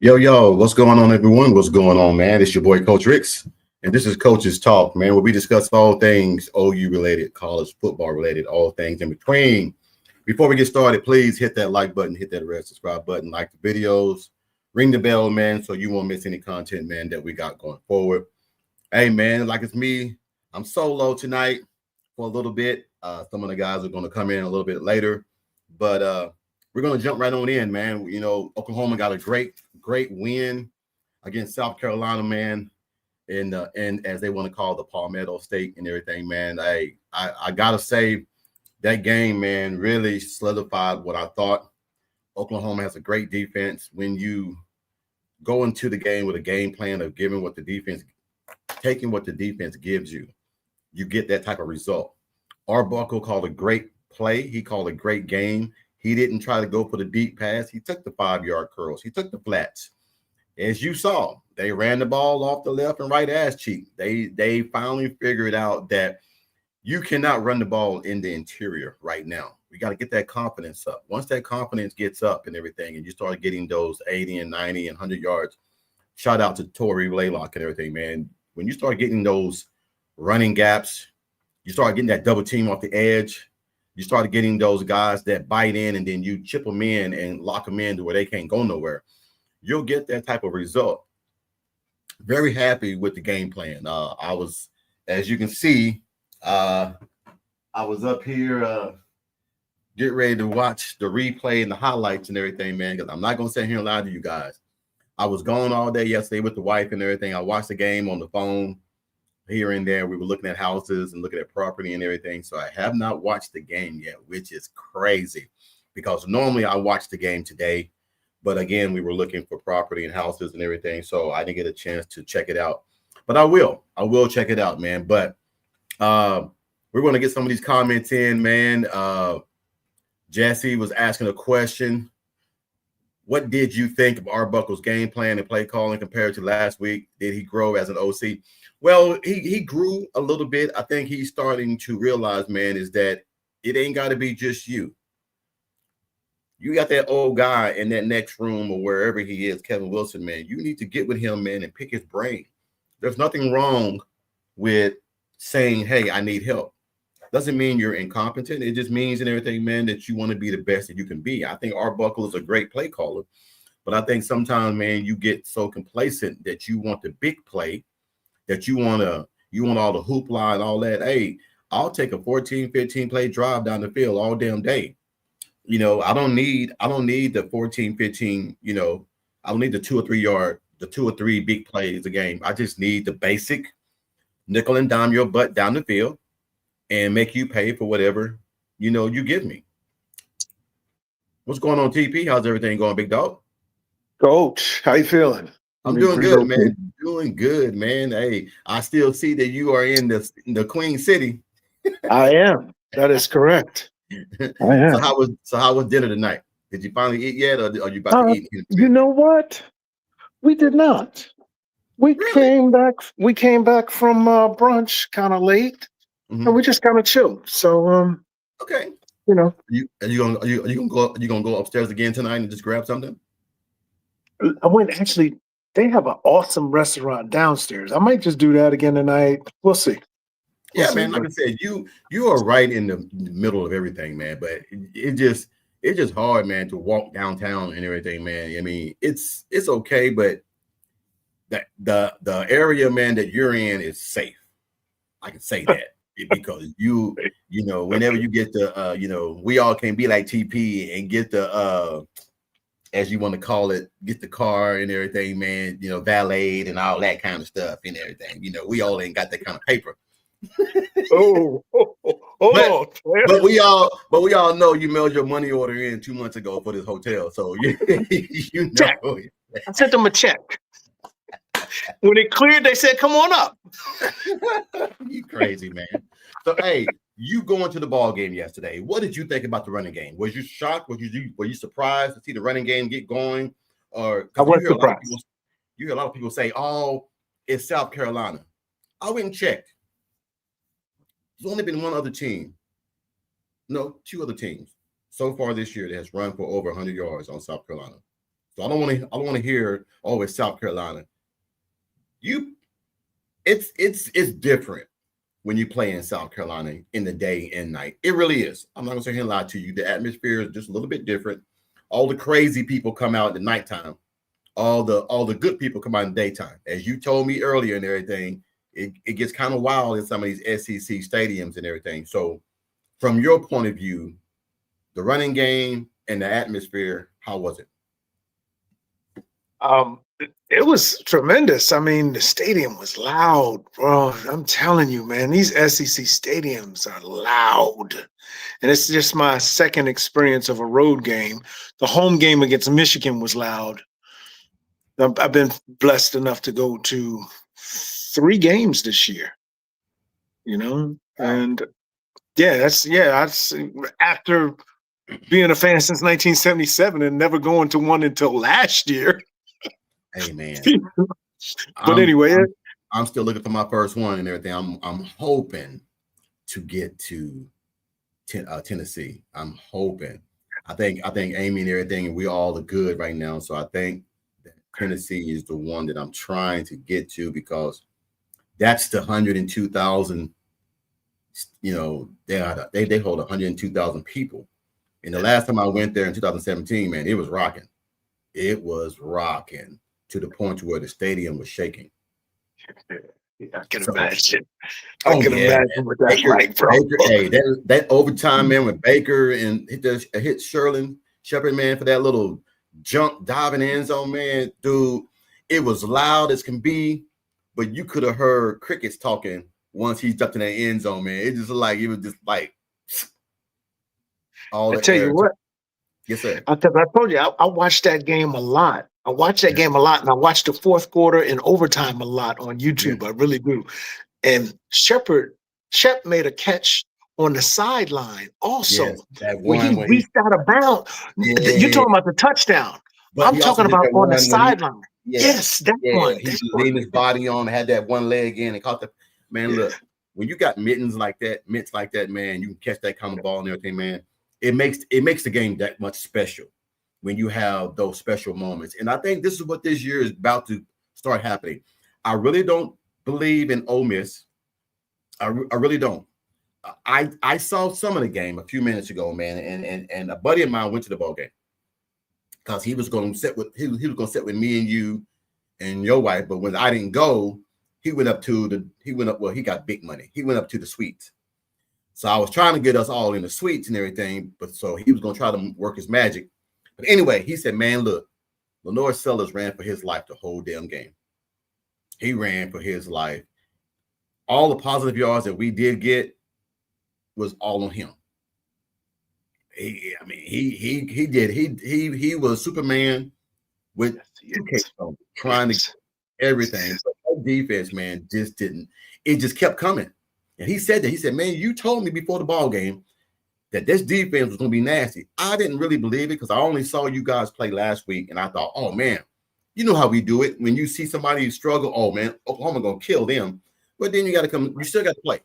Yo, what's going on, everyone? What's going on, man? It's your boy, Coach Ricks, and this is Coach's Talk, man, where we discuss all things OU related, college football related, all things in between. Before we get started, please hit that like button, hit that red subscribe button, like the videos, ring the bell, man, so you won't miss any content, man, that we got going forward. Hey, man, like it's me, I'm solo tonight for a little bit. Some of the guys are going to come in a little bit later, but we're going to jump right on in, man. You know, Oklahoma got a great win against South Carolina, man, and as they want to call the Palmetto State and everything, man. I gotta say that game, man, really solidified what I thought. Oklahoma has a great defense. When you go into the game with a game plan of taking what the defense gives you, you get that type of result. Arbuckle called a great play. He called a great game. He didn't try to go for the deep pass. He took the 5-yard curls. He took the flats. As you saw, they ran the ball off the left and right ass cheek. They finally figured out that you cannot run the ball in the interior right now. We got to get that confidence up. Once that confidence gets up and everything, and you start getting those 80 and 90 and 100 yards, shout out to Tory Blaylock and everything, man. When you start getting those running gaps, you start getting that double team off the edge, you start getting those guys that bite in, and then you chip them in and lock them in to where they can't go nowhere. You'll get that type of result. Very happy with the game plan. I was, as you can see, I was up here getting ready to watch the replay and the highlights and everything, man, because I'm not going to sit here and lie to you guys. I was gone all day yesterday with the wife and everything. I watched the game on the phone here and there. We were looking at houses and looking at property and everything. So I have not watched the game yet, which is crazy because normally I watch the game today. But again, we were looking for property and houses and everything. So I didn't get a chance to check it out. But I will check it out, man. But we're going to get some of these comments in, man. Jesse was asking a question. What did you think of Arbuckle's game plan and play calling compared to last week? Did he grow as an OC? Well, he grew a little bit. I think he's starting to realize, man, is that it ain't got to be just you. You got that old guy in that next room or wherever he is, Kevin Wilson, man. You need to get with him, man, and pick his brain. There's nothing wrong with saying, hey, I need help. Doesn't mean you're incompetent. It just means and everything, man, that you want to be the best that you can be. I think Arbuckle is a great play caller, but I think sometimes, man, you get so complacent that you want the big play, that you want all the hoopla and all that. Hey, I'll take a 14, 15 play drive down the field all damn day. You know, I don't need the 14, 15, you know, I don't need the 2 or 3 big plays a game. I just need the basic nickel and dime your butt down the field and make you pay for whatever, you know, you give me. What's going on, TP? How's everything going, big dog? Coach, how you feeling? I'm doing good, man. Doing good, man. Hey, I still see that you are in the Queen City. I am. That is correct. I am. So how was dinner tonight? Did you finally eat yet, or are you about to eat? You know what? We did not. We came back. We came back from brunch kind of late, and we just kind of chilled. So, okay. You know, are you gonna go upstairs again tonight and just grab something? I went. Actually, they have an awesome restaurant downstairs. I might just do that again tonight. We'll see. Yeah, man. Like I said, you are right in the middle of everything, man. But it's just hard, man, to walk downtown and everything, man. I mean, it's okay, but the area, man, that you're in is safe. I can say that because you know, whenever you get the you know, we all can be like TP and get the as you want to call it, get the car and everything, man. You know, valeted and all that kind of stuff and everything. You know, we all ain't got that kind of paper. But we all know you mailed your money order in 2 months ago for this hotel, so you know. I sent them a check. When it cleared, they said, "Come on up." You crazy, man. So hey, you going to the ball game yesterday? What did you think about the running game? Was you shocked? Were you surprised to see the running game get going? Or I was surprised. You hear a lot of people say, "Oh, it's South Carolina." I went and checked. There's only been one other team. No, 2 other teams so far this year that has run for over 100 yards on South Carolina. So I don't want to hear, oh, it's South Carolina. It's different when you play in South Carolina in the day and night. It really is. I'm not gonna sit here and lie to you. The atmosphere is just a little bit different. All the crazy people come out at the nighttime. All the good people come out in the daytime. As you told me earlier and everything, it gets kind of wild in some of these SEC stadiums and everything. So from your point of view, the running game and the atmosphere, how was it? It was tremendous. I mean, the stadium was loud, bro. I'm telling you, man, these SEC stadiums are loud. And it's just my second experience of a road game. The home game against Michigan was loud. I've been blessed enough to go to 3 games this year, and that's after being a fan since 1977 and never going to one until last year. Hey, man. But anyway, I'm still looking for my first one and everything. I'm hoping to get to Tennessee. I'm hoping. I think Amy and everything, and we all are good right now. So I think that Tennessee is the one that I'm trying to get to, because that's the 102,000. They hold 102,000 people. And the last time I went there in 2017, man, it was rocking. It was rocking to the point where the stadium was shaking. I can imagine. I can imagine what that's like, bro. Hey, that overtime, man, when Baker and hit Shepard, man, for that little jump diving end zone, man, dude, it was loud as can be, but you could have heard crickets talking once he jumped in that end zone, man. It was just like all I tell you what. Yes, sir. I told you, I watched that game a lot. I watched that game a lot, and I watched the fourth quarter and overtime a lot on YouTube. I really do. And Shep made a catch on the sideline also. When he reached out of bounds. You're talking about the touchdown. But I'm talking about on the sideline. Yes, that one. He leaned his body on, had that one leg in, and caught the man. Look, when you got mitts like that, man, you can catch that kind of ball and everything, man. It makes the game that much special when you have those special moments. And I think this is what this year is about to start happening. I really don't believe in Ole Miss. I really don't. I saw some of the game a few minutes ago, man, and a buddy of mine went to the ball game because he was going to sit with sit with me and you and your wife. But when I didn't go, he got big money. He went up to the suites. So I was trying to get us all in the suites and everything, but so he was going to try to work his magic. But anyway, he said, man, look, Lenore Sellers ran for his life the whole damn game. He ran for his life. All the positive yards that we did get was all on him. He was Superman with trying to get everything. But that defense, man, it just kept coming. And he said that. He said, man, you told me before the ball game that this defense was going to be nasty. I didn't really believe it because I only saw you guys play last week. And I thought, oh, man, you know how we do it. When you see somebody struggle, oh, man, Oklahoma going to kill them. But then you still got to play.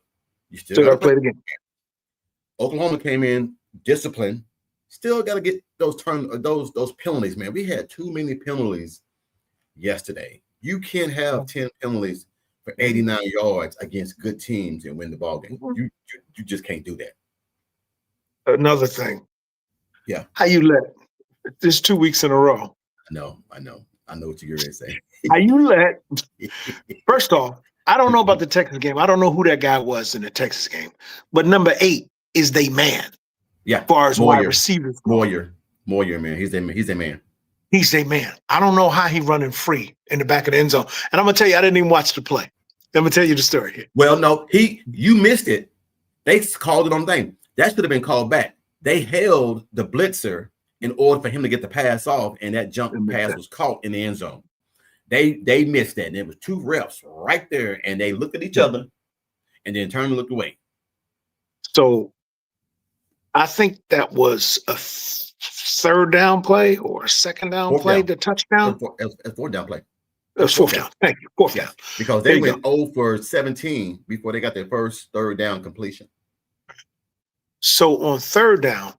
You still got to play the game. Oklahoma came in disciplined. Still got to get those penalties, man. We had too many penalties yesterday. You can't have 10 penalties for 89 yards against good teams and win the ball game. You just can't do that. Another thing. Yeah. How you let this 2 weeks in a row? I know what you're going to say. How you let first off, I don't know about the Texas game. I don't know who that guy was in the Texas game. But number 8 is they man. Yeah. As far as wide receivers. Moyer, man. He's a man. He's a man. I don't know how he running free in the back of the end zone. And I'm going to tell you, I didn't even watch the play. I'm going to tell you the story here. Well, no, you missed it. They called it on thing. That should have been called back. They held the blitzer in order for him to get the pass off, and that jump pass was caught in the end zone. They missed that. And there was 2 refs right there, and they looked at each other and then turned and looked away. So I think that was a third down play or a second down play, the touchdown. A 4th down play. It was 4th down. Thank you. 4th down. Because they went 0 for 17 before they got their first third down completion. So on third down,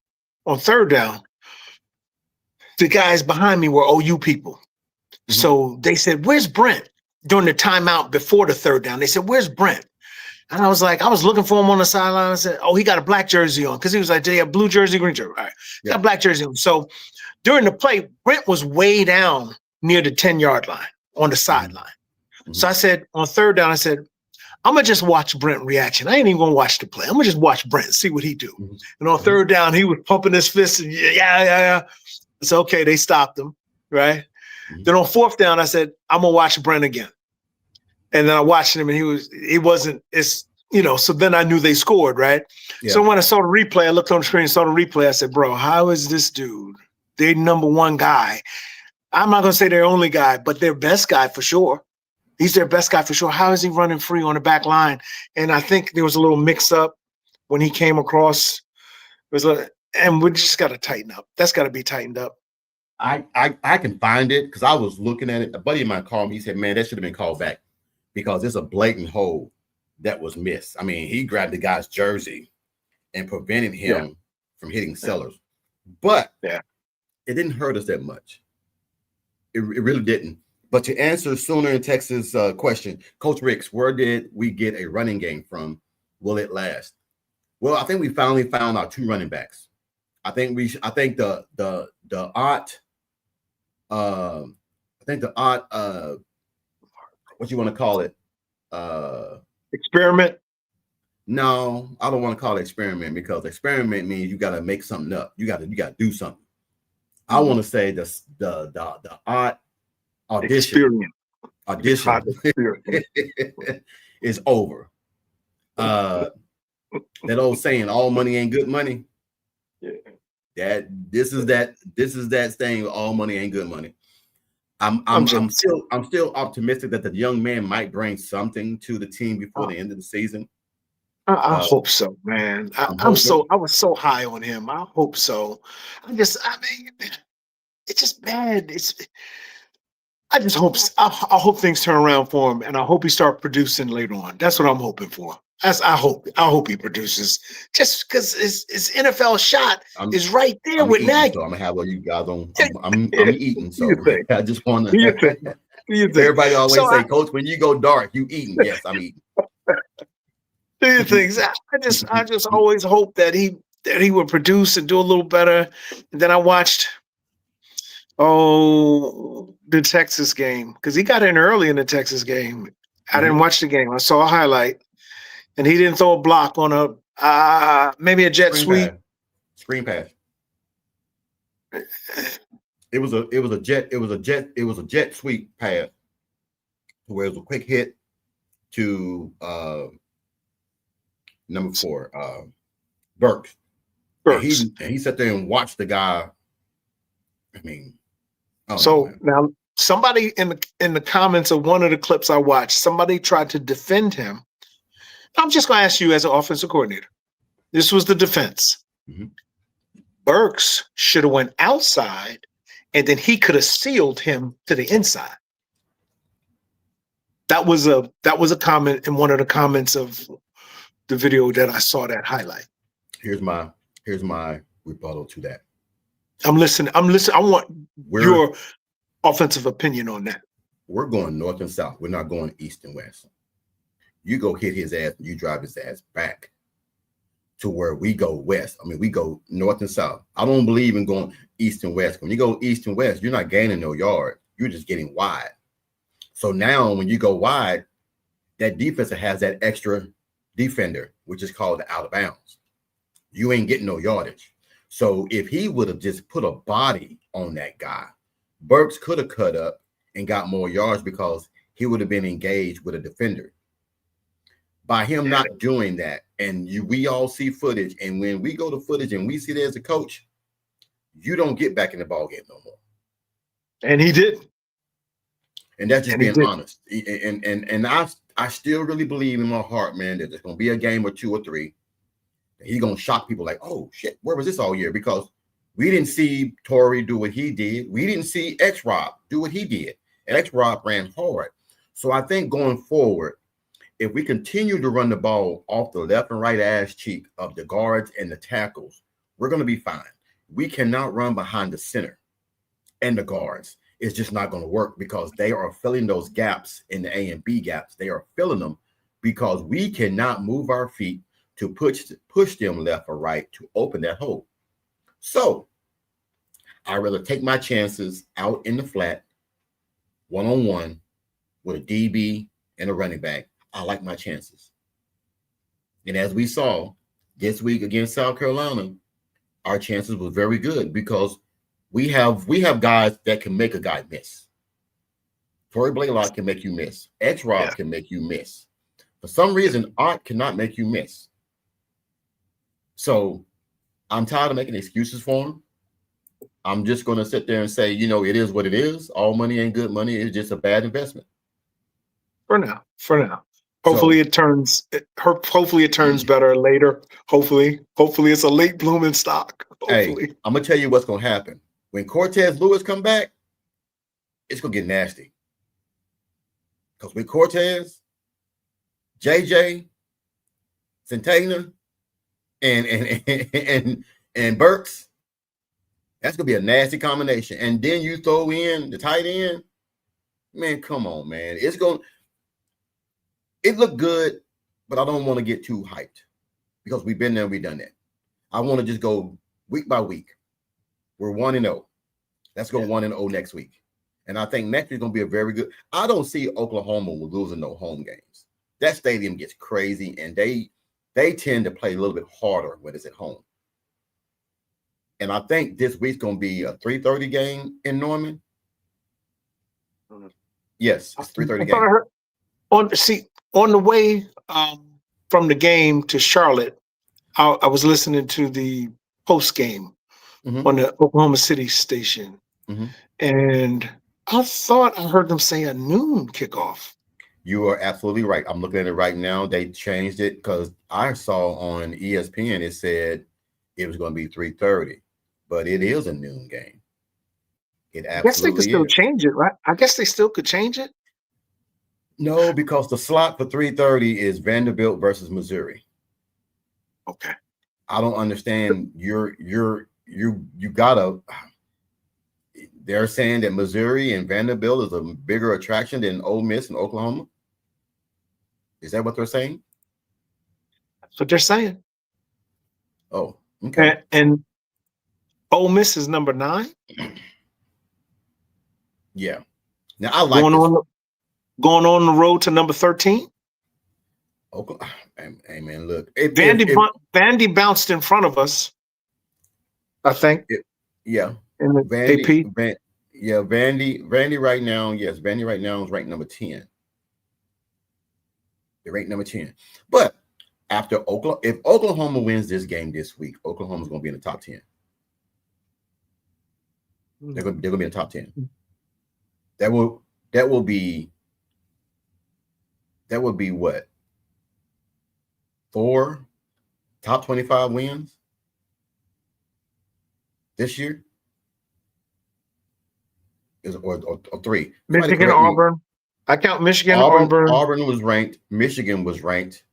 the guys behind me were OU people. So they said, "Where's Brent?" During the timeout before the third down, they said, "Where's Brent?" And I was like, I was looking for him on the sideline. I said, "Oh, he got a black jersey on," because he was like, "Do you have blue jersey, green jersey?" All right, got a black jersey on. So during the play, Brent was way down near the 10-yard line on the sideline. So I said, on third down, I said, "I'm gonna just watch Brent reaction. I ain't even gonna watch the play. I'm gonna just watch Brent and see what he do." And on third down, he was pumping his fist and yeah. It's okay. They stopped him, right? Then on fourth down, I said, "I'm gonna watch Brent again." And then I watched him, and he wasn't as, so then I knew they scored, right? Yeah. So when I saw the replay, I looked on the screen and saw the replay. I said, "Bro, how is this dude their number one guy? I'm not gonna say their only guy, but their best guy for sure. He's their best guy for sure. How is he running free on the back line?" And I think there was a little mix up when he came across. And we just got to tighten up. That's got to be tightened up. I can find it because I was looking at it. A buddy of mine called me. He said, "Man, that should have been called back because it's a blatant hold that was missed." I mean, he grabbed the guy's jersey and prevented him from hitting Sellers. But it didn't hurt us that much. It really didn't. But to answer Sooner in Texas question, Coach Ricks, where did we get a running game from? Will it last? Well, I think we finally found our two running backs. I think the odd what you want to call it? Experiment? No, I don't want to call it experiment because experiment means you got to make something up. You got to do something. I want to say the odd audition is over. That old saying, "All money ain't good money." Yeah. This is that saying, "All money ain't good money." I'm still optimistic that the young man might bring something to the team before the end of the season. I hope so, man. I was so high on him. I hope so. I mean, it's just bad. I hope things turn around for him, and I hope he start producing later on. That's what I'm hoping for. I hope he produces, just because his NFL shot is right there with Nagy. So I'm gonna have all you guys on. I'm eating. So I just want to. Everybody always say, "Coach, when you go dark, you eating." Yes, I'm eating. Do you think? I just always hope that he would produce and do a little better. And then I watched the Texas game because he got in early in the Texas game. I didn't watch the game. I saw a highlight. And he didn't throw a block on maybe a jet sweep. Screen pass. It was a jet sweep pass where it was a quick hit to number 4, Burks. And he sat there and watched the guy. I mean, now somebody in the comments of one of the clips I watched, somebody tried to defend him. I'm just going to ask you as an offensive coordinator. This was the defense. Burks should have went outside, and then he could have sealed him to the inside. That was a comment in one of the comments of the video that I saw that highlight. Here's my rebuttal to that. I'm listening. I want your offensive opinion on that. We're going north and south. We're not going east and west. You go hit his ass and you drive his ass back to where we go west. I mean, we go north and south. I don't believe in going east and west. When you go east and west, you're not gaining no yard. You're just getting wide. So now when you go wide, that defense has that extra defender, which is called the out of bounds. You ain't getting no yardage. So if he would have just put a body on that guy, Burks could have cut up and got more yards because he would have been engaged with a defender. By him not doing that, and we all see footage, and when we go to footage and we see it as a coach, you don't get back in the ball game no more. And he did. And that's just being honest. And I still really believe in my heart, man, that there's going to be a game or 2 or 3. He's going to shock people like, "Oh, shit, where was this all year?" Because we didn't see Torrey do what he did. We didn't see X-Rob do what he did. And X-Rob ran hard. So I think going forward, if we continue to run the ball off the left and right ass cheek of the guards and the tackles, we're going to be fine. We cannot run behind the center. and the guards. It's just not going to work because they are filling those gaps in the A and B gaps. They are filling them because we cannot move our feet to push them left or right to open that hole. So I'd rather take my chances out in the flat, one-on-one, with a DB and a running back. I like my chances. And as we saw this week against South Carolina, our chances were very good because we have guys that can make a guy miss. Torrey Blaylock can make you miss. X-Rob can make you miss. For some reason, Art cannot make you miss. So I'm tired of making excuses for him. I'm just going to sit there and say, you know, it is what it is. All money ain't good money. It's just a bad investment. For now. Hopefully it turns better later. Hopefully it's a late blooming stock. Hopefully. Hey, I'm gonna tell you what's gonna happen. When Cortez Lewis come back, it's gonna get nasty. Because with Cortez, JJ, Centena, and Burks, that's gonna be a nasty combination. And then you throw in the tight end. Man, come on, man. It looked good, but I don't want to get too hyped because we've been there, we've done that. I want to just go week by week. We're 1-0. Let's go 1-0 next week. And I think next week is going to be a very good. I don't see Oklahoma losing no home games. That stadium gets crazy, and they tend to play a little bit harder when it's at home. And I think this week's going to be a 3:30 game in Norman. Yes, it's 3:30 game. On the way from the game to Charlotte, I was listening to the post game on the Oklahoma City station, and I thought I heard them say a noon kickoff. You are absolutely right. I'm looking at it right now. They changed it because I saw on ESPN it said it was going to be 3:30, but it is a noon game. It absolutely I guess they could still change it, right? I guess they still could change it. No, because the slot for 3:30 is Vanderbilt versus Missouri. Okay. I don't understand. You gotta. They're saying that Missouri and Vanderbilt is a bigger attraction than Ole Miss and Oklahoma. Is that what they're saying? That's what they're saying. Oh, okay. And Ole Miss is number 9. Yeah. Now I like going on the road to number 13. Oklahoma. Hey man, look. Vandy bounced in front of us, I think. Yeah. In the AP. Vandy right now. Yes, Vandy right now is ranked number 10. They're ranked number 10. But after if Oklahoma wins this game this week, Oklahoma's going to be in the top 10. They're going to be in the top 10. That will be what? 4 top 25 wins this year? Or 3. Michigan, Auburn. I count Michigan, Auburn. Auburn was ranked. Michigan was ranked,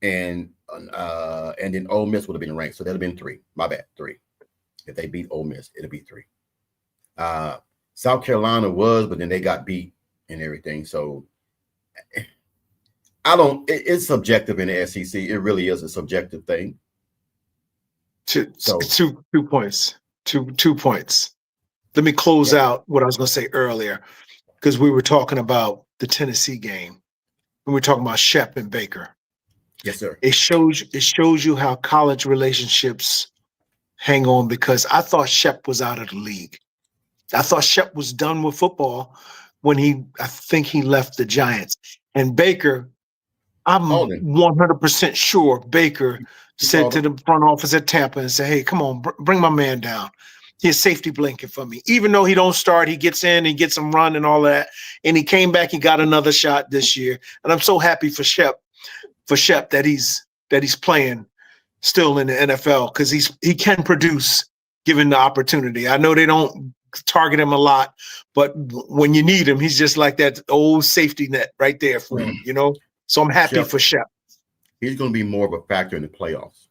and then Ole Miss would have been ranked. So that'd have been 3. My bad, 3. If they beat Ole Miss, it'll be 3. South Carolina was, but then they got beat and everything. So it's subjective in the SEC. It really is a subjective thing. Two points. Two points. Let me close out what I was going to say earlier, because we were talking about the Tennessee game. We were talking about Shep and Baker. Yes, sir. It shows you how college relationships hang on, because I thought Shep was out of the league. I thought Shep was done with football when I think he left the Giants. And Baker, I'm 100% sure Baker said to the front office at Tampa and said, hey, come on, bring my man down. His safety blanket for me. Even though he don't start, he gets in and gets some run and all that. And he came back, he got another shot this year. And I'm so happy for Shep that he's playing still in the NFL, because he can produce given the opportunity. I know they don't target him a lot, but when you need him, he's just like that old safety net right there for him, you know? So I'm happy for Shep. He's going to be more of a factor in the playoffs.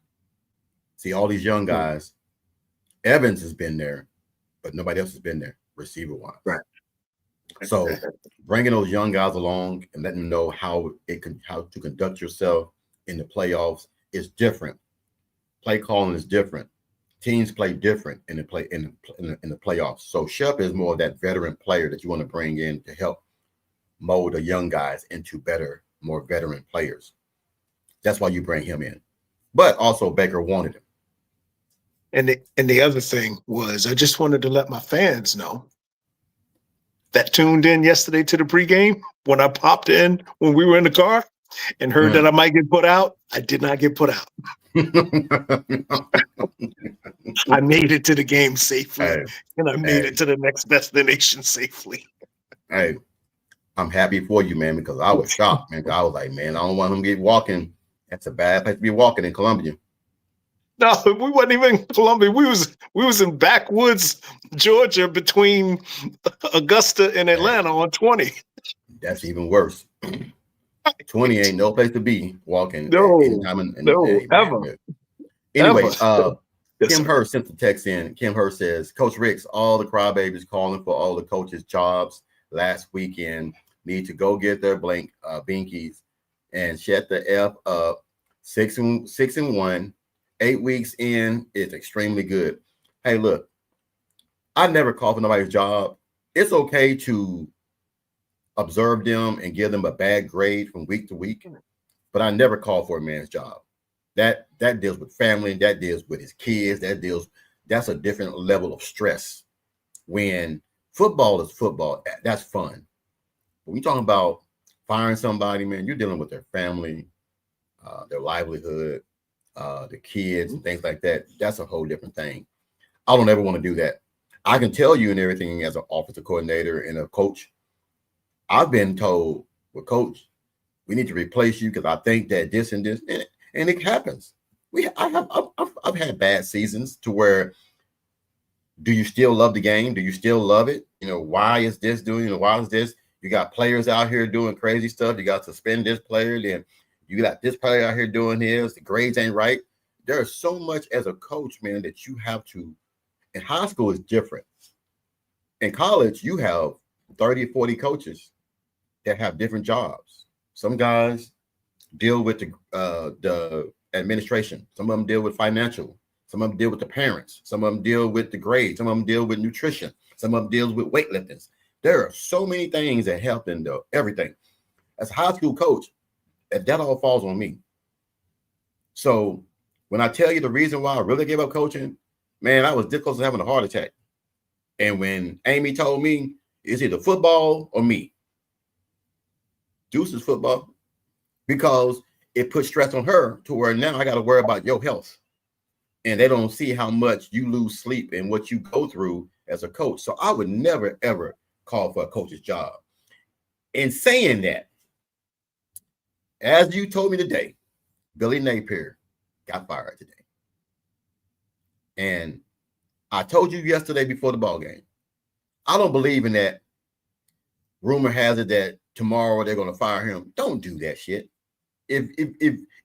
See, all these young guys, Evans has been there, but nobody else has been there. receiver wise. Right. So bringing those young guys along and letting them know how to conduct yourself in the playoffs is different. Play calling is different. Teams play different in the playoffs. So Shep is more of that veteran player that you want to bring in to help mold the young guys into better, more veteran players. That's why you bring him in. But also Baker wanted him. And the other thing was, I just wanted to let my fans know that tuned in yesterday to the pregame when I popped in when we were in the car and heard that I might get put out. I did not get put out. I made it to the game safely, and I made it to the next destination safely. Hey, I'm happy for you, man, because I was shocked, man. I was like, man, I don't want him to get walking. That's a bad place to be walking in Columbia. No, we wasn't even in Columbia. We was in backwoods, Georgia, between Augusta and Atlanta on 20. That's even worse. 20 ain't no place to be walking. No, anytime in the day, ever. Anyway, Ever. Kim Hurst sent the text in. Kim Hurst says, Coach Ricks, all the crybabies calling for all the coaches' jobs last weekend need to go get their blank binkies and shut the F up. 6-1, 8 weeks in is extremely good. Hey, look, I never call for nobody's job. It's okay to observe them and give them a bad grade from week to week, but I never call for a man's job. That deals with family, that deals with his kids, that's a different level of stress. When football is football, that's fun. When you're talking about firing somebody, man, you're dealing with their family, their livelihood, the kids and things like that. That's a whole different thing. I don't ever want to do that. I can tell you and everything as an offensive coordinator and a coach. I've been told, well, coach, we need to replace you because I think that this and this, and it happens. I've had bad seasons to where, do you still love the game? Do you still love it? Why is this doing? Why is this? You got players out here doing crazy stuff. You got to suspend this player. Then you got this player out here doing this. The grades ain't right. There's so much as a coach, man, that you have to. In high school, it's different. In college, you have 30 or 40 coaches that have different jobs. Some guys deal with the administration. Some of them deal with financial. Some of them deal with the parents. Some of them deal with the grades. Some of them deal with nutrition. Some of them deal with weightlifting. There are so many things that help in everything. As a high school coach, that all falls on me. So when I tell you the reason why I really gave up coaching, man, I was this close to having a heart attack. And when Amy told me it's either football or me, Deuce's football, because it put stress on her to where now I got to worry about your health. And they don't see how much you lose sleep and what you go through as a coach. So I would never, ever call for a coach's job. In saying that, as you told me today, Billy Napier got fired today. And I told you yesterday before the ball game, I don't believe in that. Rumor has it that tomorrow they're going to fire him. Don't do that shit. If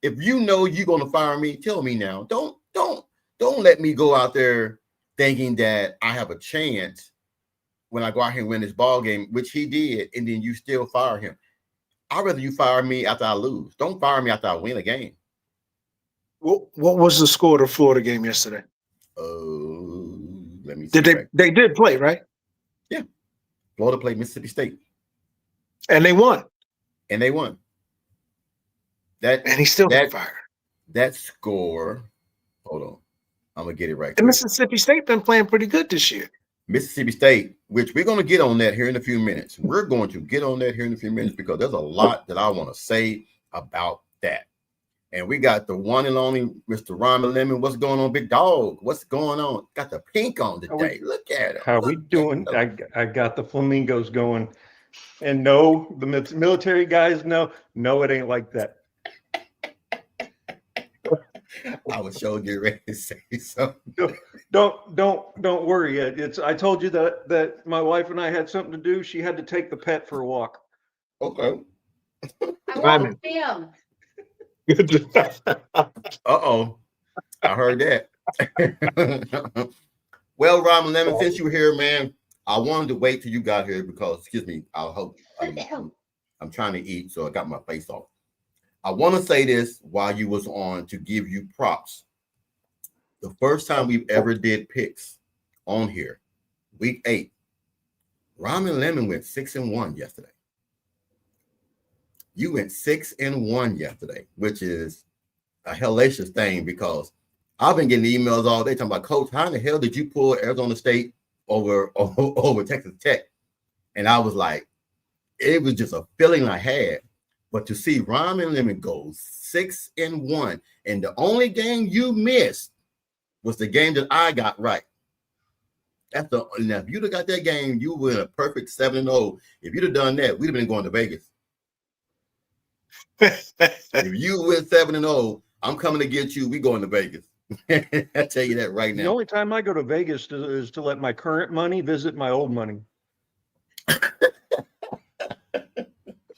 you know you're going to fire me, tell me now. Don't let me go out there thinking that I have a chance when I go out here and win this ball game, which he did, and then you still fire him. I'd rather you fire me after I lose. Don't fire me after I win a game. What was the score of the Florida game yesterday? Let me see. They did play, right? Yeah. Florida played Mississippi State. And they won. And he still got fired. That score, hold on. I'm going to get it right. And Mississippi State been playing pretty good this year. Mississippi State, which we're going to get on that here in a few minutes. We're going to get on that here in a few minutes because there's a lot that I want to say about that. And we got the one and only Mr. Ryman Lemon. What's going on, big dog? What's going on? Got the pink on today. Look at it. How we doing? I got the flamingos going. And no, the military guys, no, it ain't like that. I was sure getting ready to say something. Don't worry. I told you that my wife and I had something to do. She had to take the pet for a walk. Okay. I want to see him. Uh-oh. I heard that. Well, Ryman Lemon, since you're here, man, I wanted to wait till you got here because, excuse me, I hope I'm trying to eat, so I got my face off. I want to say this while you was on to give you props. The first time we've ever did picks on here, week 8, Ramen Lemon went 6-1 yesterday. You went 6-1 yesterday, which is a hellacious thing because I've been getting emails all day talking about, Coach, how in the hell did you pull Arizona State over Texas Tech? And I was like, it was just a feeling I had. But to see Ramen Lemon go 6-1, and the only game you missed was the game that I got right. Now, if you'd have got that game, you were a perfect 7-0. If you'd have done that, we'd have been going to Vegas. If you went 7-0, I'm coming to get you. We going to Vegas. I tell you that right now. The only time I go to Vegas is to let my current money visit my old money.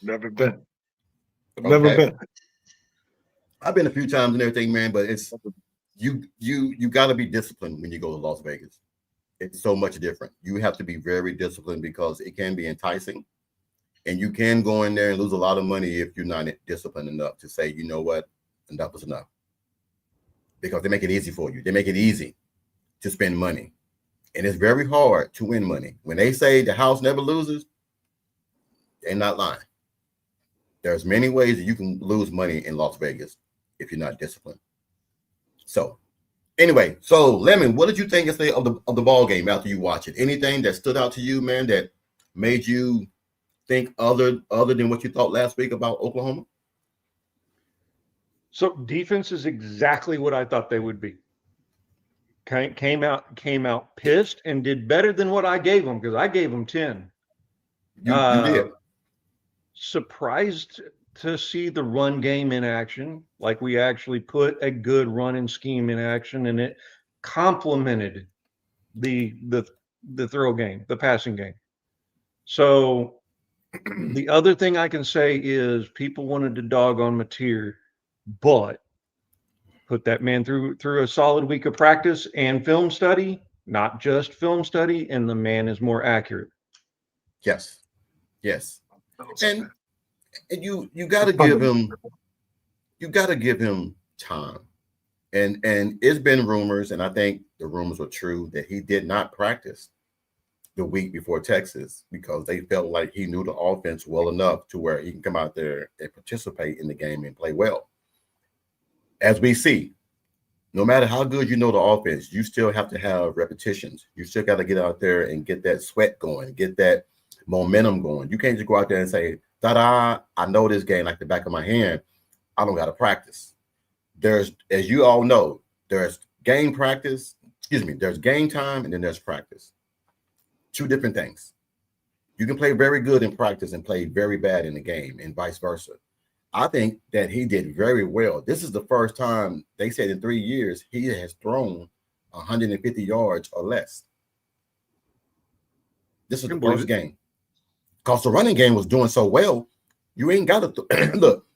Never been. Never been. I've been a few times and everything, man, but it's you got to be disciplined when you go to Las Vegas. It's so much different. You have to be very disciplined because it can be enticing, and you can go in there and lose a lot of money if you're not disciplined enough to say, you know what, enough is enough. Because they make it easy for you. They make it easy to spend money, and it's very hard to win money. When they say the house never loses, they're not lying. There's many ways that you can lose money in Las Vegas if you're not disciplined. So anyway, so Lemon, what did you think yesterday of the ball game after you watched it? Anything that stood out to you, man, that made you think other than what you thought last week about Oklahoma? So defense is exactly what I thought they would be. Came out pissed and did better than what I gave them because I gave them 10. You did. Surprised to see the run game in action. Like we actually put a good running scheme in action, and it complemented the throw game, the passing game. So the other thing I can say is people wanted to dog on Mateer, but put that man through a solid week of practice and film study, not just film study, and the man is more accurate. Yes. And you got to give him time. And it's been rumors, and I think the rumors were true, that he did not practice the week before Texas because they felt like he knew the offense well enough to where he can come out there and participate in the game and play well. As we see, no matter how good you know the offense, you still have to have repetitions. You still got to get out there and get that sweat going, get that momentum going. You can't just go out there and say, ta-da, I know this game like the back of my hand. I don't got to practice. There's, as you all know, there's game practice. There's game time and then there's practice. Two different things. You can play very good in practice and play very bad in the game and vice versa. I think that he did very well. This is the first time they said in 3 years he has thrown 150 yards or less. This is the first game. Because the running game was doing so well, you ain't got to look.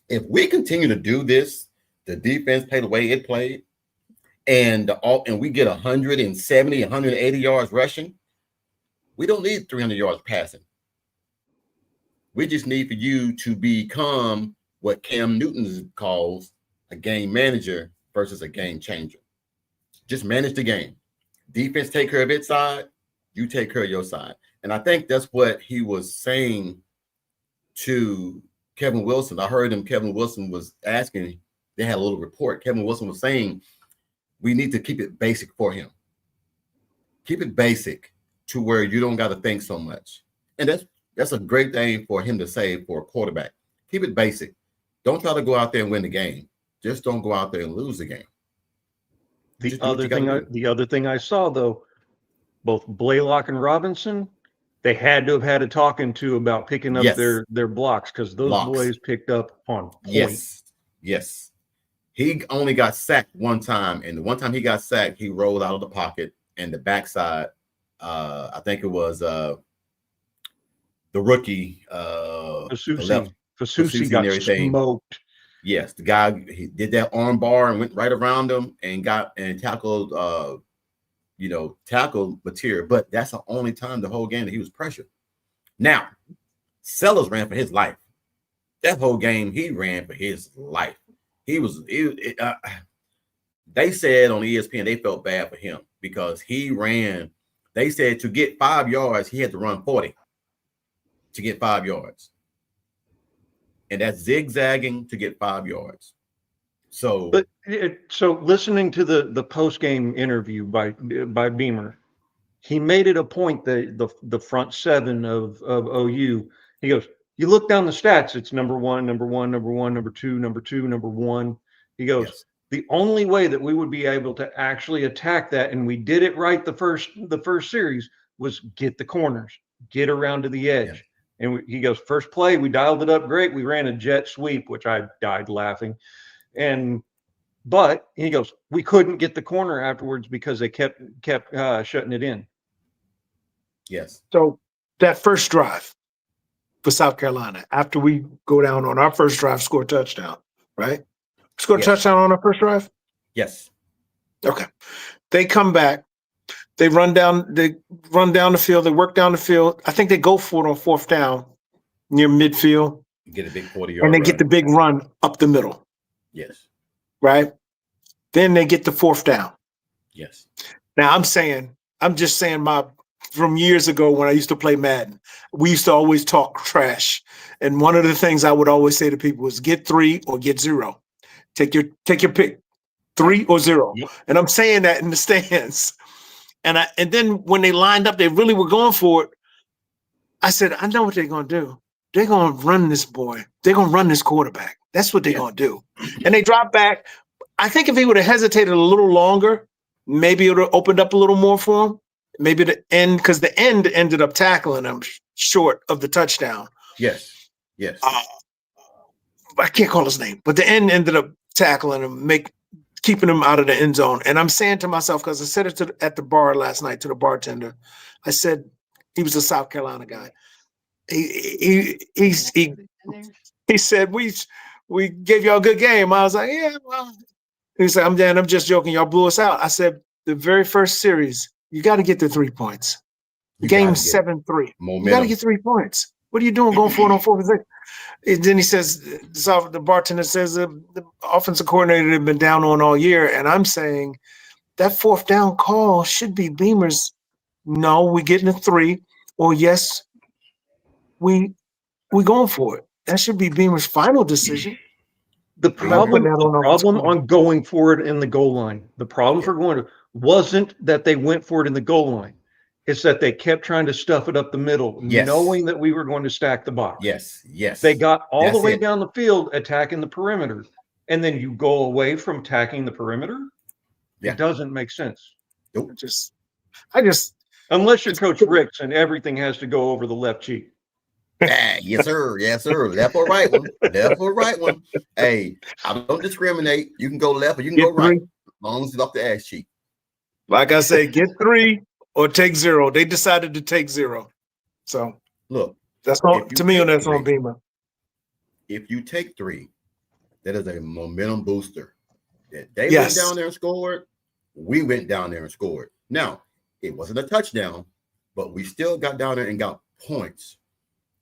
If we continue to do this, the defense play the way it played, and we get 170, 180 yards rushing, we don't need 300 yards passing. We just need for you to become what Cam Newton calls a game manager versus a game changer. Just manage the game. Defense take care of its side, you take care of your side. And I think that's what he was saying to Kevin Wilson. I heard him, Kevin Wilson was asking, they had a little report. Kevin Wilson was saying, we need to keep it basic for him. Keep it basic to where you don't got to think so much. And that's a great thing for him to say for a quarterback. Keep it basic. Don't try to go out there and win the game. Just don't go out there and lose the game. The other thing I saw, though, both Blaylock and Robinson, they had to have had a talking to about picking up their blocks because those boys picked up on point. Yes. He only got sacked one time, and the one time he got sacked, he rolled out of the pocket and the backside. I think it was the rookie. Fasusi got smoked. Yes, the guy, he did that arm bar and went right around him and tackled tackle material, but that's the only time the whole game that he was pressured. Now, Sellers ran for his life. That whole game, he ran for his life. They said on ESPN they felt bad for him because he ran. They said to get 5 yards, he had to run 40 to get 5 yards. And that's zigzagging to get 5 yards. So listening to the post-game interview by Beamer, he made it a point that the front seven of OU, he goes, you look down the stats, it's number one, number two, number one. He goes, yes. The only way that we would be able to actually attack that, and we did it right the first series, was get the corners, get around to the edge. Yeah. And he goes, first play, we dialed it up great. We ran a jet sweep, which I died laughing. But he goes, we couldn't get the corner afterwards because they kept shutting it in. Yes. So that first drive for South Carolina, after we go down on our first drive, score a touchdown, right? Score a touchdown on our first drive? Yes. Okay. They come back. They run down the field. They work down the field. I think they go for it on fourth down near midfield. Get a big 40-yard and they run. get the big run up the middle. Yes. Right? Then they get the fourth down. Yes. Now I'm just saying from years ago when I used to play Madden, we used to always talk trash. And one of the things I would always say to people was get 3 or get 0. Take your pick, 3 or 0. Yep. And I'm saying that in the stands. And then when they lined up, they really were going for it. I said, I know what they're going to do. They're going to run this boy. They're going to run this quarterback. That's what they're going to do. And they drop back. I think if he would have hesitated a little longer, maybe it would have opened up a little more for him. Maybe the end, because the end ended up tackling him short of the touchdown. Yes. Yes. I can't call his name, but the end ended up tackling him, keeping him out of the end zone. And I'm saying to myself, because I said it at the bar last night to the bartender, I said, he was a South Carolina guy. He said, we gave y'all a good game. I was like, yeah, well. He said, I'm just joking. Y'all blew us out. I said, the very first series, you got to get the 3 points. The game's 7-3. You got to get 3 points. What are you doing going for it on 4th and 6? And then he says, the bartender says the offensive coordinator had been down on all year. And I'm saying that fourth down call should be Beamer's. No, we getting a 3. Or yes, we going for it. That should be Beamer's final decision. The problem on going for it in the goal line, the problem for going to wasn't that they went for it in the goal line. It's that they kept trying to stuff it up the middle, knowing that we were going to stack the box. Yes, yes. They got all the way down the field attacking the perimeter, and then you go away from attacking the perimeter. Yeah. It doesn't make sense. Nope. Unless you're Coach Ricks and everything has to go over the left cheek. Yes, sir. Yes, sir. Left or right one. Left or right one. Hey, I don't discriminate. You can go left or you can go right. As long as it's off the ass cheek. Like I say, get 3 or take 0. They decided to take 0. So look, that's all to me. That's on Beamer. If you take 3, that is a momentum booster. That they went down there and scored. We went down there and scored. Now, it wasn't a touchdown, but we still got down there and got points.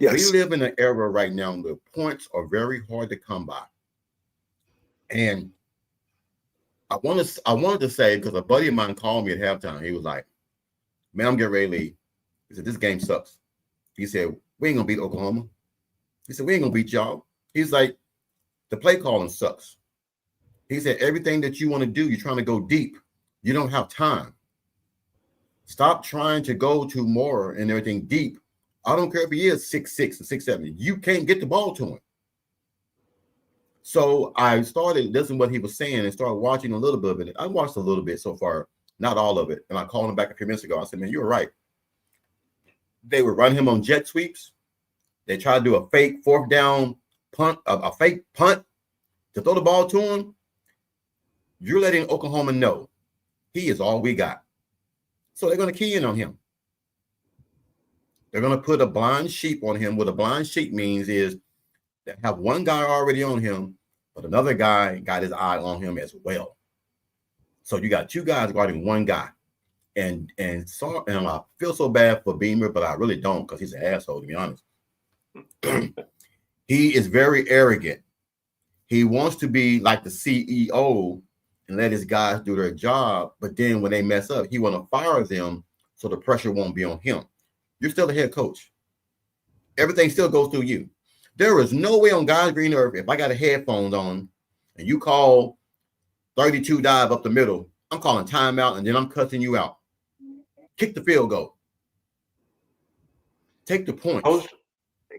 Yes. We live in an era right now where points are very hard to come by. And I wanted to say, because a buddy of mine called me at halftime, he was like, man, I'm getting ready to leave. He said, this game sucks. He said, we ain't gonna beat Oklahoma. He said, we ain't gonna beat y'all. He's like, the play calling sucks. He said, everything that you want to do, you're trying to go deep. You don't have time. Stop trying to go to more and everything deep. I don't care if he is 6'6" or 6'7". You can't get the ball to him. So I started listening to what he was saying and started watching a little bit of it. I watched a little bit so far, not all of it. And I called him back a few minutes ago. I said, man, you were right. They would run him on jet sweeps. They try to do a fake fourth down punt, a fake punt to throw the ball to him. You're letting Oklahoma know he is all we got. So they're going to key in on him. They're going to put a blind sheep on him. What a blind sheep means is they have one guy already on him, but another guy got his eye on him as well. So you got 2 guys guarding one guy. And I feel so bad for Beamer, but I really don't because he's an asshole, to be honest. He is very arrogant. He wants to be like the CEO and let his guys do their job, but then when they mess up, he want to fire them so the pressure won't be on him. You're still the head coach. Everything still goes through you. There is no way on God's green earth, if I got a headphones on and you call 32 dive up the middle, I'm calling timeout and then I'm cussing you out. Kick the field goal. Take the points.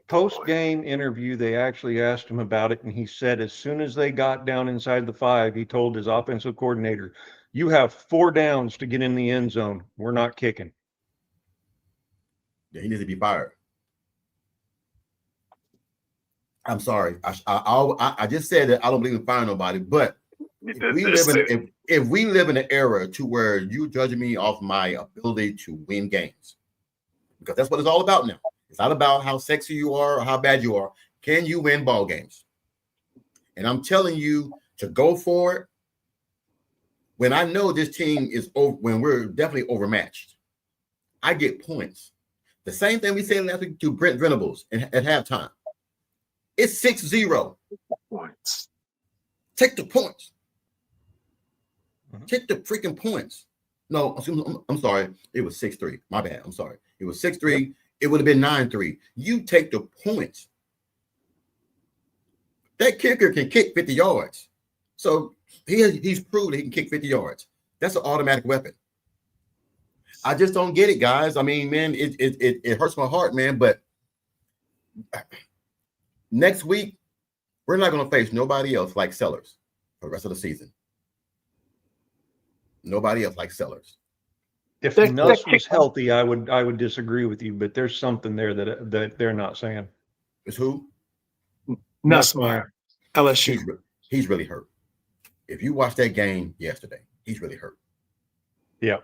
Post-game interview, they actually asked him about it, and he said as soon as they got down inside the 5, he told his offensive coordinator, "You have 4 downs to get in the end zone. We're not kicking." Yeah, he needs to be fired. I'm sorry. I just said that I don't believe in firing nobody, but if we live in an era to where you judging me off my ability to win games, because that's what it's all about now. It's not about how sexy you are or how bad you are. Can you win ball games? And I'm telling you to go for it when I know this team is over, when we're definitely overmatched. I get points. The same thing we said last week to Brent Venables at halftime. It's 6-0. Points. Take the points. Take the freaking points. No, I'm sorry. It was 6-3. My bad. I'm sorry. It was 6-3. Yep. It would have been 9-3. You take the points. That kicker can kick 50 yards. So he's proved that he can kick 50 yards. That's an automatic weapon. I just don't get it, guys. I mean, man, it hurts my heart, man. But next week, we're not going to face nobody else like Sellers for the rest of the season. Nobody else like Sellers. If Nuss was healthy, I would disagree with you, but there's something there that they're not saying. It's who? Nussmeier, LSU. He's really hurt. If you watched that game yesterday, he's really hurt. Yeah.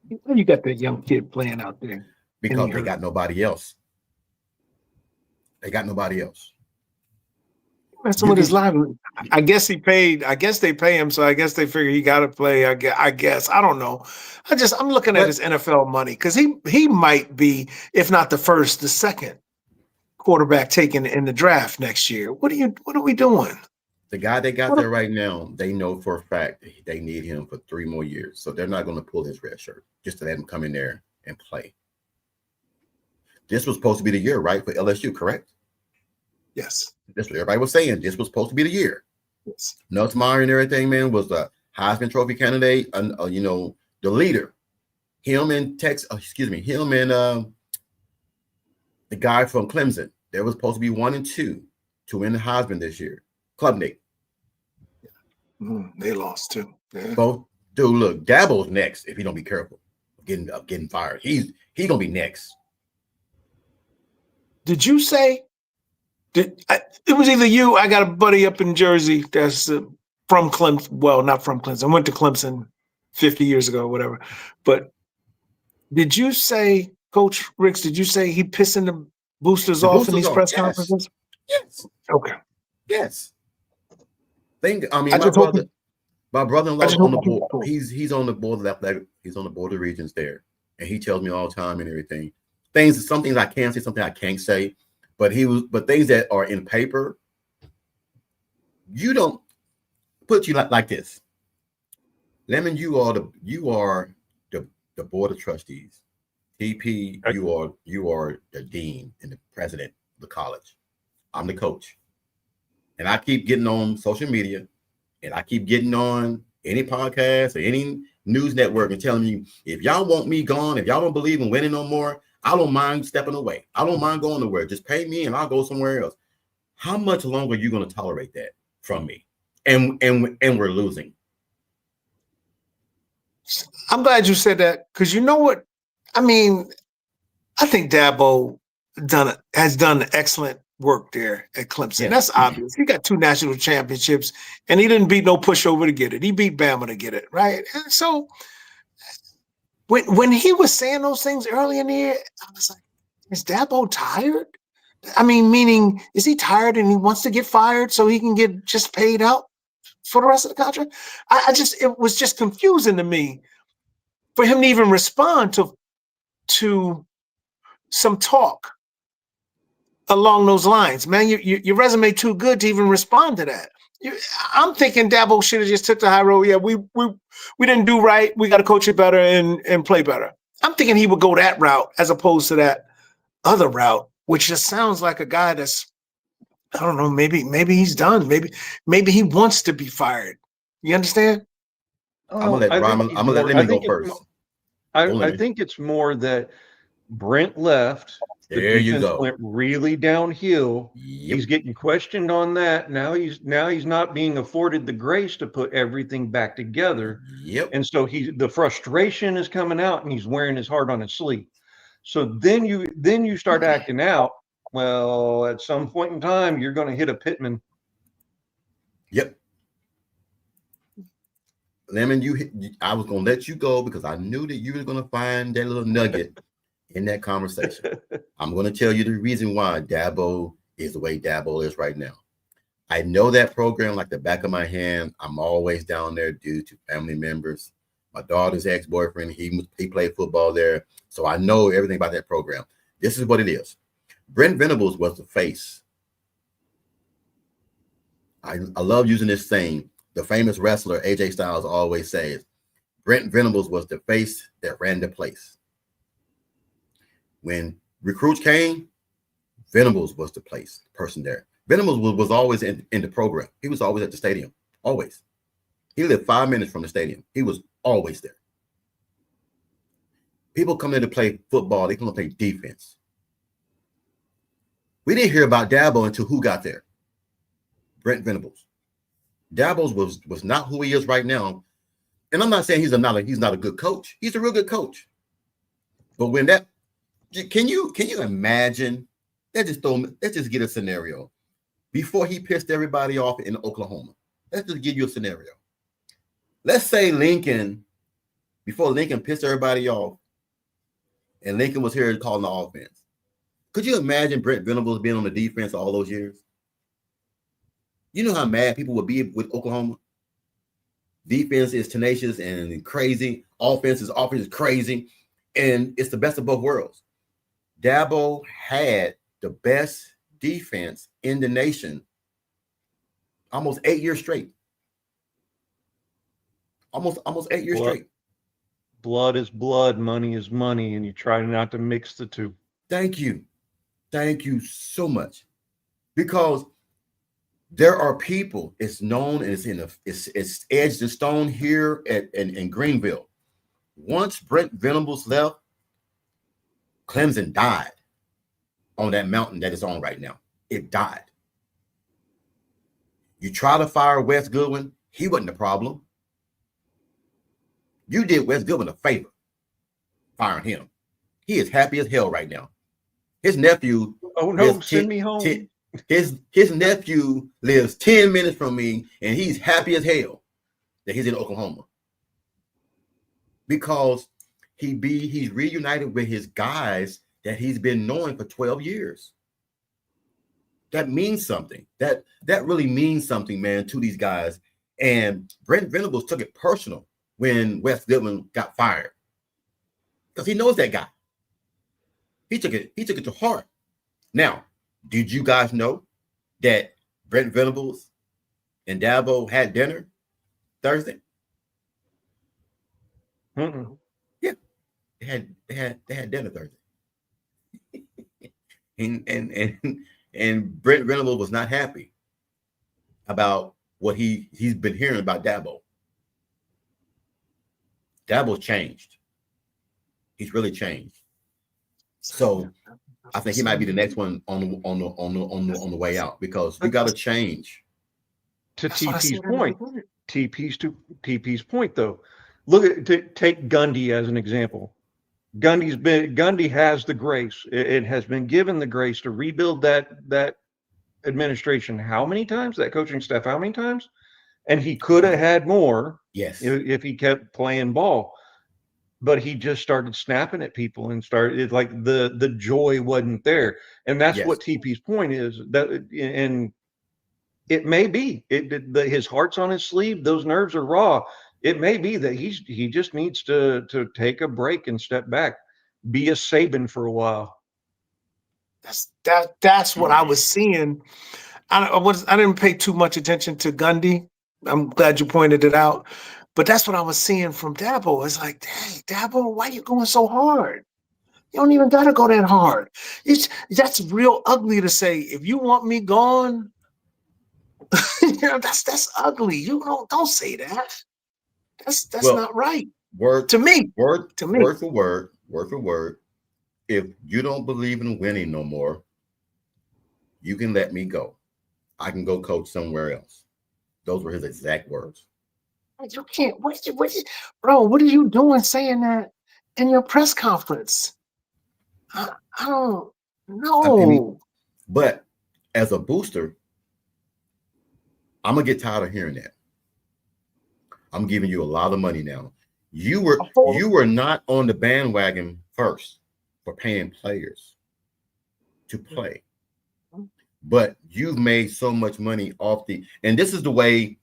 You got that young kid playing out there. Because they got nobody else. They got nobody else. Messing with his livelihood. I guess they pay him, so I guess they figure he got to play. I guess I don't know. I'm looking at his NFL money because he might be, if not the first, the second quarterback taken in the draft next year. What are we doing? The guy they got there right now, they know for a fact they need him for 3 more years, so they're not going to pull his red shirt just to let him come in there and play. This was supposed to be the year, right, for LSU, correct? Yes. That's what everybody was saying. This was supposed to be the year. Yes. Nussmeier and everything, man, was the Heisman Trophy candidate, and the leader. Him and the guy from Clemson. They were supposed to be 1 and 2 to win the Heisman this year. Klubnik. They lost too. Yeah. Both. Dude, look, Dabo's next if he don't be careful of getting fired. He's gonna be next. Did you say? It was either you. I got a buddy up in Jersey that's from Clemson. Well, not from Clemson. I went to Clemson 50 years ago or whatever. But did you say, Coach Ricks, did you say he pissing the boosters off in these press conferences? Yes. Okay. Yes. My brother-in-law is on the board. He's on the board of athletic. He's on the board of regions there. And he tells me all the time and everything. Some things I can say, something I can't say. But things that are in paper, you don't put you like this. Lemon, you are the board of trustees. TP, you are the dean and the president of the college. I'm the coach. And I keep getting on social media and I keep getting on any podcast or any news network and telling you, if y'all want me gone, if y'all don't believe in winning no more, I don't mind stepping away. I don't mind going nowhere. Just pay me and I'll go somewhere else. How much longer are you going to tolerate that from me? And we're losing. I'm glad you said that because you know what? I mean, I think Dabo has done excellent work there at Clemson. Yes. That's obvious. He got 2 national championships and he didn't beat no pushover to get it. He beat Bama to get it, right? And so when he was saying those things early in the year, I was like, is Dabo tired? I mean, meaning, is he tired and he wants to get fired so he can get just paid out for the rest of the contract? It was just confusing to me for him to even respond to some talk along those lines, man. Your resume too good to even respond to that. I'm thinking Dabo should have just took the high road. Yeah, we didn't do right. We got to coach it better and play better. I'm thinking he would go that route as opposed to that other route, which just sounds like a guy that's, I don't know, maybe he's done. Maybe he wants to be fired. You understand? I'm gonna let Lemon go first. I think it's more that Brent left. There you go. Went really downhill. Yep. He's getting questioned on that. Now he's not being afforded the grace to put everything back together. Yep. And so the frustration is coming out, and he's wearing his heart on his sleeve. So then you start acting out. Well, at some point in time, you're going to hit a Pittman. Yep. Lemon, I was going to let you go because I knew that you were going to find that little nugget in that conversation. I'm going to tell you the reason why Dabo is the way Dabo is right now. I know that program like the back of my hand. I'm always down there due to family members. My daughter's ex-boyfriend, he played football there. So I know everything about that program. This is what it is. Brent Venables was the face. I love using this saying. The famous wrestler AJ Styles always says, Brent Venables was the face that ran the place. When recruits came, Venables was the person there. Venables was always in the program. He was always at the stadium, always. He lived 5 minutes from the stadium. He was always there. People come there to play football. They come to play defense. We didn't hear about Dabo until who got there? Brent Venables. Dabo was not who he is right now. And I'm not saying he's not a good coach. He's a real good coach. But when that, can you imagine? Let's just get a scenario. Before he pissed everybody off in Oklahoma. Let's just give you a scenario. Let's say before Lincoln pissed everybody off, and Lincoln was here calling the offense. Could you imagine Brent Venables being on the defense all those years? You know how mad people would be with Oklahoma? Defense is tenacious and crazy. Offense is crazy. And it's the best of both worlds. Dabo had the best defense in the nation almost 8 years straight. Almost 8 years straight. Blood is blood, money is money, and you try not to mix the two. Thank you. Thank you so much. Because there are people, it's known and it's edged in stone here in Greenville. Once Brent Venables left, Clemson died on that mountain that it's on right now. It died. You try to fire Wes Goodwin, he wasn't the problem. You did Wes Goodwin a favor firing him. He is happy as hell right now. His nephew. Oh no, send me home. His nephew lives 10 minutes from me, and he's happy as hell that he's in Oklahoma. Because he's reunited with his guys that he's been knowing for 12 years. That means something. That really means something, man, to these guys. And Brent Venables took it personal when Wes Goodwin got fired. Because he knows that guy. He took it to heart. Now, did you guys know that Brent Venables and Dabo had dinner Thursday? Mm-mm. Yeah, they had dinner Thursday. and Brent Venables was not happy about what he's been hearing about Dabo. Dabo's changed. He's really changed. So I think he might be the next one on the way out, because we got to change. To TP's point, though. Take Gundy as an example. Gundy has the grace. It has been given the grace to rebuild that administration. How many times? That coaching staff? How many times? And he could have had more. Yes. If he kept playing ball. But he just started snapping at people and started like the joy wasn't there. And that's what TP's point is. That, and it may be his heart's on his sleeve. Those nerves are raw. It may be that he just needs to take a break and step back, be a Saban for a while. That's what I was seeing. I didn't pay too much attention to Gundy. I'm glad you pointed it out, but that's what I was seeing from Dabo. It's like, dang, Dabo, why you going so hard? You don't even gotta go that hard. That's real ugly to say. If you want me gone, that's ugly. You don't say that. That's Well, not right word to me. word To me. word for word. If you don't believe in winning no more, you can let me go. I can go coach somewhere else. Those were his exact words. You can't. Bro? What are you doing saying that in your press conference? I don't know. I mean, but as a booster, I'm gonna get tired of hearing that. I'm giving you a lot of money now. You were not on the bandwagon first for paying players to play, but you've made so much money off and this is the way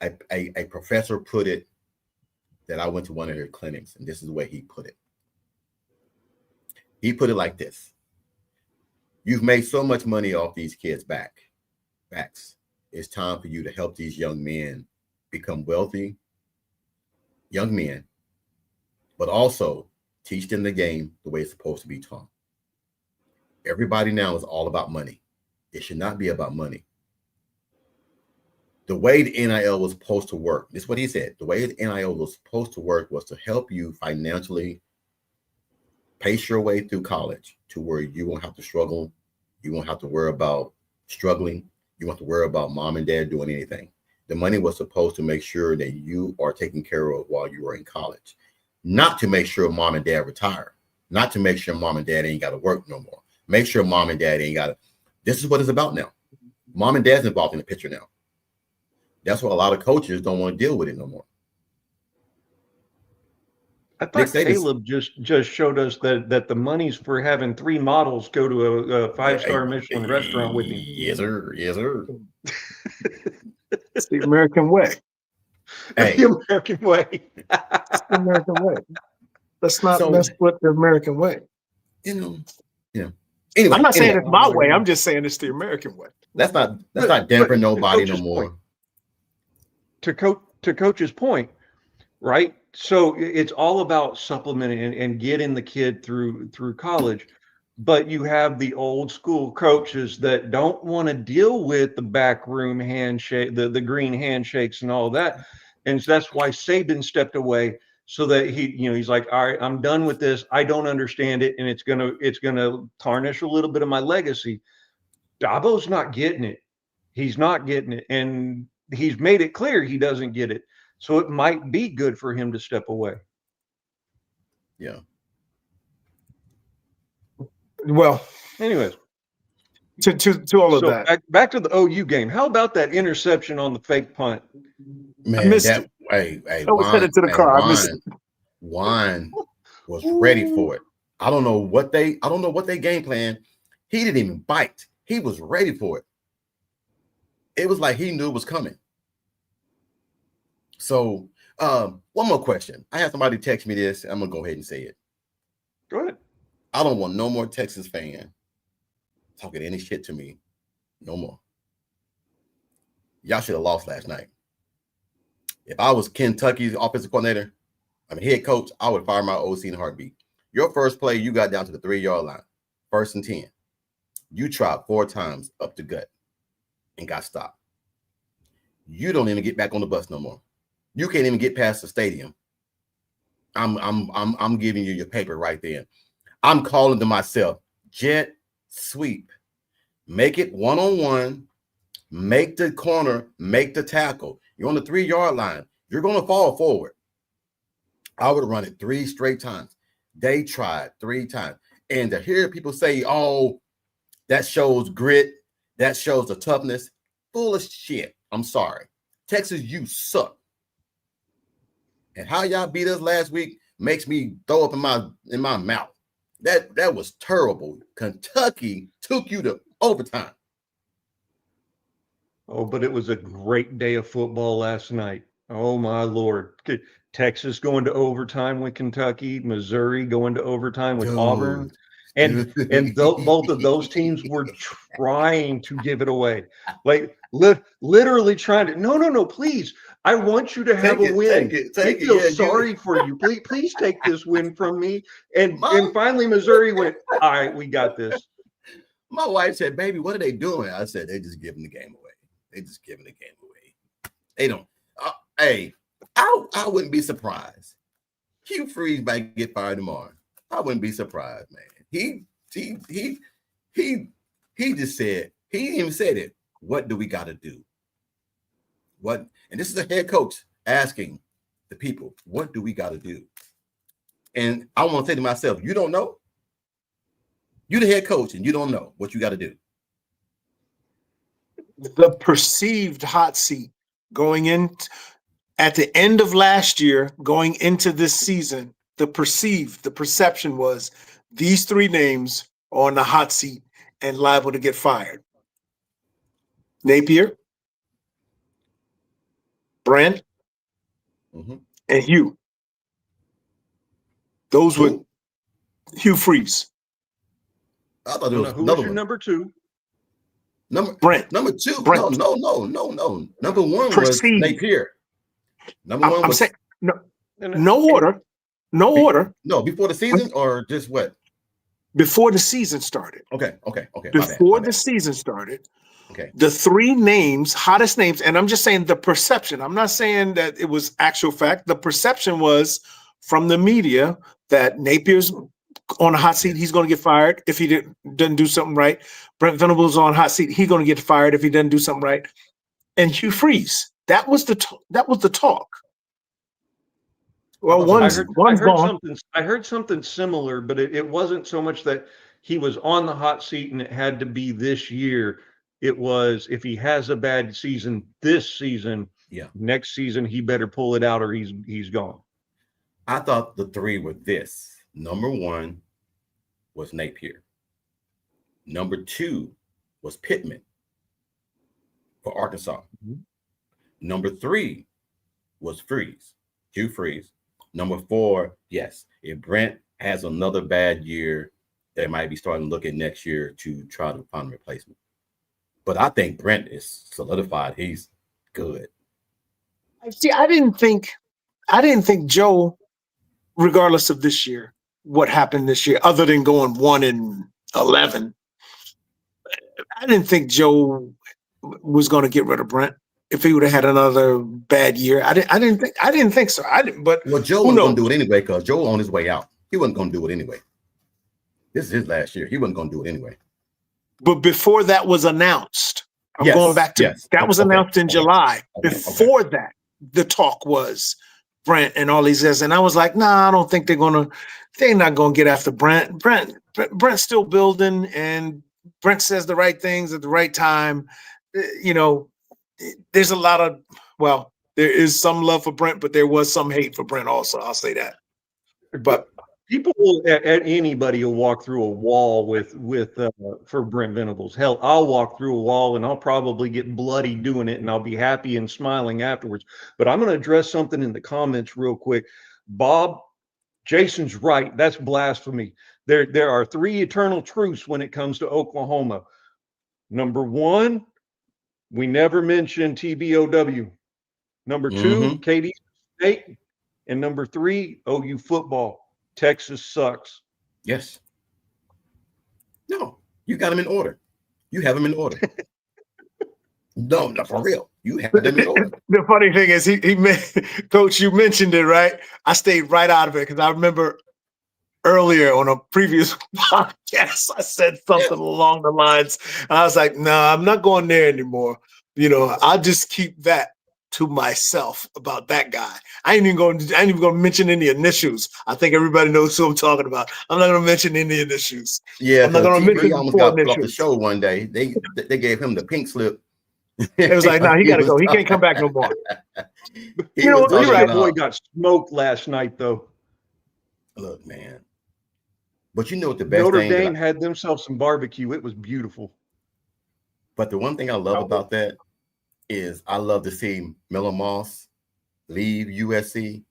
a professor put it that I went to one of their clinics, and this is the way he put it. He put it like this: you've made so much money off these kids' backs. It's time for you to help these young men become wealthy young men, but also teach them the game the way it's supposed to be taught. Everybody now is all about money. It should not be about money. The way the NIL was supposed to work, this is what he said, the way the NIL was supposed to work was to help you financially pace your way through college to where you won't have to struggle. You won't have to worry about struggling. You won't have to worry about mom and dad doing anything. The money was supposed to make sure that you are taken care of while you were in college, not to make sure mom and dad retire, not to make sure mom and dad ain't got to work no more. Make sure mom and dad ain't got to. This is what it's about now. Mom and dad's involved in the picture now. That's why a lot of coaches don't want to deal with it no more. I thought Caleb just showed us that the monies for having 3 models go to a 5-star Michelin restaurant with him. Yes, sir. Yes, sir. It's the American way. Hey. The American way. It's the American way. Let's not So- mess with the American way. You know. Anyway, I'm not saying it's my way. I'm just saying it's the American way. Let's not damper nobody no Coach's more. point. To Coach's point, right? So it's all about supplementing and getting the kid through college. But you have the old school coaches that don't want to deal with the backroom handshake, the green handshakes and all that. And so that's why Saban stepped away, so that he's like, all right, I'm done with this. I don't understand it. And it's gonna tarnish a little bit of my legacy. Dabo's not getting it. He's not getting it. And he's made it clear he doesn't get it. So it might be good for him to step away. Yeah. Well, Anyways, to all of so that. back to the OU game. How about that interception on the fake punt? Man, missed that it. hey, I was headed to the car. I missed it. Wine was ready for it. I don't know what they game plan. He didn't even bite. He was ready for it. It was like he knew it was coming. So one more question. I had somebody text me this. I'm gonna go ahead and say it. Go ahead. I don't want no more Texas fan talking any shit to me. No more. Y'all should have lost last night. If I was Kentucky's offensive coordinator, head coach, I would fire my OC in a heartbeat. Your first play, you got down to the 3-yard line, 1st and 10. You tried 4 times up the gut and got stopped. You don't even get back on the bus no more. You can't even get past the stadium. I'm giving you your paper right there. I'm calling to myself, jet sweep. Make it 1-on-1. Make the corner, make the tackle. You're on the 3-yard line. You're going to fall forward. I would run it 3 straight times. They tried 3 times. And to hear people say, oh, that shows grit, that shows the toughness, full of shit. I'm sorry. Texas, you suck. And how y'all beat us last week makes me throw up in my mouth. That was terrible. Kentucky took you to overtime. Oh, but it was a great day of football last night. Oh my Lord. Texas going to overtime with Kentucky, Missouri going to overtime with Auburn. And both of those teams were trying to give it away. Like literally trying to no, please. I want you to have a win. I feel sorry for you. Please take this win from me. And finally Missouri went, all right, we got this. My wife said, baby, what are they doing? I said, they just giving the game away. They just giving the game away. They don't. Hey, I wouldn't be surprised. Hugh Freeze might get fired tomorrow. I wouldn't be surprised, man. He just said, he even said it. What do we got to do? What? And this is a head coach asking the people, what do we got to do? And I want to say to myself, you don't know? You're the head coach and you don't know what you got to do. The perceived hot seat going in at the end of last year, going into this season, the perception was these three names are on the hot seat and liable to get fired. Napier, Brent, and Hugh. Those were Hugh Freeze. I thought it was Who was your number two? Brent. Number two. Brent. No. Number one was Napier. Number one was no order. No order. No, before the season or just what? Before the season started. Okay. Before the season started. Okay. The three names, hottest names, and I'm just saying the perception. I'm not saying that it was actual fact. The perception was from the media that Napier's on a hot seat. He's going to get fired if he doesn't do something right. Brent Venables on a hot seat. He's going to get fired if he doesn't do something right. And Hugh Freeze. That was the talk. Well, I heard something similar, but it wasn't so much that he was on the hot seat and it had to be this year. It was if he has a bad season this season, next season he better pull it out or he's gone. I thought the three were this. Number one was Napier. Number two was Pittman for Arkansas. Number three was Freeze, Hugh Freeze. Number four, yes, if Brent has another bad year, they might be starting to look at next year to try to find a replacement. But I think Brent is solidified. He's good. See, I didn't think Joe, regardless of this year, what happened this year, other than going 1-11, I didn't think Joe was going to get rid of Brent if he would have had another bad year. I didn't think so. But Joe wasn't going to do it anyway because Joe on his way out. He wasn't going to do it anyway. This is his last year. He wasn't going to do it anyway. But before that was announced, going back to that was announced in July. Before that, the talk was Brent and all these guys, and I was like, nah, I don't think they're not gonna get after Brent. Brent's still building, and Brent says the right things at the right time. You know, there's there is some love for Brent, but there was some hate for Brent also. I'll say that. But people anybody will walk through a wall for Brent Venables. Hell, I'll walk through a wall and I'll probably get bloody doing it and I'll be happy and smiling afterwards. But I'm going to address something in the comments real quick. Bob, Jason's right. That's blasphemy. There are three eternal truths when it comes to Oklahoma. Number one, we never mention TBOW. Number two, Katy State. And number three, OU football. Texas sucks. Yes. No, you got him in order. You have him in order. No, for real. You have them in order. The funny thing is, Coach, you mentioned it, right? I stayed right out of it because I remember earlier on a previous podcast, I said something along the lines. And I was like, nah, I'm not going there anymore. You know, I'll just keep that to myself about that guy. I ain't even going to mention any initials. I think everybody knows who I'm talking about. I'm not going to mention any initials. Yeah, I'm not going to mention almost got off the show one day. They gave him the pink slip. It was like, no, he got to go. He can't come back no more. You know what? Right. Boy got smoked last night, though. Look, man. But you know what the best Notre thing? Dame had themselves some barbecue. It was beautiful. But the one thing I love about that is I love to see Miller Moss leave USC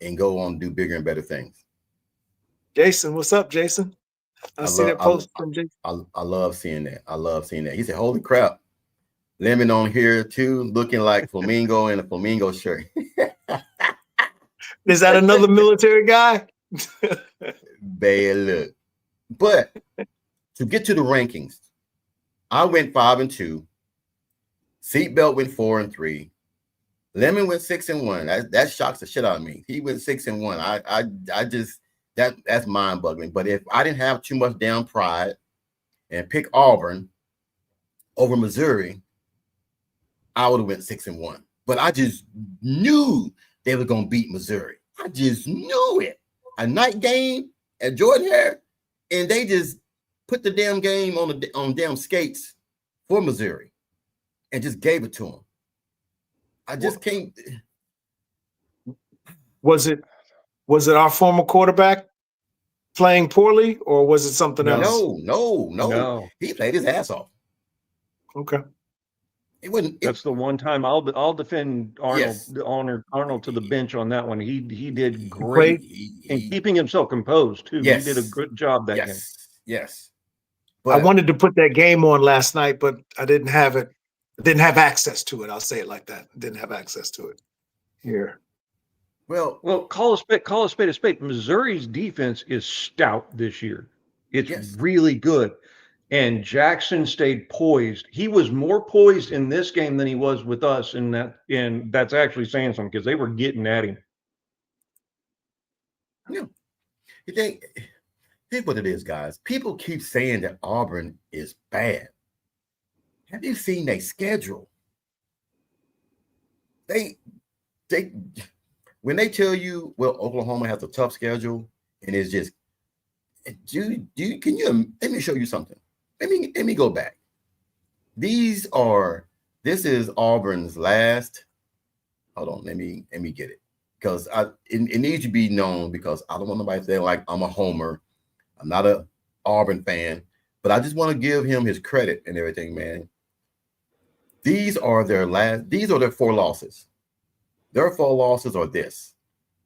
and go on to do bigger and better things. Jason, what's up, Jason? I see that post from Jason. I love seeing that. I love seeing that. He said, "Holy crap, Lemon on here too, looking like Flamingo in a Flamingo shirt." Is that another military guy? Bad look. But to get to the rankings, I went 5-2. Seatbelt went 4-3. Lemon went 6-1. That shocks the shit out of me. He went 6-1. I just that's mind-boggling. But if I didn't have too much damn pride and pick Auburn over Missouri, I would have went 6-1. But I just knew they were gonna beat Missouri. I just knew it. A night game at Jordan Hare, and they just put the damn game on damn skates for Missouri and just gave it to them. I just can't. Was it our former quarterback playing poorly, or was it something else? No. He played his ass off. Okay. It wasn't. That's the one time I'll defend Arnold, Yes. Arnold to the bench on that one. He did great in keeping himself composed too. Yes. He did a good job that game. Yes. I wanted to put that game on last night, but I didn't have it. I didn't have access to it. I'll say it like that. I didn't have access to it here. Well, call a spade a spade. Missouri's defense is stout this year. It's Yes. really good. And Jackson stayed poised. He was more poised in this game than he was with us, and that's actually saying something because they were getting at him. yeah. Think what it is, guys. People keep saying that Auburn is bad. Have you seen their schedule? They when they tell you, well, Oklahoma has a tough schedule, and it's just, let me show you something. Let me go back. This is Auburn's last. Hold on, let me get it. Because it needs to be known, because I don't want nobody to say like I'm a homer. I'm not a Auburn fan, but I just want to give him his credit and everything, man. These are their 4 losses. Their 4 losses are this: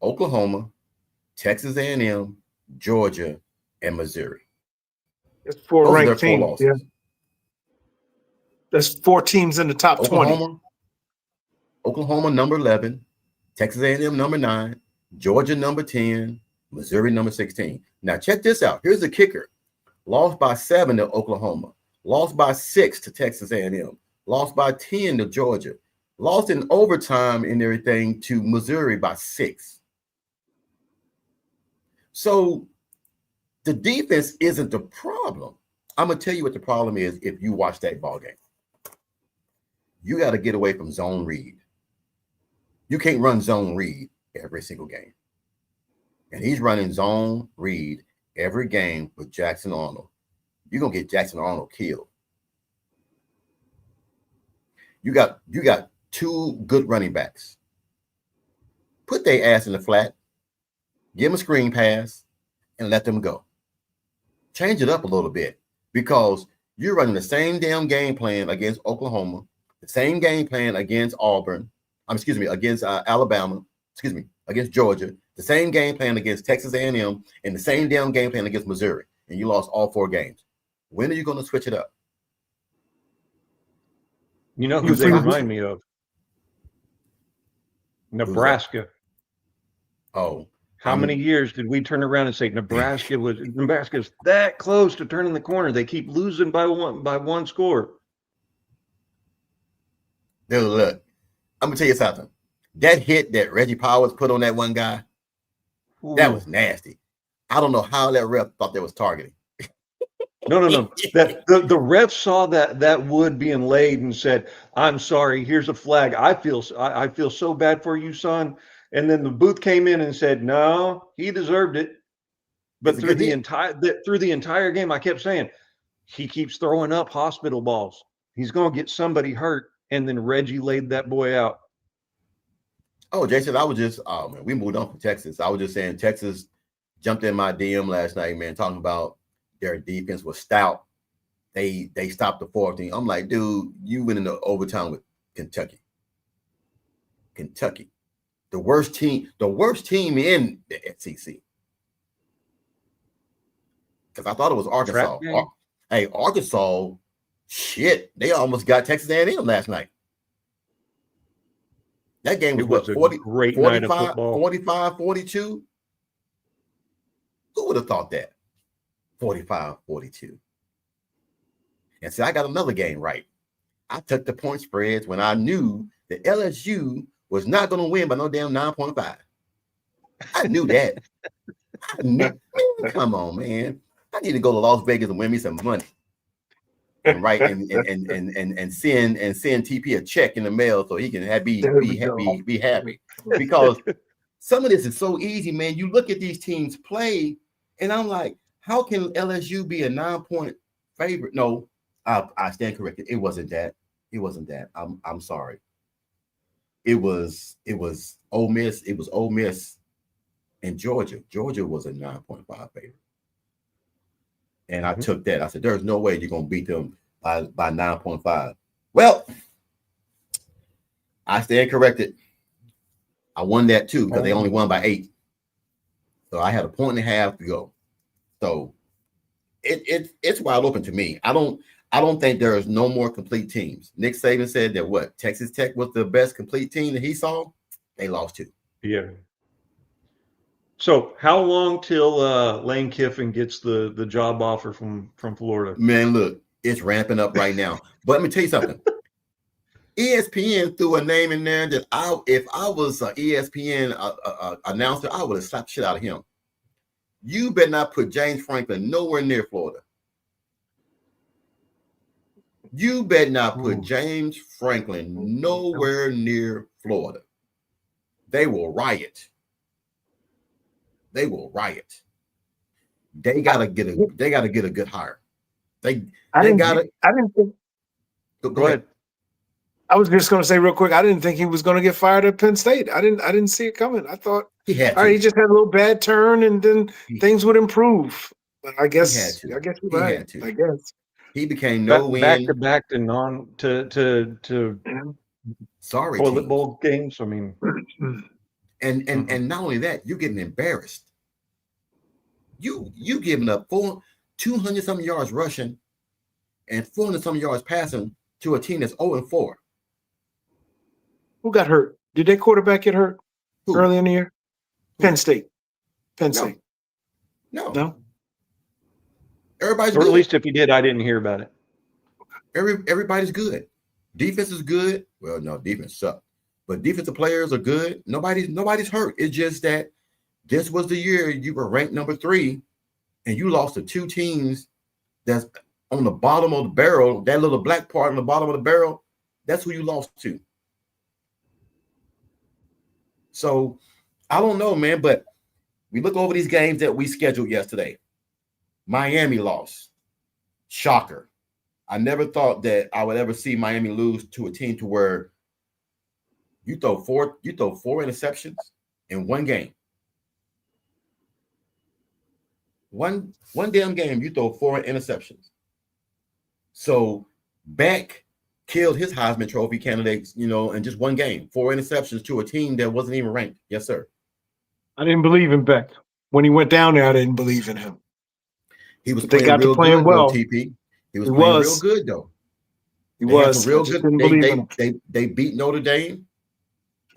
Oklahoma, Texas A&M, Georgia, and Missouri. It's 4 Those are ranked their 4 teams. losses. Yeah. There's 4 teams in the top 20. Oklahoma number 11, Texas A&M number 9, Georgia number 10, Missouri number 16. Now check this out. Here's the kicker: lost by 7 to Oklahoma, lost by 6 to Texas A&M, lost by 10 to Georgia, lost in overtime and everything to Missouri by 6. So the defense isn't the problem. I'm gonna tell you what the problem is. If you watch that ball game, you got to get away from zone read. You can't run zone read every single game. And he's running zone read every game with Jackson Arnold. You're gonna get Jackson Arnold killed. You got 2 good running backs. Put their ass in the flat, give them a screen pass, and let them go. Change it up a little bit, because you're running the same damn game plan against Oklahoma, the same game plan against against Alabama, against Georgia, the same game plan against Texas A&M, and the same damn game plan against Missouri, and you lost all 4 games. When are you going to switch it up? You know who they remind me of? Nebraska. Oh. How many years did we turn around and say Nebraska's that close to turning the corner? They keep losing by one score. Dude, look, I'm gonna tell you something. That hit that Reggie Powers put on that one guy, that was nasty. I don't know how that ref thought that was targeting. No. The ref saw that wood being laid and said, "I'm sorry. Here's a flag. I feel so bad for you, son." And then the booth came in and said, "No, he deserved it." But through the entire game, I kept saying, he keeps throwing up hospital balls. He's going to get somebody hurt. And then Reggie laid that boy out. Oh, Jason, we moved on from Texas. I was just saying Texas jumped in my DM last night, man, talking about their defense was stout. They stopped the 14. I'm like, dude, you went into overtime with Kentucky. The worst team in the SEC. Because I thought it was Arkansas. Hey, Arkansas, shit, they almost got Texas A&M last night. That game was, was what, a 40, great 45, night of football. 45, 42? Who would have thought that? 45, 42. And see, I got another game right. I took the point spreads when I knew that LSU was not going to win by no damn 9.5. I knew that. I knew, man, come on, man. I need to go to Las Vegas and win me some money. And right and send TP a check in the mail so he can be happy. Because some of this is so easy, man. You look at these teams play, and I'm like, how can LSU be a 9-point favorite? No, I stand corrected. It wasn't that. It wasn't that. I'm sorry. It was Ole Miss. It was Ole Miss and Georgia. Georgia was a 9.5 favorite. And I took that. I said, there's no way you're going to beat them by 9.5. Well, I stand corrected. I won that too because they only won by 8. So I had a 1.5 to go. So it's wide open to me. I don't think there is no more complete teams. Nick Saban said that what? Texas Tech was the best complete team that he saw. They lost to. Yeah. So how long till Lane Kiffin gets the job offer from Florida? Man, look, it's ramping up right now. But let me tell you something. ESPN threw a name in there that if I was an ESPN announcer, I would have slapped shit out of him. You better not put James Franklin nowhere near Florida. You better not put James Franklin nowhere near Florida. They will riot. They will riot. They gotta get a good hire. I didn't think. Go ahead. I was just going to say real quick. I didn't think he was going to get fired at Penn State. I didn't see it coming. I thought he had. All right, he just had a little bad turn, and then things would improve. But I guess you're right. I guess he became back to back to sorry toilet teams. bowl games. I mean, and not only that, you're getting embarrassed. You giving up 200 something yards rushing and 400 something yards passing to a team that's 0-4. Who got hurt? Did their quarterback get hurt early in the year? Penn State. No. Everybody's or good. at least if he did, I didn't hear about it. Everybody's good. Defense is good. Well, no, defense sucked. But defensive players are good. Nobody's hurt. It's just that this was the year you were ranked number 3 and you lost to 2 teams that's on the bottom of the barrel. That little black part on the bottom of the barrel, that's who you lost to. So I don't know, man, but we look over these games that we scheduled yesterday. Miami lost. Shocker. I never thought that I would ever see Miami lose to a team to where you throw 4 interceptions in one game. One damn game, you throw 4 interceptions. So Beck killed his Heisman Trophy candidates, in just one game. 4 interceptions to a team that wasn't even ranked. Yes, sir. I didn't believe in Beck. When he went down there, I didn't believe in him. He was playing real good, though, TP. He was playing real good, though. He was real good. They beat Notre Dame.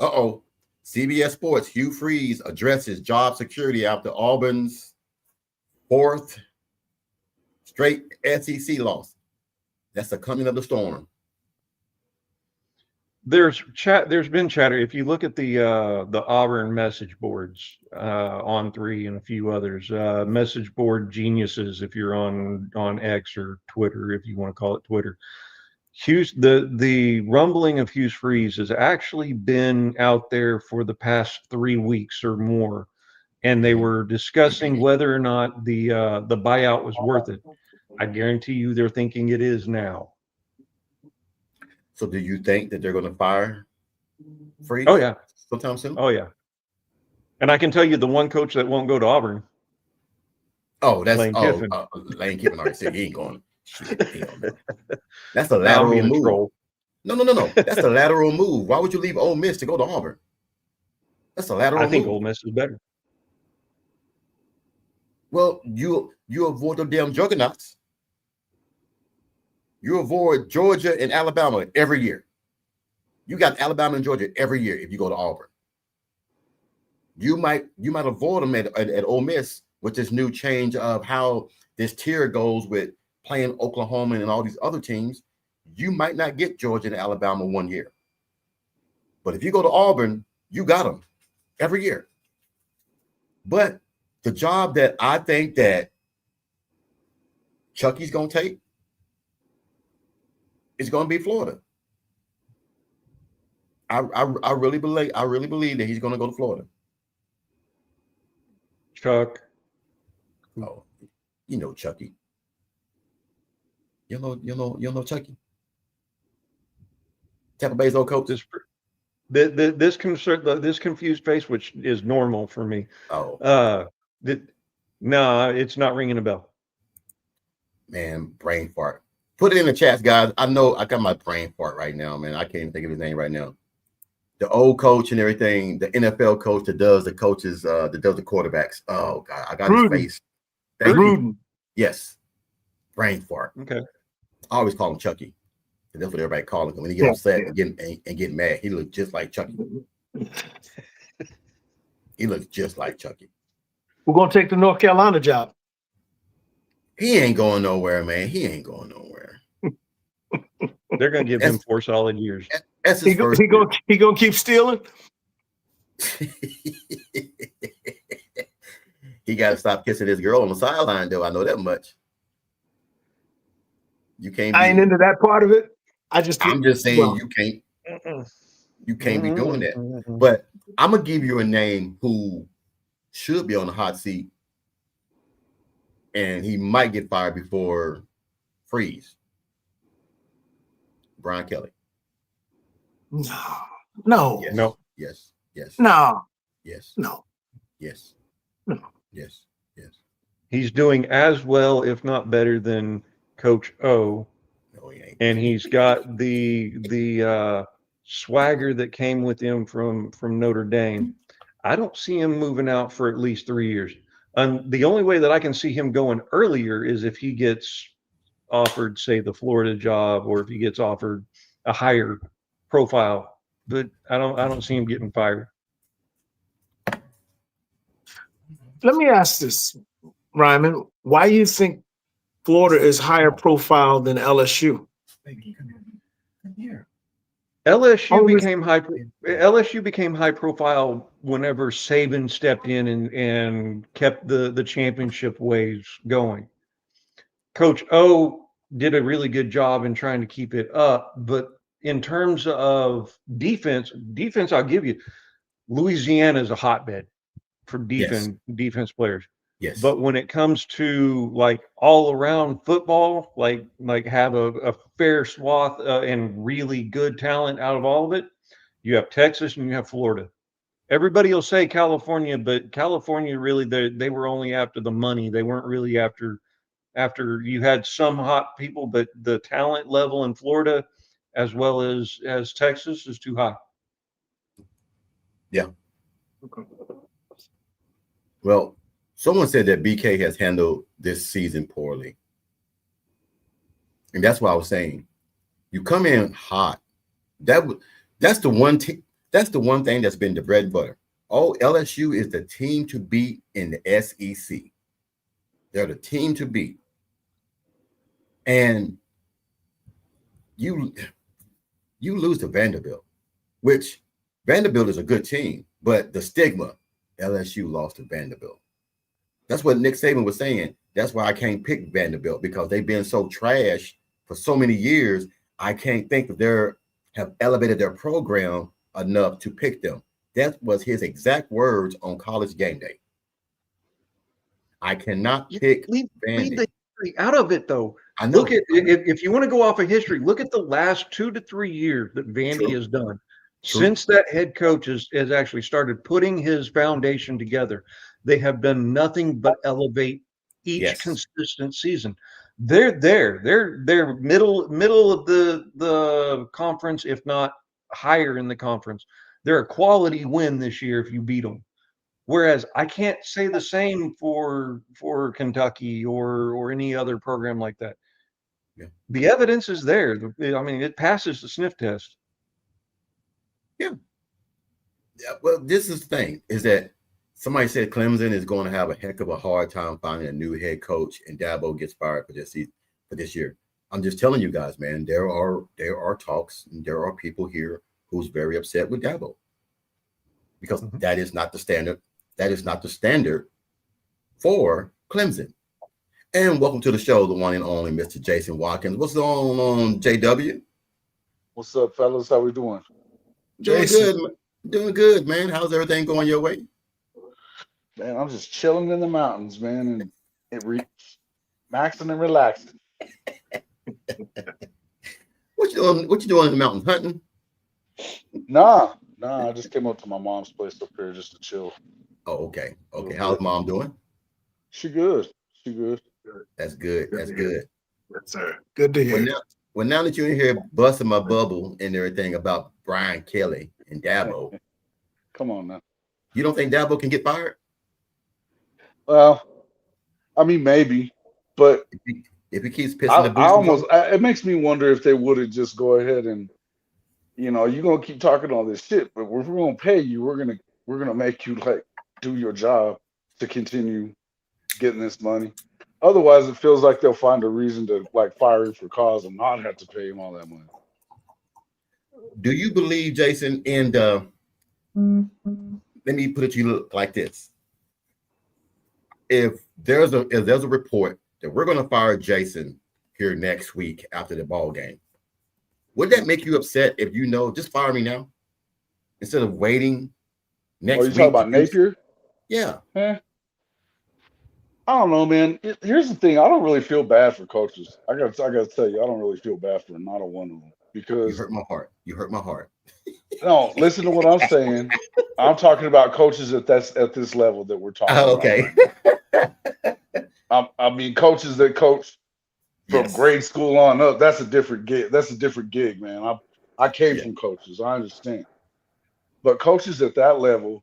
CBS Sports, Hugh Freeze addresses job security after Auburn's 4th straight SEC loss. That's the coming of the storm. There's been chatter. If you look at the Auburn message boards on 3 and a few others, message board geniuses, if you're on X or Twitter, if you want to call it Twitter, the rumbling of Hugh Freeze has actually been out there for the past 3 weeks or more, and they were discussing whether or not the buyout was worth it. I guarantee you, they're thinking it is now. So do you think that they're going to fire Freeze? Oh, yeah. Sometime soon? Oh, yeah. And I can tell you the one coach that won't go to Auburn. Oh, that's Lane Kiffin. Lane Kiffin already said he ain't going. That's a lateral move. No. That's a lateral move. Why would you leave Ole Miss to go to Auburn? That's a lateral I think move. Ole Miss is better. Well, you avoid the damn juggernauts. You avoid Georgia and Alabama every year. You got Alabama and Georgia every year if you go to Auburn. You might avoid them at Ole Miss with this new change of how this tier goes with playing Oklahoma and all these other teams. You might not get Georgia and Alabama one year. But if you go to Auburn, you got them every year. But the job that I think that Chucky's going to take is going to be Florida. I really believe that he's going to go to Florida. Chuck. Oh, you know Chucky. You know Chucky. Tampa Bay's old coach. This confused face, which is normal for me. Oh, No, it's not ringing a bell. man, brain fart. Put it in the chats, guys. I know I got my brain fart right now, man. I can't even think of his name right now. The old coach and everything, the NFL coach that does the coaches, that does the quarterbacks. Oh God, I got Gruden. his face. Thank you. Gruden. Yes, brain fart. Okay. I always call him Chucky. And that's what everybody calls him. When he gets upset and get mad, he looks just like Chucky. He looks just like Chucky. We're gonna take the North Carolina job. He ain't going nowhere, man. He ain't going nowhere. They're going to give him 4 solid years. That's He his first. gonna keep stealing. He got to stop kissing his girl on the sideline, though. I know that much. You can't. I ain't into that part of it. I'm just saying you can't. You can't be doing that. But I'm gonna give you a name who should be on the hot seat, and he might get fired before Freeze. Brian Kelly. No. Yes. No. Yes. Yes. No. Yes. No. Yes. No. Yes. Yes. He's doing as well, if not better, than Coach O. No, he ain't. And he's got the swagger that came with him from Notre Dame. I don't see him moving out for at least 3 years. The only way that I can see him going earlier is if he gets offered, say, the Florida job, or if he gets offered a higher profile. But I don't see him getting fired. Let me ask this, Ryman. Why do you think Florida is higher profile than LSU? LSU became high profile whenever Saban stepped in and kept the championship waves going. Coach O did a really good job in trying to keep it up, but in terms of defense, I'll give you, Louisiana is a hotbed for defense players. Yes. But when it comes to like all around football, like have a fair swath and really good talent out of all of it, you have Texas and you have Florida. Everybody will say California, but California really, they were only after the money. They weren't really after you had some hot people, but the talent level in Florida as well as Texas is too high. Yeah. Well, someone said that BK has handled this season poorly. And that's what I was saying. You come in hot. That's the one thing that's been the bread and butter. Oh, LSU is the team to beat in the SEC. They're the team to beat. And you lose to Vanderbilt, which Vanderbilt is a good team, but the stigma, LSU lost to Vanderbilt. That's what Nick Saban was saying. That's why I can't pick Vanderbilt, because they've been so trash for so many years. I can't think that they have elevated their program enough to pick them. That was his exact words on College Game Day. I cannot pick Leave Vandy. the history out of it, though. I know. Look at if you want to go off of history, look at the last 2 to 3 years that Vandy True. has done. True. Since that head coach has actually started putting his foundation together, they have done nothing but elevate each consistent season. They're there. They're middle of the conference, if not higher in the conference. They're a quality win this year if you beat them. Whereas I can't say the same for Kentucky or any other program like that. Yeah. The evidence is there. I mean, it passes the sniff test. Yeah, well, this is the thing, is that somebody said Clemson is going to have a heck of a hard time finding a new head coach, and Dabo gets fired for this season, for this year. I'm just telling you guys, man, there are talks, and there are people here who's very upset with Dabo because that is not the standard. That is not the standard for Clemson. And welcome to the show, the one and only Mr. Jason Watkins. What's on JW? What's up, fellas? How we doing? Doing Jason. good. Doing good, man. How's everything going your way? Man, I'm just chilling in the mountains, man, and maxing and relaxing. What you doing in the mountains? Hunting? Nah, I just came up to my mom's place up here just to chill. Oh, okay. Okay. How's mom doing? She good. That's good. That's good. Yes, sir. Good to hear. Now that you're in here busting my bubble and everything about Brian Kelly and Dabo, Come on now. you don't think Dabo can get fired? Well, I mean, maybe, but If he keeps pissing the I boots, it makes me wonder if they would have just go ahead and, you're gonna keep talking all this shit, but if we're gonna pay you, we're gonna make you like do your job to continue getting this money. Otherwise, it feels like they'll find a reason to like fire him for cause and not have to pay him all that money. do you believe, Jason, in let me put it to you like this. If there's a report that we're going to fire Jason here next week after the ball game, would that make you upset if just fire me now instead of waiting next Oh, you week? talking about Napier? Yeah. I don't know, man. Here's the thing. I don't really feel bad for coaches. I gotta tell you, I don't really feel bad for not a one of them You because hurt my heart. You hurt my heart. no, listen to what I'm saying. I'm talking about coaches at this level that we're talking about. Okay. Right, I mean, coaches that coach from Yes. grade school on up. That's a different gig. That's a different gig, man. I came Yeah. from coaches. I understand, but coaches at that level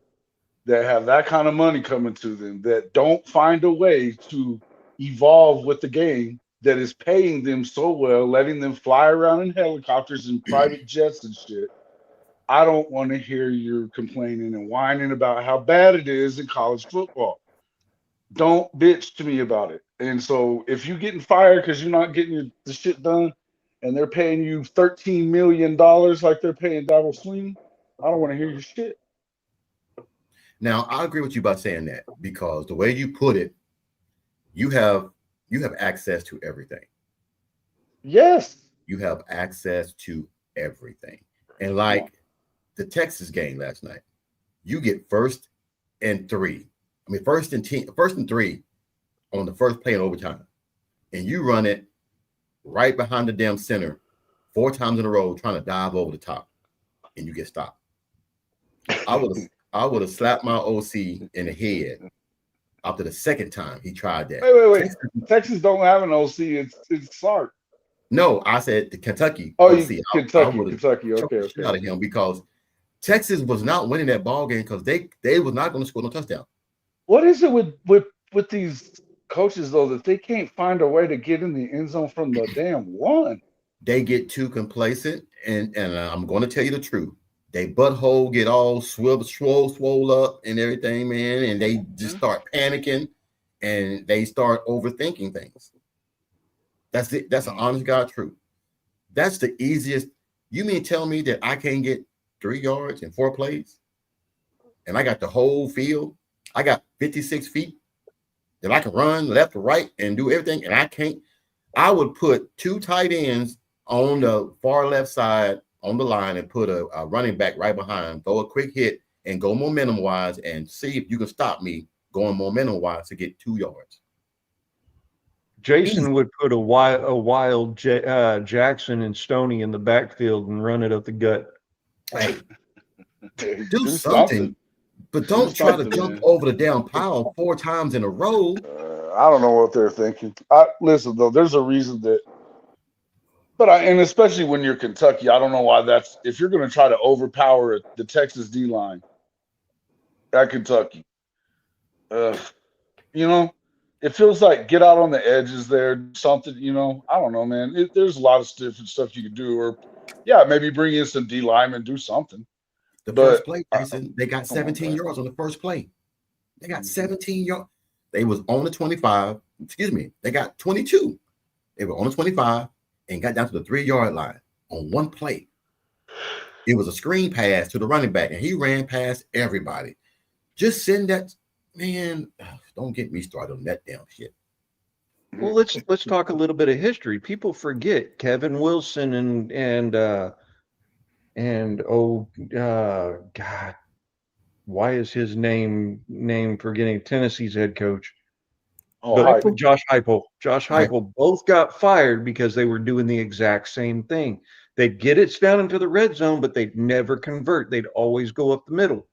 that have that kind of money coming to them that don't find a way to evolve with the game that is paying them so well, letting them fly around in helicopters and private jets and shit. I don't want to hear you complaining and whining about how bad it is in college football. Don't bitch to me about it. And so if you're getting fired because you're not getting the shit done and they're paying you $13 million like they're paying Dabo Swinney, I don't want to hear your shit. Now, I agree with you about saying that because the way you put it, you have access to everything. Yes. You have access to everything. And like the Texas game last night, you get first and 3 on the first play in overtime. And you run it right behind the damn center 4 times in a row, trying to dive over the top, and you get stopped. I would have slapped my OC in the head after the second time he tried that. Wait. Texas don't have an OC. It's Sark. No, I said the Kentucky. Oh, OC. Kentucky. Choked the shit out of him because Texas was not winning that ball game because they was not going to score no touchdown. What is it with these coaches though that they can't find a way to get in the end zone from the damn one? They get too complacent, and I'm going to tell you the truth. They butthole get all swole up and everything, man, and they just start panicking and they start overthinking things. That's it. That's an honest God truth. That's the easiest. You mean tell me that I can't get 3 yards in 4 plays, and I got the whole field? I got 56 feet that I can run left to right and do everything, and I can't. I would put 2 tight ends on the far left side on the line and put a running back right behind, throw a quick hit and go momentum wise and see if you can stop me going momentum wise to get 2 yards. Jason would put a wild Jackson and Stoney in the backfield and run it up the gut. Hey, Do do something, but don't try to something, jump man. over the down pile 4 times in a row. I don't know what they're thinking. Listen though, there's a reason that But and especially when you're Kentucky, I don't know why that's if you're going to try to overpower the Texas D line at Kentucky, uh, you know, it feels like get out on the edges there, something. I don't know, man. There's a lot of different stuff you can do, or yeah, maybe bring in some D linemen, do something. The But first play, Jason, they got come on, 17 man. yards on the first play. They got 17 yards. They was on the 25. Excuse me. They got 22. They were on the 25 and got down to the 3-yard line on one play. It was a screen pass to the running back, and he ran past everybody. Just send that, man. Don't get me started on that damn shit. Well, let's talk a little bit of history. People forget Kevin Wilson and God, why is his name forgetting? Tennessee's head coach. Oh, But Heupel. Josh Heupel. Josh Right. Heupel both got fired because they were doing the exact same thing. They'd get it down into the red zone, but they'd never convert. They'd always go up the middle.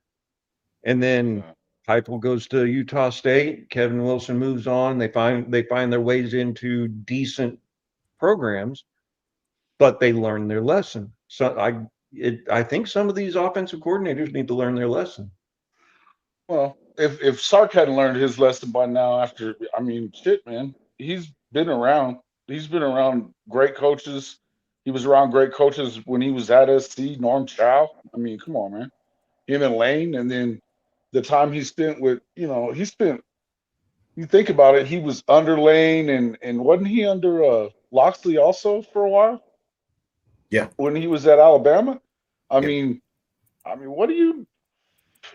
And then Heupel goes to Utah State. Kevin Wilson moves on. They find their ways into decent programs, but they learn their lesson. So I think some of these offensive coordinators need to learn their lesson. Well, if Sark hadn't learned his lesson by now, shit, man, he's been around. He's been around great coaches. He was around great coaches when he was at SC. Norm Chow. I mean, come on, man. Him and Lane, and then the time he spent with, you think about it, he was under Lane, and wasn't he under Loxley also for a while? Yeah. When he was at Alabama, I Yeah. mean, what do you?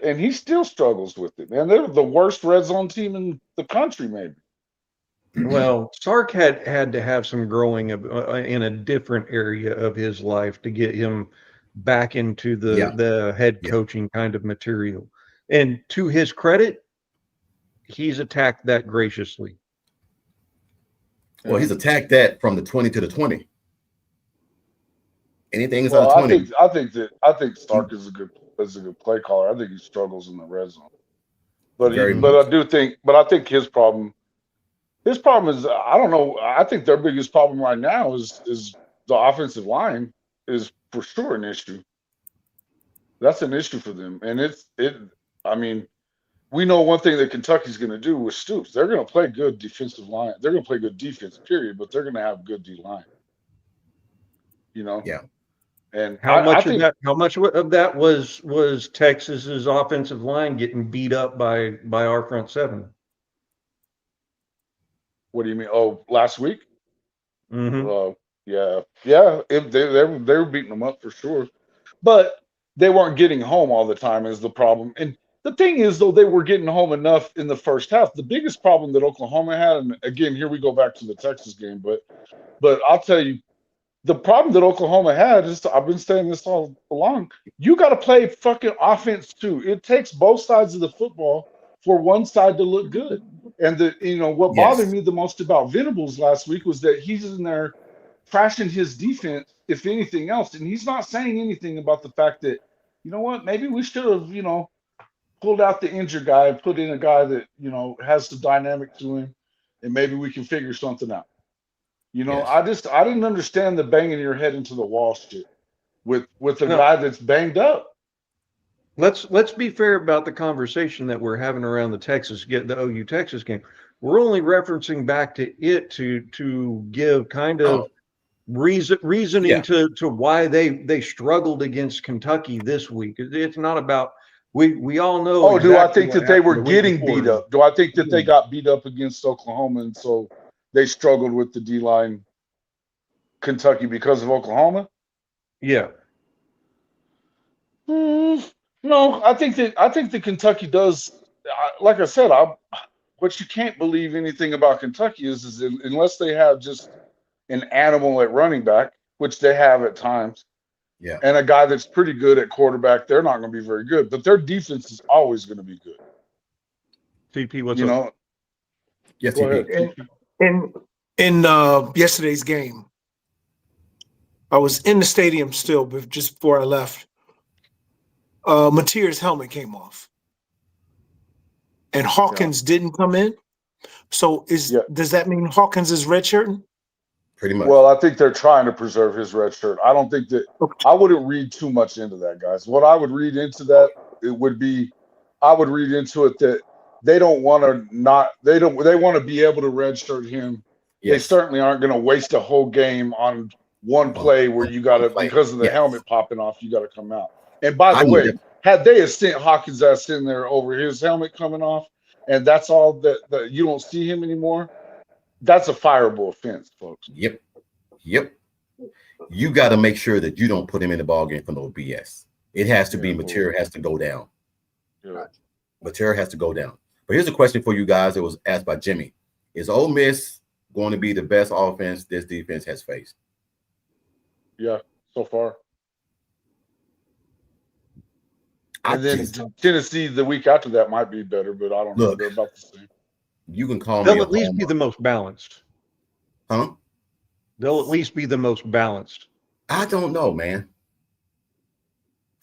And he still struggles with it, man. They're the worst red zone team in the country, maybe. Well, Sark had to have some growing in a different area of his life to get him back into the head coaching kind of material. And to his credit, he's attacked that graciously. Well, he's attacked that from the 20 to the 20. Anything inside the 20. I think Sark is a good play caller. I think he struggles in the red zone. But Very I think his problem is I don't know. I think their biggest problem right now is the offensive line is for sure an issue. That's an issue for them, and we know one thing that Kentucky's going to do with Stoops. They're going to play good defensive line. They're going to play good defense, period. But they're going to have good D line. Yeah. And How much of that was Texas's offensive line getting beat up by our front seven? What do you mean? Oh, last week? Mm-hmm. Yeah. They were beating them up for sure, but they weren't getting home all the time is the problem. And the thing is, though, they were getting home enough in the first half. The biggest problem that Oklahoma had, and again, here we go back to the Texas game, but I'll tell you, the problem that Oklahoma had is, I've been saying this all along, you got to play fucking offense too. It takes both sides of the football for one side to look good. And what bothered me the most about Venables last week was that he's in there trashing his defense, if anything else. And he's not saying anything about the fact that, maybe we should have, pulled out the injured guy and put in a guy that, has the dynamic to him, and maybe we can figure something out. I didn't understand the banging your head into the wall shit with a guy that's banged up. Let's be fair about the conversation that we're having around the OU Texas game. We're only referencing back to it to give kind of reasoning to why they struggled against Kentucky this week. It's not about we all know. Oh, do I think that they were getting beat up? Do I think that they got beat up against Oklahoma and so they struggled with the D line Kentucky because of Oklahoma? Yeah. No, I think that Kentucky does. Like I said, what you can't believe anything about Kentucky is unless they have just an animal at running back, which they have at times, and a guy that's pretty good at quarterback, they're not going to be very good. But their defense is always going to be good. TP, what's up? Yes, Go ahead. In yesterday's game, I was in the stadium still, but just before I left, Mateer's helmet came off, and Hawkins didn't come in. So does that mean Hawkins is redshirting? pretty much. Well, I think they're trying to preserve his red shirt. I don't think that I wouldn't read too much into that, guys. What I would read into that, it would be, I would read into it that they don't want to they want to be able to redshirt him. They Yes. certainly aren't going to waste a whole game on one play where you got to, because of the Yes. helmet popping off, you got to come out. And by I the need way, to- had they have sent Hawkins ass in there over his helmet coming off, and that's all that you don't see him anymore, that's a fireable offense, folks. Yep. You got to make sure that you don't put him in the ball game for no BS. It has to be material has to go down. Yeah. Material has to go down. But here's a question for you guys that was asked by Jimmy. Is Ole Miss going to be the best offense this defense has faced? Yeah, so far. I And then just- Tennessee the week after that might be better, but I don't know. Look. They're about the same. You can call me They'll a at least be homer. the most balanced. Huh? They'll at least be the most balanced. I don't know, man.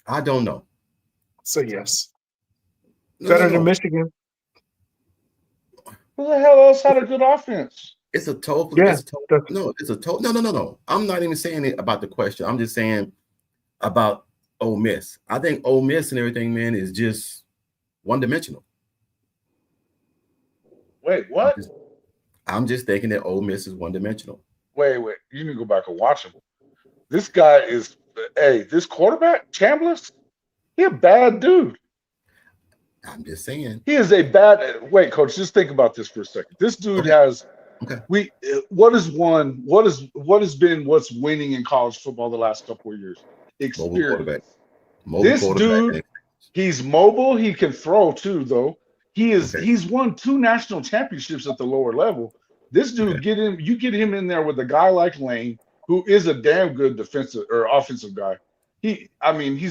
I don't know. So yes, No, better no, no. than Michigan. Who the hell else had a good offense? It's a total. Yeah, it's a total that's- no, it's a total. No. I'm not even saying it about the question. I'm just saying about Ole Miss. I think Ole Miss and everything, man, is just one dimensional. Wait, what? I'm just thinking that Ole Miss is one dimensional. Wait. You need to go back and watch him. This guy is, this quarterback, Chambliss, he a bad dude. I'm just saying. He is a bad. Wait, coach, just think about this for a second. This dude Okay. has. Okay. What has been what's winning in college football the last couple of years? Mobile quarterback. Experience. Mobile This quarterback. dude- He's mobile. He can throw too, though. Okay. He's won 2 national championships at the lower level. This dude, Okay. you get him in there with a guy like Lane, who is a damn good defensive or offensive guy. He's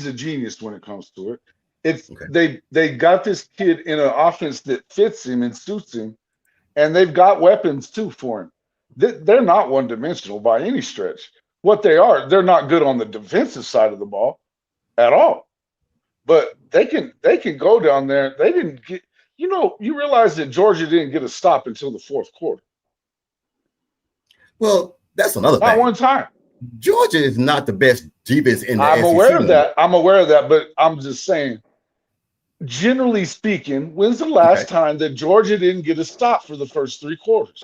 a genius when it comes to it. It's Okay. they got this kid in an offense that fits him and suits him, and they've got weapons too for him. They're not one dimensional by any stretch. What they are, they're not good on the defensive side of the ball at all. But they can go down there. They didn't get, you realize that Georgia didn't get a stop until the fourth quarter. Well, that's another Not thing. one time. Georgia is not the best defense in the I'm SEC. aware of that. But I'm just saying, generally speaking, when's the last time that Georgia didn't get a stop for the first 3 quarters?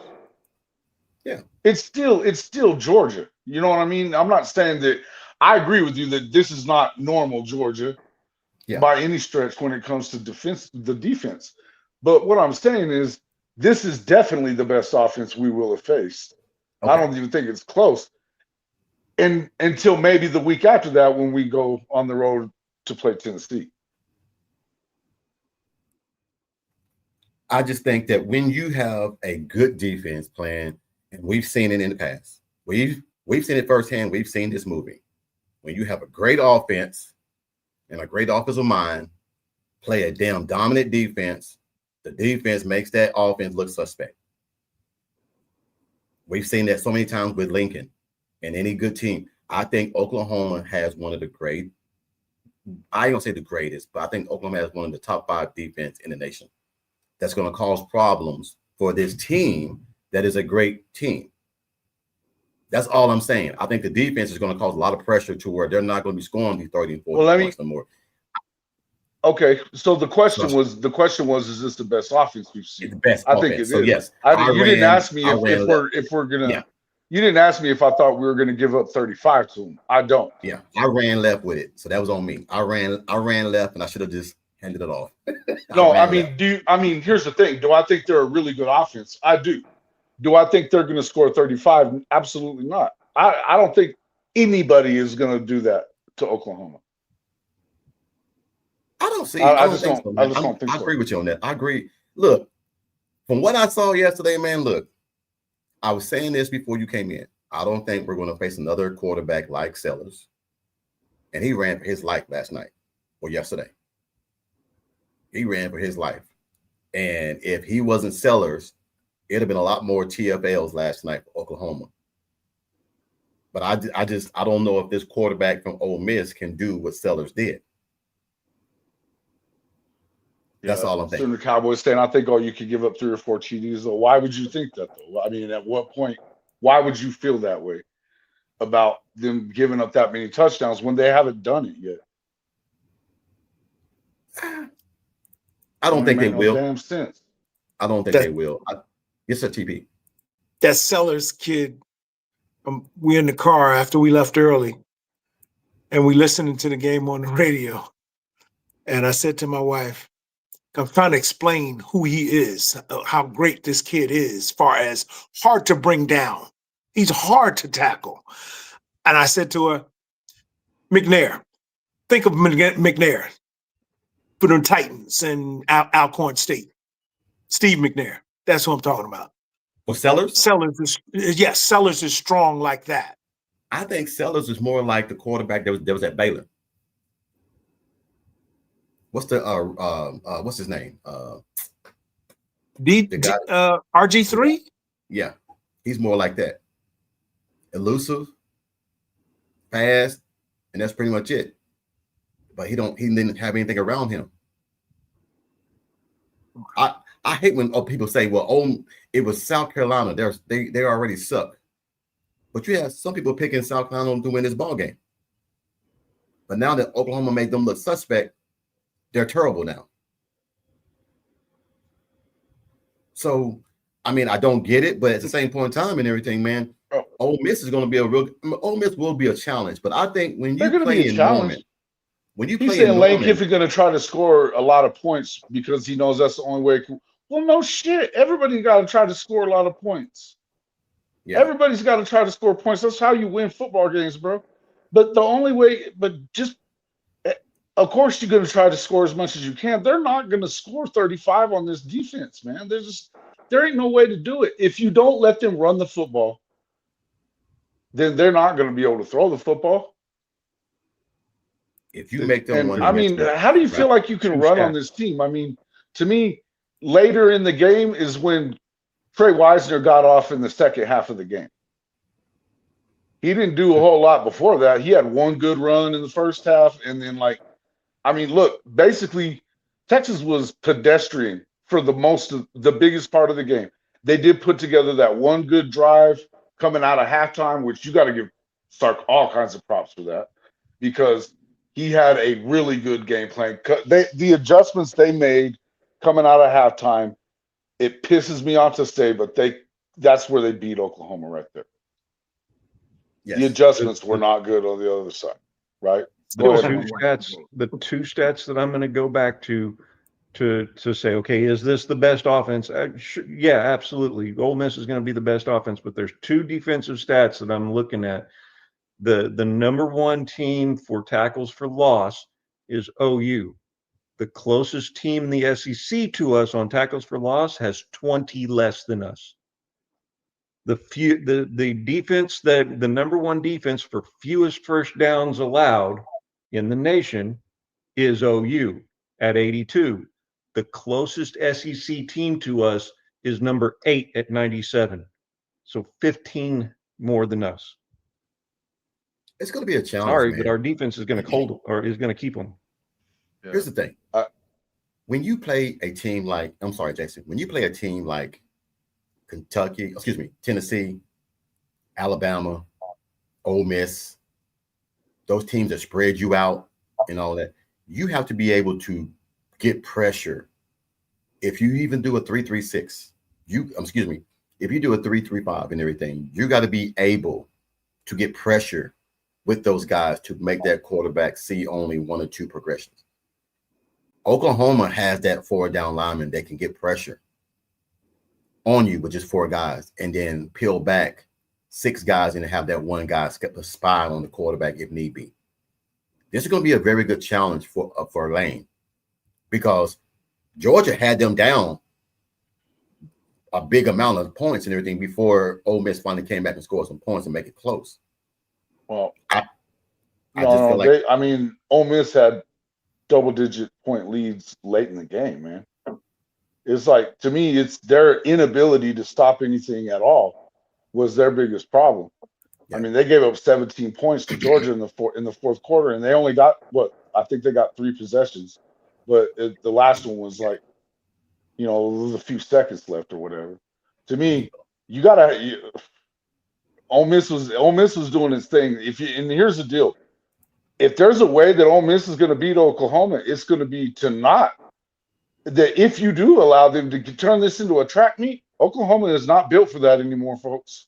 Yeah. It's still Georgia. You know what I mean? I'm not saying that I agree with you that this is not normal Georgia by any stretch when it comes to the defense. But what I'm saying is this is definitely the best offense we will have faced. Okay. I don't even think it's close. And until maybe the week after that when we go on the road to play Tennessee. I just think that when you have a good defense plan, and we've seen it in the past, we've seen it firsthand. We've seen this movie. When you have a great offense and a great offensive mind, play a damn dominant defense, the defense makes that offense look suspect. We've seen that so many times with Lincoln and any good team. I think Oklahoma has one of the great, I don't say the greatest, but I think Oklahoma has one of the top 5 defense in the nation. That's going to cause problems for this team that is a great team. That's all I'm saying. I think the defense is going to cause a lot of pressure to where they're not going to be scoring these 30 and 40 points no more. Okay, so the question was, is this the best offense we've seen? It's the best I offense. think it So is. yes, You didn't ask me if we're gonna. Yeah. You didn't ask me if I thought we were gonna give up 35 to them. I don't. Yeah, I ran left with it, so that was on me. I ran left, and I should have just handed it off. No, here's the thing. Do I think they're a really good offense? I do. Do I think they're gonna score 35? Absolutely not. I don't think anybody is gonna do that to Oklahoma. I don't see. I don't just think don't- so, I man. just don't think I so. agree with you on that. I agree. Look, from what I saw yesterday, man. Look, I was saying this before you came in. I don't think we're going to face another quarterback like Sellers, and he ran for his life last night or yesterday. He ran for his life, and if he wasn't Sellers, it'd have been a lot more TFLs last night for Oklahoma. But I don't know if this quarterback from Ole Miss can do what Sellers did. That's all I'm thinking. The Cowboys saying, I think, you could give up 3 or 4 TDs. Though, why would you think that? Though, I mean, at what point Why would you feel that way about them giving up that many touchdowns when they haven't done it yet? I don't think they make no will. damn sense. I don't think That- they will. Yes, sir, TP. That Sellers kid, we in the car after we left early, and we listening to the game on the radio. And I said to my wife, I'm trying to explain who he is, how great this kid is, as far as hard to bring down. He's hard to tackle. And I said to her, McNair, think of McNair for the Titans and Alcorn State. Steve McNair. That's what I'm talking about. Well, Sellers? Sellers is strong like that. I think Sellers is more like the quarterback that was at Baylor. What's his name? RG3? Yeah, he's more like that. Elusive, fast, and that's pretty much it. But he didn't have anything around him. I hate when people say, well, it was South Carolina. They already suck. But you have some people picking South Carolina to win this ball game. But now that Oklahoma made them look suspect, they're terrible now. So, I mean, I don't get it, but at the same point in time and everything, man, Ole Miss is going to be Ole Miss will be a challenge. But I think when you play in Norman, He's saying Lane Kiffin going to try to score a lot of points because he knows that's the only way. Well, no shit. Everybody got to try to score a lot of points. Yeah. Everybody's got to try to score points. That's how you win football games, bro. But the only way, of course, you're going to try to score as much as you can. They're not going to score 35 on this defense, man. There ain't no way to do it. If you don't let them run the football, then they're not going to be able to throw the football. If you make them run, I mean, how do you feel like you can run on this team? I mean, to me, later in the game is when Trey Wisner got off in the second half of the game. He didn't do a whole lot before that. He had one good run in the first half, and then look, basically, Texas was pedestrian for the biggest part of the game. They did put together that one good drive coming out of halftime, which you got to give Sark all kinds of props for that, because he had a really good game plan. The adjustments they made coming out of halftime, it pisses me off to say, but that's where they beat Oklahoma right there. Yes. The adjustments were not good on the other side, right? The two stats that I'm going to go back to say, okay, is this the best offense? Yeah, absolutely. Ole Miss is going to be the best offense, but there's two defensive stats that I'm looking at. The number one team for tackles for loss is OU. The closest team in the SEC to us on tackles for loss has 20 less than us. The defense the number one defense for fewest first downs allowed in the nation is OU at 82. The closest SEC team to us is number 8 at 97. So 15 more than us. It's going to be a challenge. Sorry, man. But our defense is going to hold them, or is going to keep them. Yeah. Here's the thing. When you play a team like, I'm sorry, Jason, when you play a team like Tennessee, Alabama, Ole Miss, those teams that spread you out and all that, you have to be able to get pressure. If you even do a 3-3-6, if you do a 3-3-5 and everything, you got to be able to get pressure with those guys to make that quarterback see only one or two progressions. Oklahoma has that forward down lineman that can get pressure on you with just 4 guys and then peel back 6 guys and have that one guy spy on the quarterback if need be. This is going to be a very good challenge for Lane, because Georgia had them down a big amount of points and everything before Ole Miss finally came back and scored some points and make it close. Well, Ole Miss had double-digit point leads late in the game, man. It's like, to me, it's their inability to stop anything at all was their biggest problem. Yeah. I mean, they gave up 17 points to Georgia in the fourth quarter, and they only got I think they got 3 possessions, but the last one was like, there was a few seconds left or whatever. To me, you gotta. Ole Miss was doing its thing. And here's the deal: if there's a way that Ole Miss is going to beat Oklahoma, it's going to be to not that if you do allow them to turn this into a track meet. Oklahoma is not built for that anymore, folks.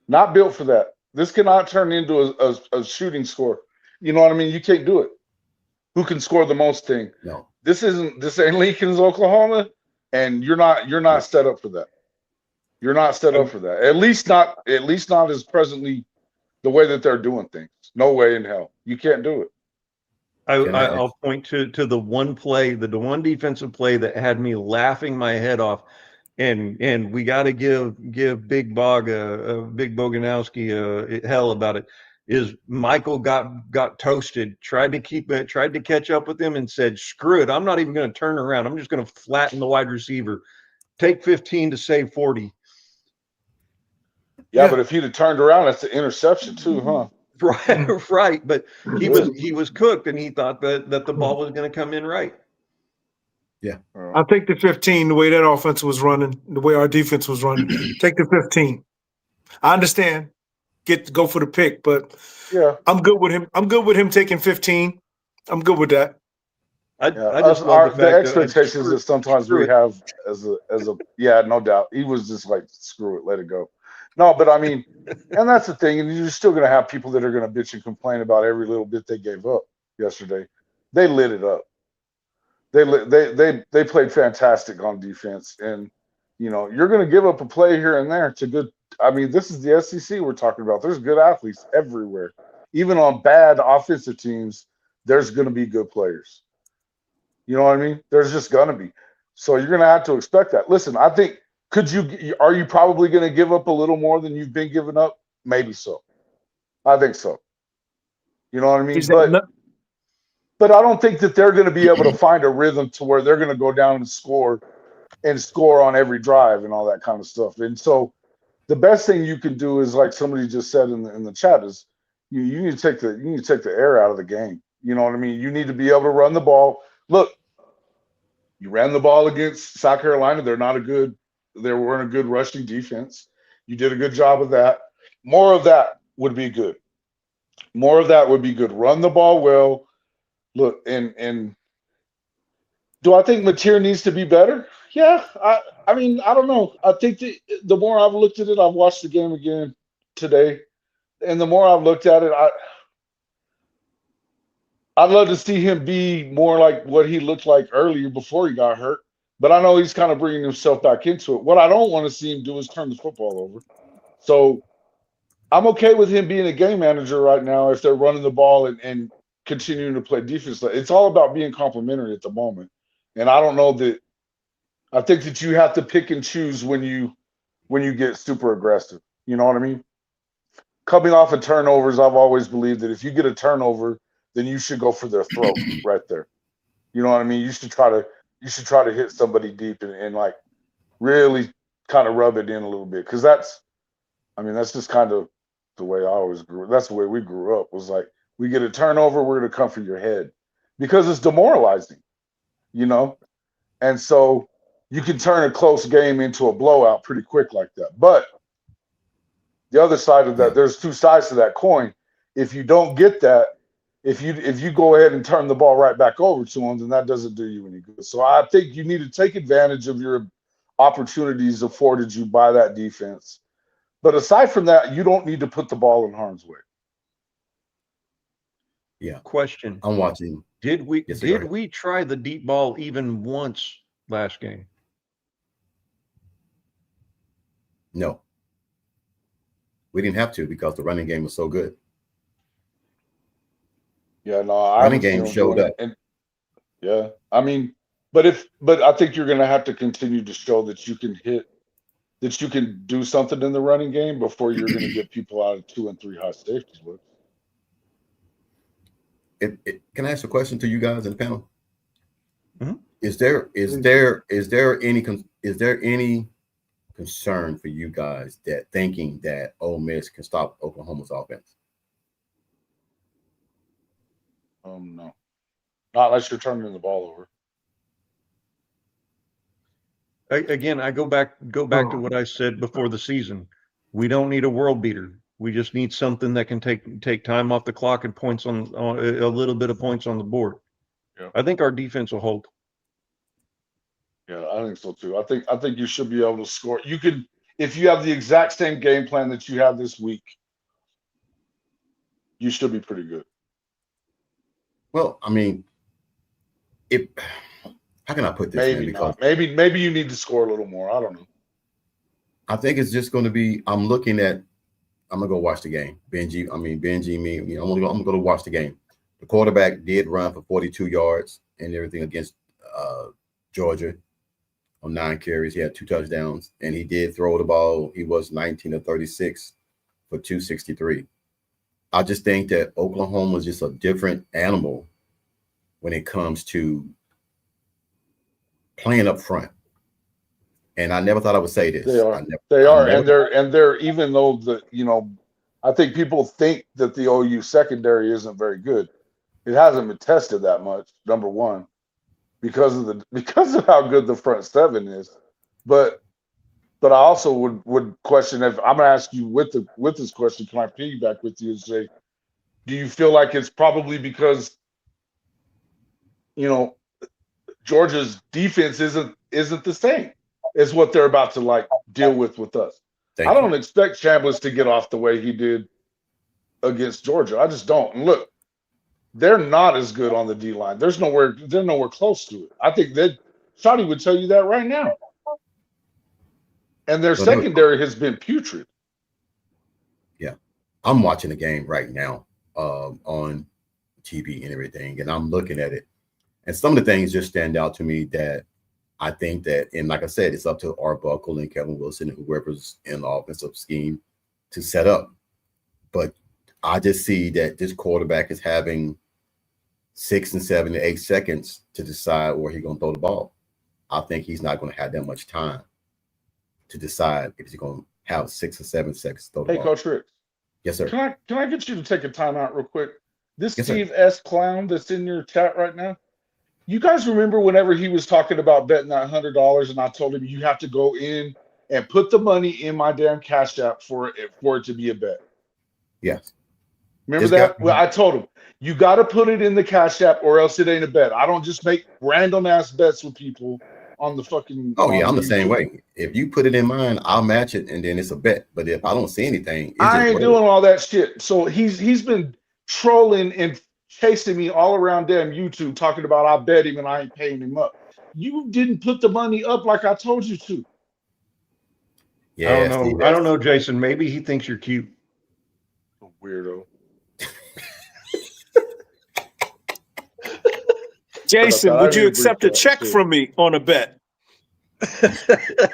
Not built for that. This cannot turn into a shooting score. You know what I mean? You can't do it. Who can score the most thing? No. This ain't Lincoln's Oklahoma, and you're not set up for that. You're not set up for that. At least not as presently the way that they're doing things. No way in hell. You can't do it. I'll point to the one play, the one defensive play that had me laughing my head off. And we got to give Big Boganowski hell about it. Is Michael got toasted, tried to catch up with him and said, screw it, I'm not even going to turn around. I'm just going to flatten the wide receiver. Take 15 to save 40. Yeah, but if he'd have turned around, that's an interception too, huh? Right. But he was cooked, and he thought that the ball was going to come in right. Yeah. I think the 15, the way that offense was running, the way our defense was running, take the 15. I understand. Go for the pick, but yeah, I'm good with him. I'm good with him taking 15. I'm good with that. I just love the expectations that sometimes we have as a yeah, no doubt. He was just like, screw it, let it go. No, but I mean, and that's the thing, and you're still gonna have people that are gonna bitch and complain about every little bit they gave up yesterday. They lit it up. They played fantastic on defense, and you're gonna give up a play here and there to good. I mean, this is the SEC we're talking about. There's good athletes everywhere. Even on bad offensive teams, there's going to be good players. You know what I mean? There's just going to be. So you're going to have to expect that. Listen, I think, are you probably going to give up a little more than you've been giving up? Maybe so. I think so. You know what I mean? But I don't think that they're going to be able to find a rhythm to where they're going to go down and score on every drive and all that kind of stuff. And so, the best thing you can do is, like somebody just said in the chat, is you need to take the air out of the game. You know what I mean? You need to be able to run the ball. Look, you ran the ball against South Carolina. They weren't a good rushing defense. You did a good job of that. More of that would be good. More of that would be good. Run the ball well. Look, and do I think Mateer needs to be better? Yeah, I mean, I don't know. I think the more I've looked at it, I've watched the game again today, and the more I've looked at it, I'd love to see him be more like what he looked like earlier before he got hurt. But I know he's kind of bringing himself back into it. What I don't want to see him do is turn the football over. So I'm okay with him being a game manager right now if they're running the ball and continuing to play defense. It's all about being complimentary at the moment. And I don't know that. I think that you have to pick and choose when you get super aggressive. You know what I mean? Coming off of turnovers, I've always believed that if you get a turnover, then you should go for their throat right there. You know what I mean? You should try to hit somebody deep and like really kind of rub it in a little bit, because that's just kind of the way I always grew. That's the way we grew up. Was like, we get a turnover, we're going to come for your head because it's demoralizing, and so you can turn a close game into a blowout pretty quick like that. But the other side of that, there's two sides to that coin. If you don't get that, if you go ahead and turn the ball right back over to them, then that doesn't do you any good. So I think you need to take advantage of your opportunities afforded you by that defense. But aside from that, you don't need to put the ball in harm's way. Yeah. Question. I'm watching. Did we Yes, we try the deep ball even once last game? No. We didn't have to because the running game was so good. Yeah, no, Running game showed up. And yeah, I mean, but I think you're going to have to continue to show that you can do something in the running game before you're going to get people out of 2 and 3 high safety looks. Can I ask a question to you guys in the panel? Mm-hmm. Is there any concern for you guys that thinking that Ole Miss can stop Oklahoma's offense? No, not unless you're turning the ball over. Again, I go back to what I said before the season. We don't need a world beater. We just need something that can take time off the clock and points on a little bit of points on the board. Yeah. I think our defense will hold. Yeah, I think so too. I think you should be able to score. You could, if you have the exact same game plan that you have this week, you should be pretty good. Well, I mean, how can I put this? Maybe Man? not. Maybe you need to score a little more. I don't know. I think it's just going to be. I'm gonna go watch the game. Benji, me. I'm gonna go to watch the game. The quarterback did run for 42 yards and everything against Georgia on 9 carries. He had 2 touchdowns, and he did throw the ball. He was 19 of 36 for 263. I just think that Oklahoma is just a different animal when it comes to playing up front. And I never thought I would say this. They are, and they're even though I think people think that the OU secondary isn't very good. It hasn't been tested that much. Number one, because of how good the front seven is, but I also would question, if I'm going to ask you with this question, can I piggyback with you and say, do you feel like it's probably because Georgia's defense isn't the same as what they're about to deal with us? I don't expect Chambliss to get off the way he did against Georgia. I just don't. And look, they're not as good on the D line. They're nowhere close to it. I think that Shotty would tell you that right now. And their secondary has been putrid. Yeah, I'm watching the game right now on TV and everything, and I'm looking at it, and some of the things just stand out to me that I think that, and like I said, it's up to Arbuckle and Kevin Wilson and whoever's in the offensive scheme to set up. But I just see that this quarterback is having 6 and 7 and 8 seconds to decide where he's going to throw the ball. I think he's not going to have that much time to decide if he's going to have 6 or 7 seconds to throw the ball. Hey, Coach Ricks. Yes, sir. Can I get you to take a timeout real quick? This Yes, Steve S. Clown that's in your chat right now, you guys remember whenever he was talking about betting that $100 and I told him you have to go in and put the money in my damn Cash App for it to be a bet? Yes. Remember that? Well, I told him, you got to put it in the Cash App or else it ain't a bet. I don't just make random ass bets with people on the fucking. Oh, yeah, I'm the same way. If you put it in mine, I'll match it and then it's a bet. But if I don't see anything, I ain't doing all that shit. So he's been trolling and chasing me all around damn YouTube talking about I bet him and I ain't paying him up. You didn't put the money up like I told you to. Yeah, I don't know, Jason. Maybe he thinks you're cute. Weirdo. Jason, would you accept a check from me on a bet?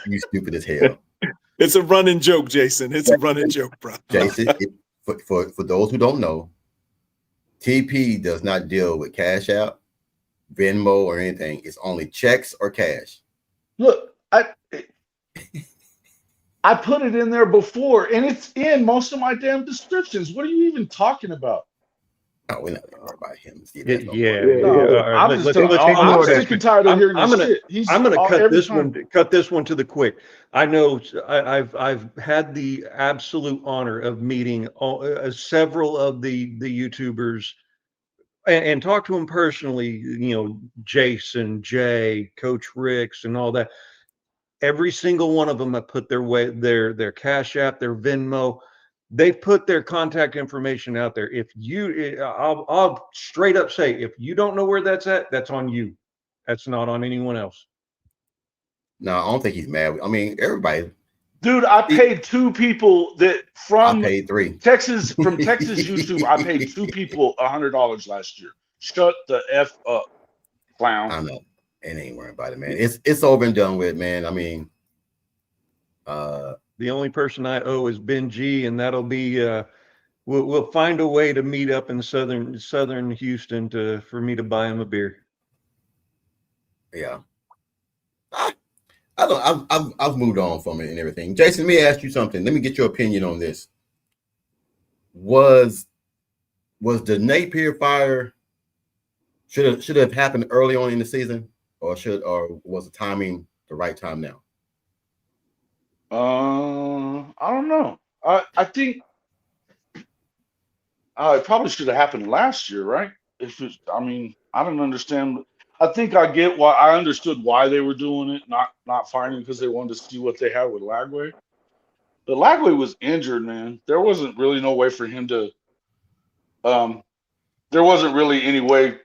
You stupid as hell. It's a running joke, Jason. It's a running joke, bro. Jason, for those who don't know, TP does not deal with Cash App, Venmo, or anything. It's only checks or cash. Look, I put it in there before, and it's in most of my damn descriptions. What are you even talking about? No, we're not going to worry about him. See, I'm sick and tired of hearing this shit. I'm going to cut this one to the quick. I know I've had the absolute honor of meeting several of the YouTubers and talk to them personally. Jason, Jay, Coach Ricks, and all that. Every single one of them have put their Cash App, their Venmo. They put their contact information out there. I'll straight up say, if you don't know where that's at, that's on you. That's not on anyone else. No, I don't think he's mad. I mean, everybody. Dude, I paid 2 people I paid 3. Texas YouTube. I paid 2 people $100 last year. Shut the F up, clown. I know. It ain't worrying about it, man. It's over and done with, man. I mean, the only person I owe is Ben G, and that'll be we'll find a way to meet up in southern Houston for me to buy him a beer. Yeah. I've moved on from it and everything. Jason, let me ask you something. Let me get your opinion on this. Was the Napier fire should have happened early on in the season, or was the timing the right time now? I don't know. I think it probably should have happened last year, right? I mean, I don't understand. I think I get why. I understood why they were doing it, not fighting because they wanted to see what they had with Lagway. But Lagway was injured, man. There wasn't really no way for him to. There wasn't really any way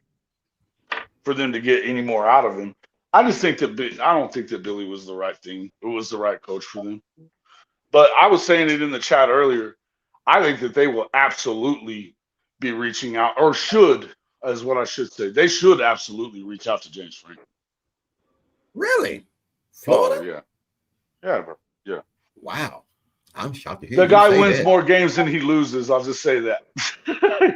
for them to get any more out of him. I just think that I don't think that Billy was the right thing. It was the right coach for them. But I was saying it in the chat earlier. I think that they will absolutely be reaching out, or should, is what I should say. They should absolutely reach out to James Franklin. Really? Oh, Florida? yeah, bro. Yeah. Wow. I'm shocked to hear The you guy say wins that. more games than he loses. I'll just say that.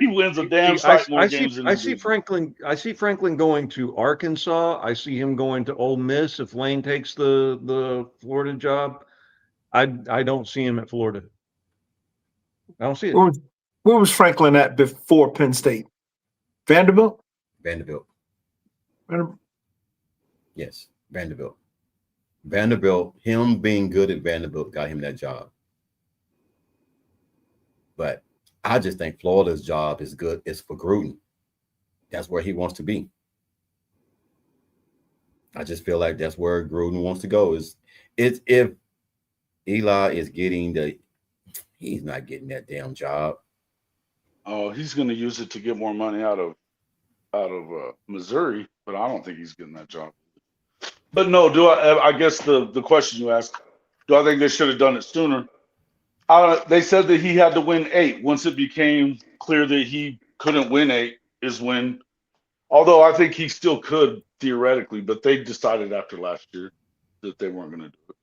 He wins a damn sight more games than he I see loses. Franklin going to Arkansas. I see him going to Ole Miss if Lane takes the Florida job. I don't see him at Florida. I don't see it. Where was Franklin at before Penn State? Vanderbilt? Vanderbilt. Vanderbilt. Yes, Vanderbilt. Vanderbilt, him being good at Vanderbilt got him that job. But I just think Florida's job is good. It's for Gruden. That's where he wants to be. I just feel like that's where Gruden wants to go. It's if Eli is getting he's not getting that damn job. Oh, he's going to use it to get more money out of Missouri, but I don't think he's getting that job. But no, I guess the question you asked, do I think they should have done it sooner? They said that he had to win 8. Once it became clear that he couldn't win 8 is when, although I think he still could theoretically, but they decided after last year that they weren't going to do it.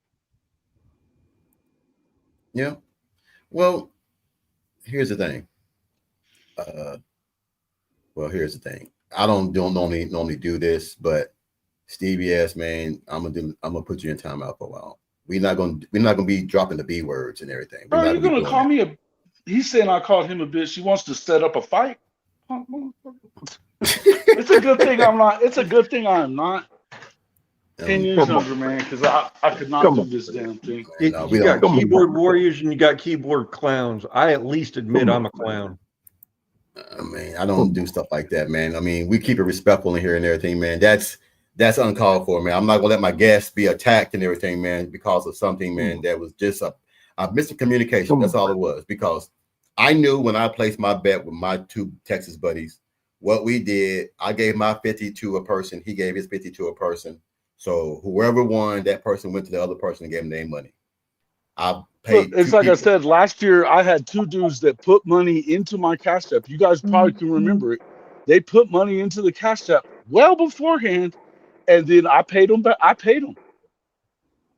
Yeah. Well, here's the thing. Here's the thing. I don't normally do this, but Stevie S, man, I'm gonna put you in timeout for a while. We're not gonna be dropping the B words and everything. Bro, you're gonna call me he's saying I called him a bitch. He wants to set up a fight. It's a good thing I'm not. It's a good thing I'm not 10 years younger, man, because I could not do this damn thing. You got keyboard warriors and you got keyboard clowns. I at least admit I'm a clown. Man, I don't do stuff like that, man. I mean, we keep it respectful in here and everything, man. That's uncalled for, man. I'm not gonna let my guests be attacked and everything, man, because of something, man, that was just a miscommunication. That's all it was. Because I knew when I placed my bet with my 2 Texas buddies, what we did, I gave my 50 to a person, he gave his 50 to a person. So whoever won, that person went to the other person and gave them their money. I paid. Look, it's like I said last year. I had 2 dudes that put money into my Cash App. You guys probably can remember it. They put money into the Cash App well beforehand, and then I paid them back. I paid them.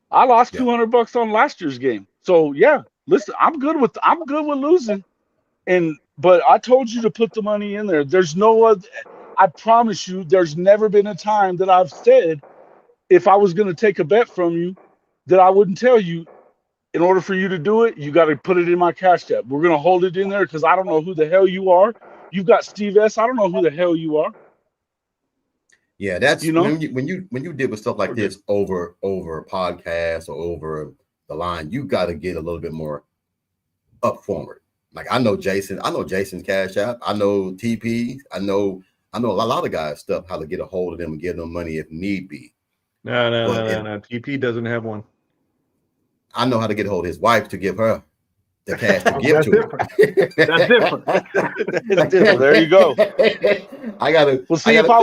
I lost $200 on last year's game. So yeah, listen, I'm good with losing, but I told you to put the money in there. There's no other. I promise you, there's never been a time that I've said if I was going to take a bet from you that I wouldn't tell you. In order for you to do it, you got to put it in my Cash App. We're going to hold it in there because I don't know who the hell you are. You've got Steve S. I don't know who the hell you are. Yeah, that's when you deal with stuff like this over podcasts or over the line, you got to get a little bit more up forward. Like I know Jason's Cash App. I know TP. I know a lot of guys stuff how to get a hold of them and give them money if need be. No. TP doesn't have one. I know how to get a hold of his wife to give her the cash to give to him. That's different. That's different. There you go. I gotta. Well, see, if I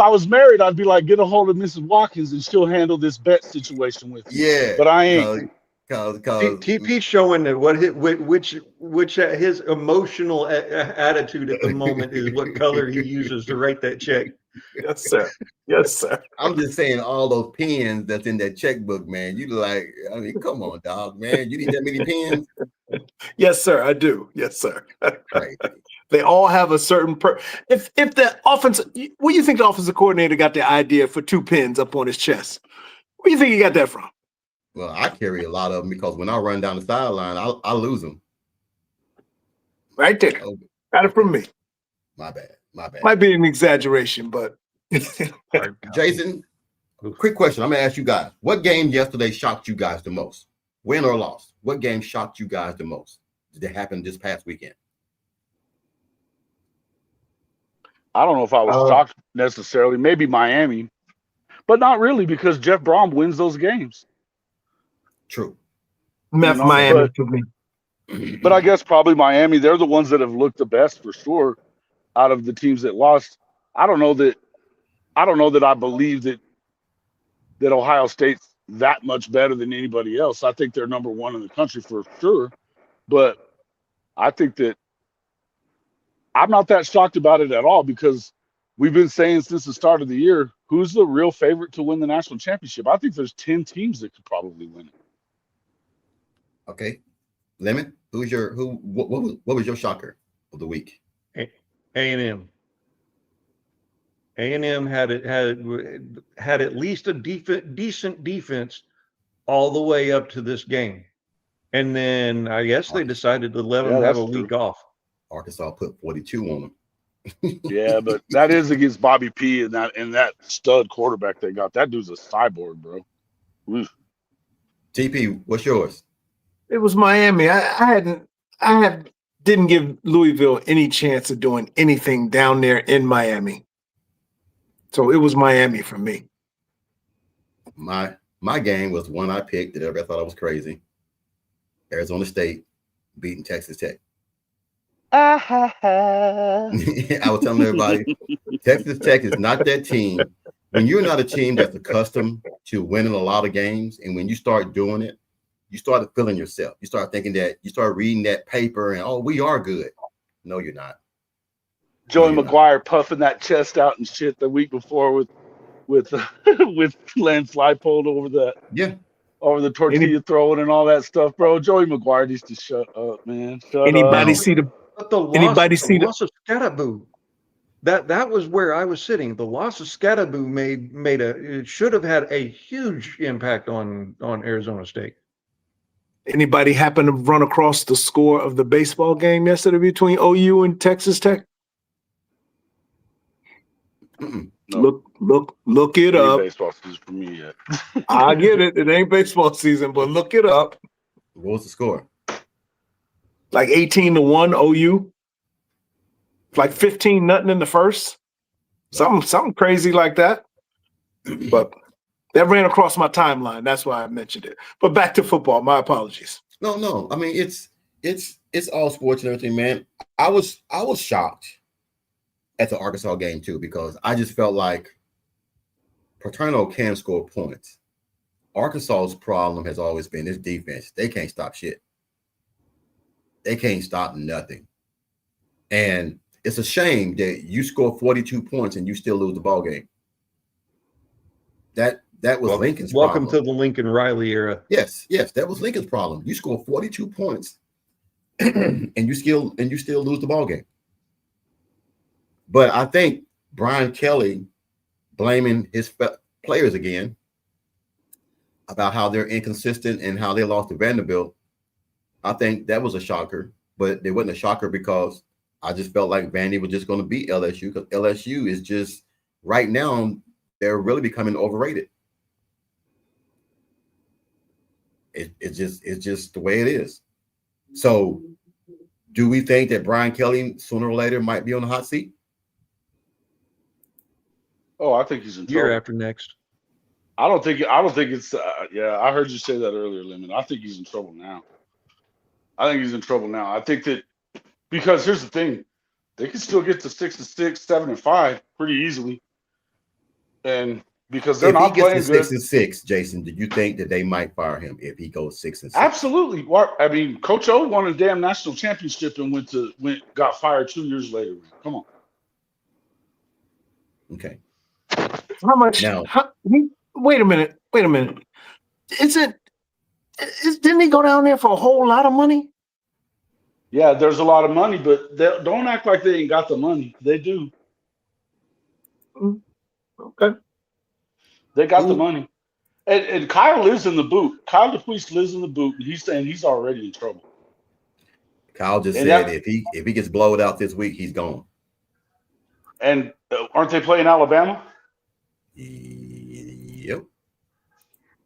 was married, I'd be like, get a hold of Mrs. Watkins and she'll handle this bet situation with you. Yeah, but I ain't. Cause TP showing that which his emotional attitude at the moment is what color he uses to write that check. Yes, sir. Yes, sir. I'm just saying all those pens that's in that checkbook, man. You like, I mean, come on, dog, man. You need that many pens? Yes, sir. I do. Yes, sir. Right. They all have a certain if the offense, where do you think the offensive coordinator got the idea for 2 pins up on his chest? Where do you think he got that from? Well, I carry a lot of them because when I run down the sideline, I lose them. Right there. Oh, got it from me. My bad. Might be an exaggeration, but Jason, quick question. I'm gonna ask you guys: what game yesterday shocked you guys the most? win or loss, what game shocked you guys the most? Did it happen this past weekend? I don't know if I was shocked necessarily. Maybe Miami, but not really because Jeff Brom wins those games. True. Miami for me. But I guess probably Miami. They're the ones that have looked the best for sure out of the teams that lost. I don't know that I believe that Ohio State's that much better than anybody else. I think they're number one in the country for sure. But I think that I'm not that shocked about it at all because we've been saying since the start of the year, who's the real favorite to win the national championship? I think there's 10 teams that could probably win it. Okay. Lemon, what was your shocker of the week? A&M. A&M had at least a decent defense all the way up to this game. And then I guess they decided to let them have a week off. Arkansas put 42 on them. Yeah, but that is against Bobby P and that stud quarterback they got. That dude's a cyborg, bro. Oof. TP, what's yours? It was Miami. I didn't give Louisville any chance of doing anything down there in Miami. So it was Miami for me. My game was one I picked that everybody thought I was crazy. Arizona State beating Texas Tech. I was telling everybody, Texas Tech is not that team. When you're not a team that's accustomed to winning a lot of games, and when you start doing it, you start feeling yourself. You start thinking that you start reading that paper and, oh, we are good. No, you're not. Joey McGuire puffing that chest out and shit the week before with Lance Leipold over the tortilla throwing and all that stuff, bro. Joey McGuire needs to shut up, man. Anybody see the loss of Scatterboo? That was where I was sitting. The loss of Scatterboo should have had a huge impact on Arizona State. Anybody happen to run across the score of the baseball game yesterday between OU and Texas Tech? No. Look it up. Baseball season for me yet. I get it. It ain't baseball season, but look it up. What was the score? Like 18-1 OU. Like 15-0 in the first. Something crazy like that. But that ran across my timeline. That's why I mentioned it. But back to football. My apologies. No. I mean, it's all sports and everything, man. I was shocked at the Arkansas game too, because I just felt like Paterno can score points. Arkansas's problem has always been this defense. They can't stop shit. They can't stop nothing. And it's a shame that you score 42 points and you still lose the ball game. That was Lincoln's problem. Welcome to the Lincoln Riley era. Yes, that was Lincoln's problem. You score 42 points and you still lose the ball game. But I think Brian Kelly blaming his players again about how they're inconsistent and how they lost to Vanderbilt, I think that was a shocker. But it wasn't a shocker because I just felt like Vandy was just going to beat LSU because LSU is just right now, they're really becoming overrated. It's just the way it is. So do we think that Brian Kelly sooner or later might be on the hot seat? Oh, I think he's in trouble. Year after next. I don't think it's I heard you say that earlier, Lemon. I think he's in trouble now. I think that because here's the thing, they can still get to 6-6, 7-5 pretty easily. And because they're not playing good. 6-6, Jason, do you think that they might fire him if he goes 6-6? Absolutely. I mean, Coach O won a damn national championship and got fired 2 years later. Man. Come on. Okay. How much? Wait a minute. Didn't he go down there for a whole lot of money? Yeah, there's a lot of money, but don't act like they ain't got the money. They do. Okay. They got the money. And Kyle lives in the boot. Kyle DePuis lives in the boot, and he's saying he's already in trouble. Kyle just said if he gets blowed out this week, he's gone. And aren't they playing Alabama? Yep.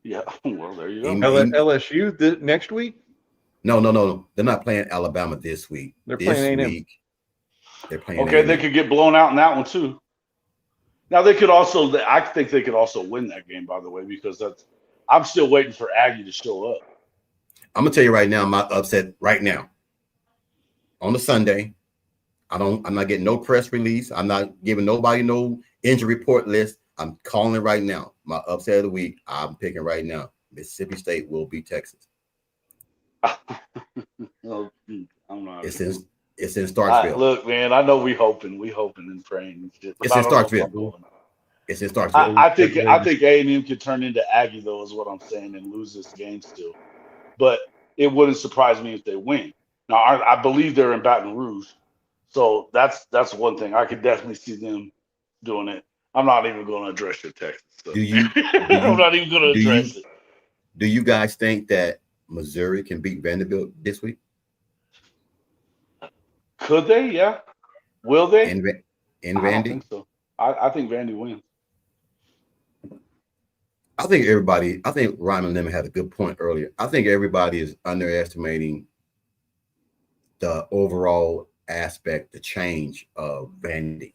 Yeah. Well, there you go. LSU next week. No. They're not playing Alabama this week. They're this playing A&M. week, they're playing. Okay, A&M. they could get blown out in that one too. Now they could also. I think they could also win that game. By the way, because I'm still waiting for Aggie to show up. I'm gonna tell you right now, my upset right now. On the Sunday, I'm not getting no press release. I'm not giving nobody no injury report list. I'm calling it right now. My upset of the week, I'm picking right now. Mississippi State will beat Texas. Oh, I'm not. It's in Starkville. Look, man, I know we hoping and praying. It's in Starkville. It's in Starkville. I think A&M could turn into Aggie though, is what I'm saying, and lose this game still. But it wouldn't surprise me if they win. Now I believe they're in Baton Rouge, so that's one thing. I could definitely see them doing it. I'm not even going to address your Texas stuff. I'm not even going to address it. Do you guys think that Missouri can beat Vanderbilt this week? Could they? Yeah. Will they? In I don't Vandy? think so. I think Vandy wins. I think Ryman Lemon had a good point earlier. I think everybody is underestimating the overall aspect, the change of Vandy.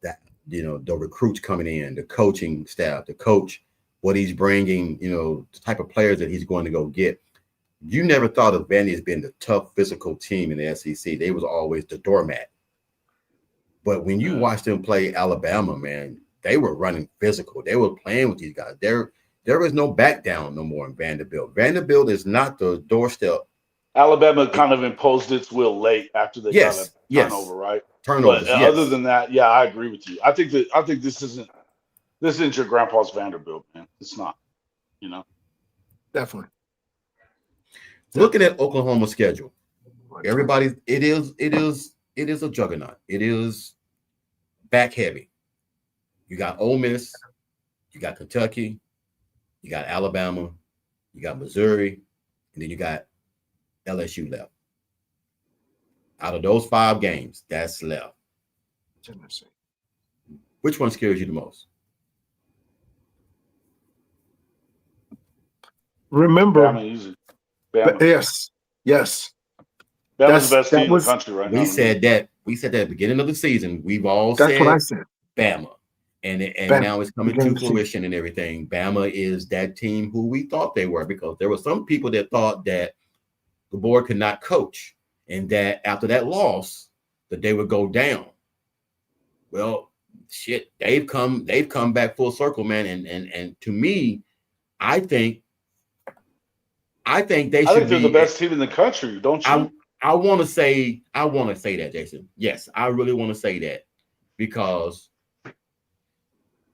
That, the recruits coming in, the coaching staff, the coach, what he's bringing, the type of players that he's going to go get. You never thought of Vandy as being the tough physical team in the SEC. They was always the doormat. But when you watch them play Alabama, man, they were running physical. They were playing with these guys. There is no back down no more in Vanderbilt. Vanderbilt is not the doorstep. Alabama kind of imposed its will late after they got a turnover, right? Turnovers. But other than that, yeah, I agree with you. I think this isn't your grandpa's Vanderbilt, man. It's not. Definitely. Looking at Oklahoma's schedule, everybody, it is a juggernaut. It is back heavy. You got Ole Miss, you got Kentucky, you got Alabama, you got Missouri, and then you got LSU left. Out of those 5 games, that's left. Tennessee. Which one scares you the most? Remember, Bama easy. Bama. yes. Bama's the best team in the country right now. We said that at the beginning of the season. We've all That's said what I said. Bama. And Bama. Now it's coming to fruition and everything. Bama is that team who we thought they were, because there were some people that thought that the board could not coach, and that after that loss that they would go down. Well, shit, they've come back full circle, man. And to me, I think they're the best team in the country, don't you? I want to say that, Jason. Yes, I really want to say that, because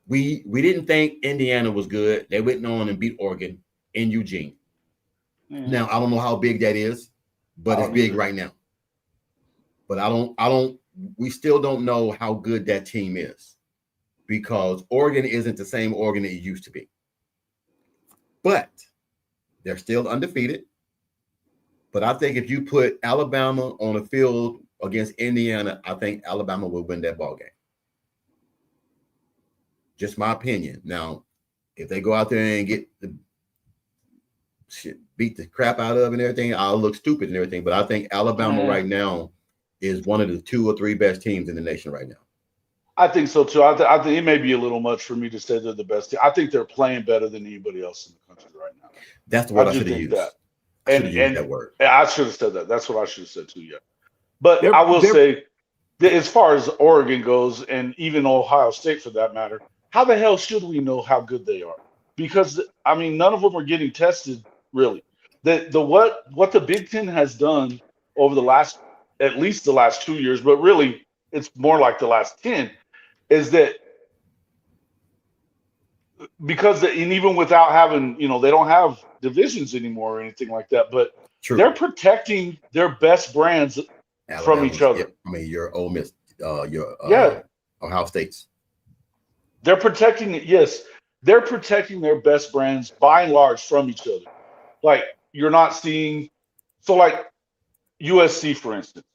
we didn't think Indiana was good. They went on and beat Oregon in Eugene. Mm. Now I don't know how big that is, but it's big right now. But we still don't know how good that team is, because Oregon isn't the same Oregon it used to be. But they're still undefeated. But I think if you put Alabama on the field against Indiana, I think Alabama will win that ball game. Just my opinion. Now, if they go out there and get beat the crap out of and everything, I'll look stupid and everything. But I think Alabama right now is one of the 2 or 3 best teams in the nation right now. I think so too. I think it may be a little much for me to say they're the best team. I think they're playing better than anybody else in the country right now. That's the word I should have used. And that word. I should have said that. That's what I should have said too. Yeah, but I will say, that as far as Oregon goes, and even Ohio State for that matter, how the hell should we know how good they are? Because none of them are getting tested really. What the Big Ten has done over at least the last 2 years, but really it's more like the last 10, is that because and even without having, they don't have divisions anymore or anything like that, but they're protecting their best brands from each other. Your Ole Miss, your Ohio State's. They're protecting it. Yes, they're protecting their best brands by and large from each other. Like you're not seeing, like USC, for instance,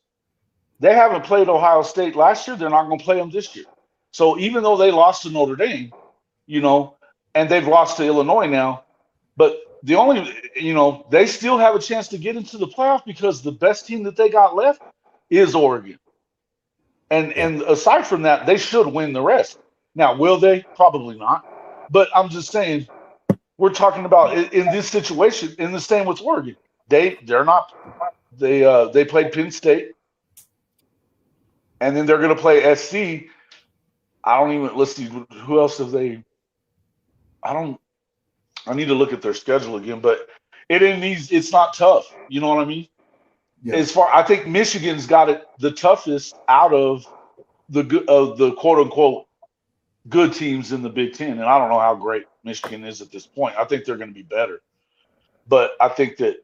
they haven't played Ohio State last year. They're not going to play them this year. So even though they lost to Notre Dame, and they've lost to Illinois now, But the only, they still have a chance to get into the playoff because the best team that they got left is Oregon. And aside from that, they should win the rest. Now, will they? Probably not. But I'm just saying, we're talking about in this situation, in the same with Oregon. They're not. They played Penn State, and then they're going to play SC. Let's see, who else have they? I need to look at their schedule again, but it's not tough. You know what I mean? Yeah. I think Michigan's got it the toughest out of the quote unquote good teams in the Big Ten, and I don't know how great Michigan is at this point. I think they're going to be better, but I think that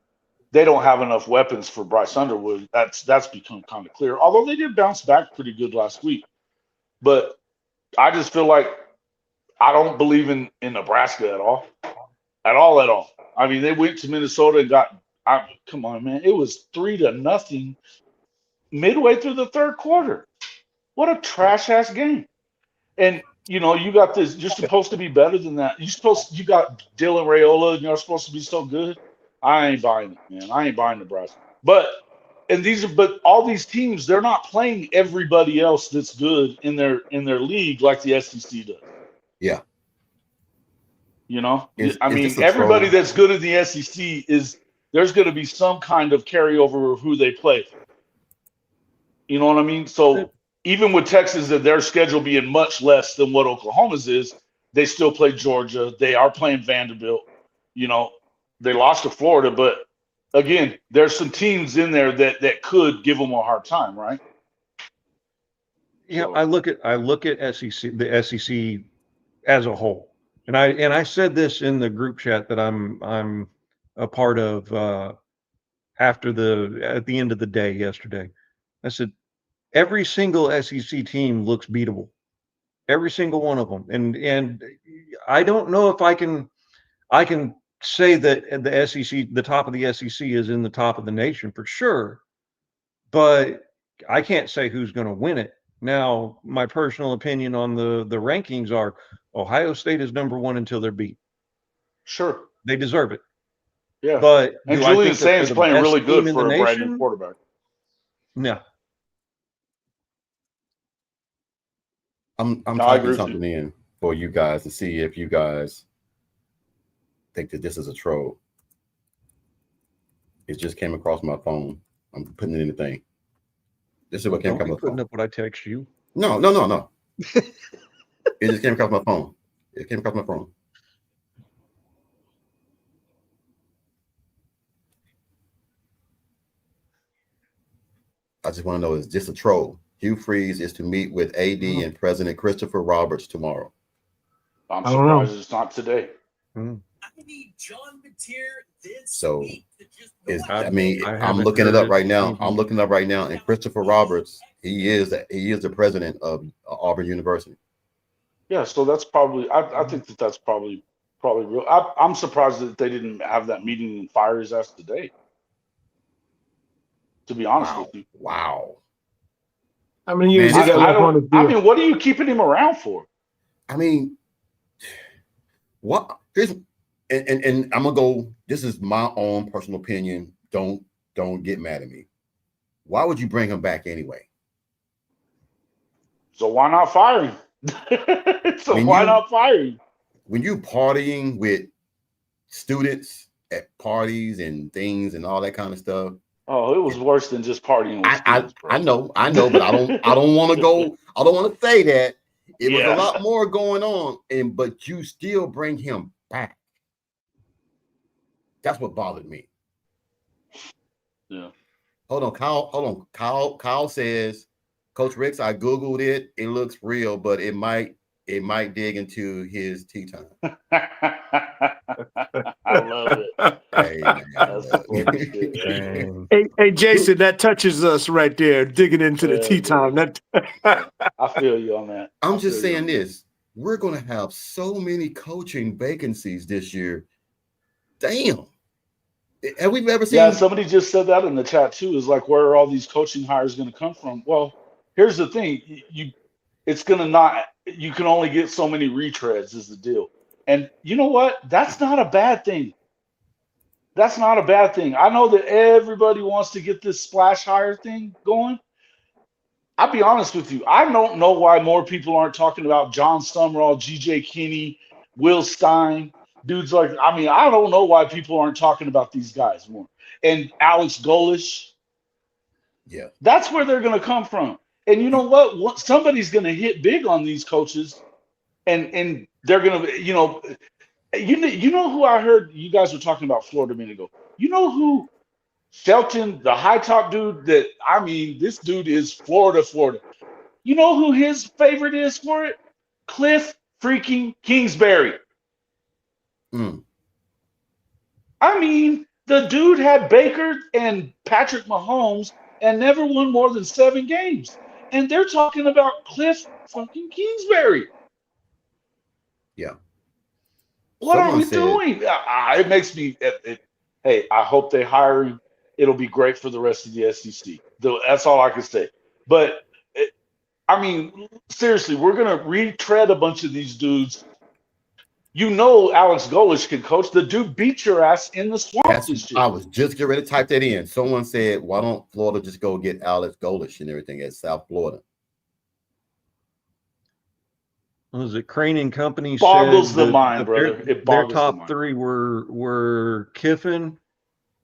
they don't have enough weapons for Bryce Underwood. That's become kind of clear. Although they did bounce back pretty good last week, but I just feel like I don't believe in Nebraska at all. I mean, they went to Minnesota and come on, man. It was 3-0 midway through the third quarter. What a trash ass game. And you got this, you're supposed to be better than that. You got Dylan Raiola and you're supposed to be so good. I ain't buying it, man. I ain't buying Nebraska. But all these teams, they're not playing everybody else that's good in their league like the SEC does. Yeah. Everybody that's good in the SEC there's going to be some kind of carryover of who they play. You know what I mean? So even with Texas and their schedule being much less than what Oklahoma's is, they still play Georgia. They are playing Vanderbilt. They lost to Florida, but again, there's some teams in there that could give them a hard time, right? Yeah, I look at the SEC as a whole. And I said this in the group chat that I'm a part of at the end of the day yesterday. I said every single SEC team looks beatable, every single one of them. And I don't know if I can say that the SEC, the top of the SEC, is in the top of the nation for sure, but I can't say who's going to win it. Now, my personal opinion on the rankings are Ohio State is number one until they're beat. Sure. They deserve it. Yeah. But and Julian Saint's playing really good for a brand new quarterback. No. I'm typing something in for you guys to see if you guys think that this is a troll. It just came across my phone. I'm putting it in the thing. This is what came across my phone. Putting up what I text you. No. It just came across my phone. It came across my phone. I just want to know, is this a troll? Hugh Freeze is to meet with AD and President Christopher Roberts tomorrow. I'm surprised it's not today. So, I'm looking it up right now. And Christopher Roberts, he is the president of Auburn University. Yeah, so that's probably. I think that's probably real. I'm surprised that they didn't have that meeting and fire his ass today. To be honest with you. Wow. I mean, what are you keeping him around for? I mean, what? And I'm gonna go. This is my own personal opinion. Don't get mad at me. Why would you bring him back anyway? So why not fire him? Not fire him? When you partying with students at parties and things and all that kind of stuff. Oh, it was worse than just partying with students, bro. I know, but I don't want to go. I don't want to say that. It was a lot more going on, but you still bring him back. That's what bothered me. Yeah. Hold on. Kyle says, Coach Ricks, I Googled it. It looks real, but it might dig into his tea time. I love it. Hey, Jason, that touches us right there, digging into the tea time. I feel you on that. I'm just saying this. We're going to have so many coaching vacancies this year. Damn. Have we ever seen? Yeah, somebody just said that in the chat too. Is like, where are all these coaching hires going to come from? Well, here's the thing. You can only get so many retreads is the deal. And you know what? That's not a bad thing. That's not a bad thing. I know that everybody wants to get this splash hire thing going. I'll be honest with you. I don't know why more people aren't talking about John Summerall, G.J. Kinney, Will Stein, dudes like. I mean, I don't know why people aren't talking about these guys more. And Alex Golish. Yeah. That's where they're going to come from. And you know what? Somebody's going to hit big on these coaches, and they're going to, you know who I heard you guys were talking about Florida a minute ago. You know who Shelton, the high top dude that, I mean, this dude is Florida. You know who his favorite is for it? Cliff freaking Kingsbury. Mm. I mean, the dude had Baker and Patrick Mahomes and never won more than 7 games. And they're talking about Cliff fucking Kingsbury. Yeah. What Someone are we said- doing? It makes me. Hey, I hope they hire him. It'll be great for the rest of the SEC. That's all I can say. But I mean, seriously, we're gonna retread a bunch of these dudes. You know, Alex Golish can coach. The dude beat your ass in the swamp this year. I was just getting ready to type that in. Someone said, why don't Florida just go get Alex Golish and everything at South Florida? Was it Crane and Company? Boggles said the that mind, brother. It Their boggles the top mind. 3 were Kiffin.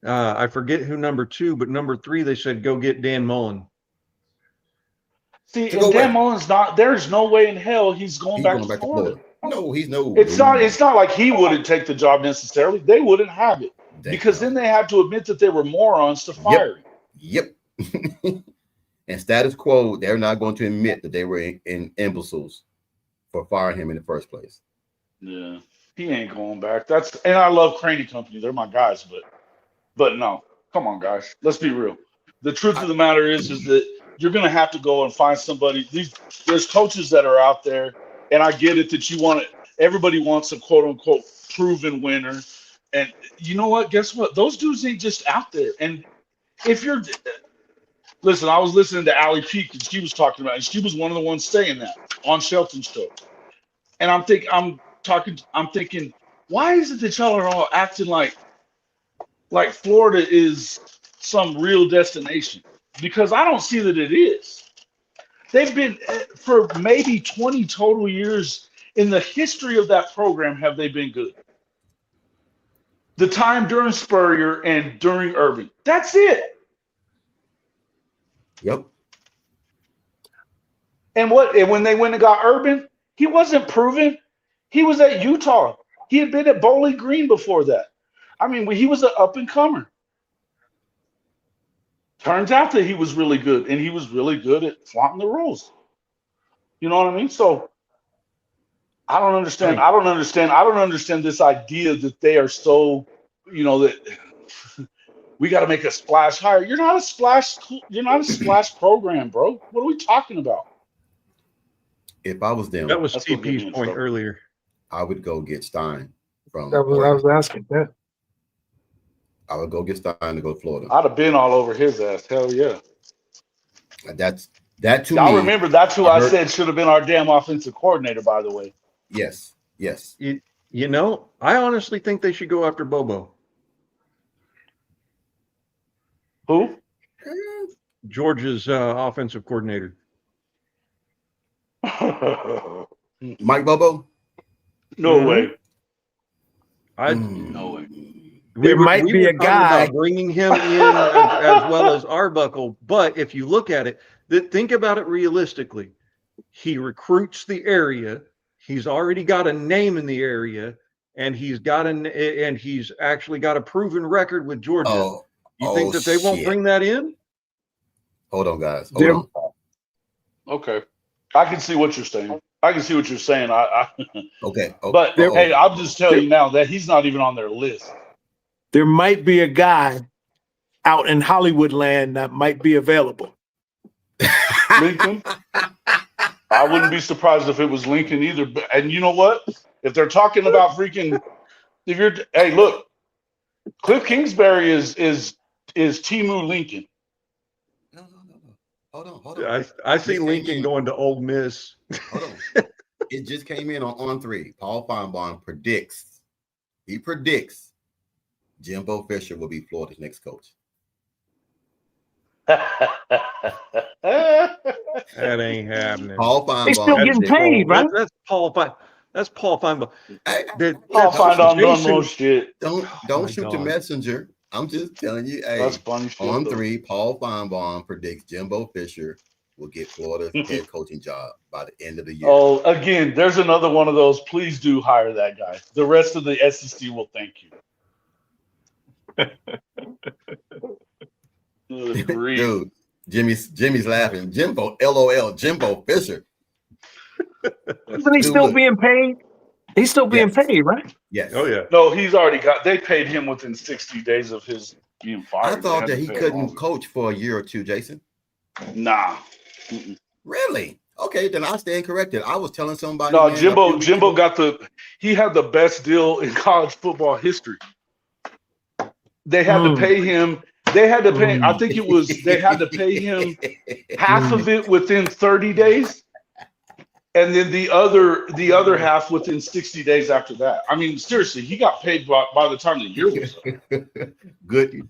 I forget who number 2, but number 3 they said go get Dan Mullen. See, To and go Dan where? Mullen's not. There's no way in hell he's going He's back going to back to Florida. Florida. No, he's no. It's not like he wouldn't take the job necessarily. They wouldn't have it because then they had to admit that they were morons to fire him. Yep. And status quo, they're not going to admit that they were in imbeciles for firing him in the first place. Yeah, he ain't going back. And I love Crane and Company. They're my guys, but no, come on, guys. Let's be real. The truth of the matter is that you're going to have to go and find somebody. There's coaches that are out there, and I get it that you want it. Everybody wants a quote unquote proven winner, and you know what? Guess what? Those dudes ain't just out there. And if you're listen, I was listening to Allie Peak, and she was talking about it, and she was one of the ones saying that on Shelton's show. And I'm thinking, why is it that y'all are all acting like Florida is some real destination? Because I don't see that it is. They've been for maybe 20 total years in the history of that program. Have they been good? The time during Spurrier and during Urban. That's it. Yep. And when they went and got Urban, he wasn't proven. He was at Utah. He had been at Bowling Green before that. I mean, he was an up-and-comer. Turns out that he was really good, and he was really good at flaunting the rules. You know what I mean? So I don't understand. Right. I don't understand this idea that they are so, that we got to make a splash hire. You're not a splash program, bro. What are we talking about? If I was them, That was That's what gave me TP's in point trouble. earlier. I would go get Stein from. I was asking that. I would go get Stein to go to Florida. I'd have been all over his ass. Hell yeah. That to Y'all me. remember that's who I I heard- said should have been our damn offensive coordinator, by the way. Yes. You know, I honestly think they should go after Bobo. Who? Georgia's offensive coordinator. Mike Bobo. No Mhm. way. I No way. There might be were a talking guy- about bringing him in as well as Arbuckle, but if you look at it, think about it realistically. He recruits the area. He's already got a name in the area, and he's actually got a proven record with Georgia. Oh, you think that they won't shit. bring that in? Hold on, guys. There- Hold on. Okay. I can see what you're saying. Okay. Oh, But uh-oh. hey, I'll just tell you now that he's not even on their list. There might be a guy out in Hollywood land that might be available. Lincoln. I wouldn't be surprised if it was Lincoln either. And you know what? If they're talking about freaking, hey, look, Cliff Kingsbury is Timu Lincoln. No. Hold on. I see This Lincoln ain't- going to Ole Miss. Hold on. It just came in on 3. Paul Feinbaum predicts Jimbo Fisher will be Florida's next coach. That ain't happening. Paul Feinbaum. They still getting paid, right? That's Paul Fine. That's Paul Feinbaum. Hey, I'll find out no Jason- more shit. don't my shoot the God. messenger. I'm just telling you. Hey, That's funny shit. on though. 3, Paul Feinbaum predicts Jimbo Fisher will get Florida's head coaching job by the end of the year. Oh, again, there's another one of those. Please do hire that guy. The rest of the SEC will thank you. Good grief. Dude, Jimmy's laughing. Jimbo, LOL, Jimbo Fisher. Isn't he Dude, still look. being paid? He's still being Yes. paid, right? Yes. Oh yeah. No, he's already got. They paid him within 60 days of his being fired. I thought They that had he to pay him couldn't longer. coach for a year or two, Jason. Nah. Mm-mm. Really? Okay, then I stand corrected. I was telling somebody. No, man, a few weeks Jimbo ago- he had the best deal in college football history. They had to pay him. They had to pay. I think it was. They had to pay him half of it within 30 days, and then the other half within 60 days after that. I mean, seriously, he got paid by the time the year was up. good. Hey, You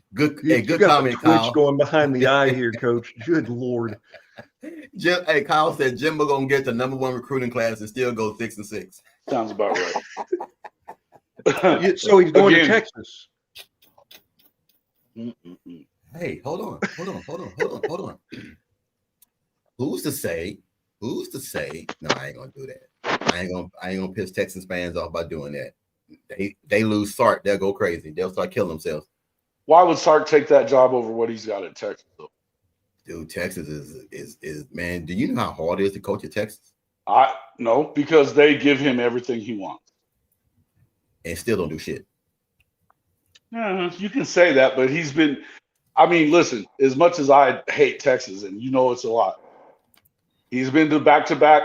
good got comment, the twitch Kyle. going behind the eye here, Coach. Good Lord. Hey, Kyle said Jimbo gonna get the #1 recruiting class and still go 6-6. Sounds about right. So he's going to Again. Texas. Mm-mm-mm. Hey, hold on. Who's to say? No, I ain't gonna do that. I ain't gonna piss Texas fans off by doing that. They lose Sark, they'll go crazy. They'll start killing themselves. Why would Sark take that job over what he's got at Texas? Though? Dude, Texas is man. Do you know how hard it is to coach at Texas No, because they give him everything he wants. and still don't do shit? You can say that, but he's been. I mean, listen. As much as I hate Texas, and you know it's a lot, he's been to back-to-back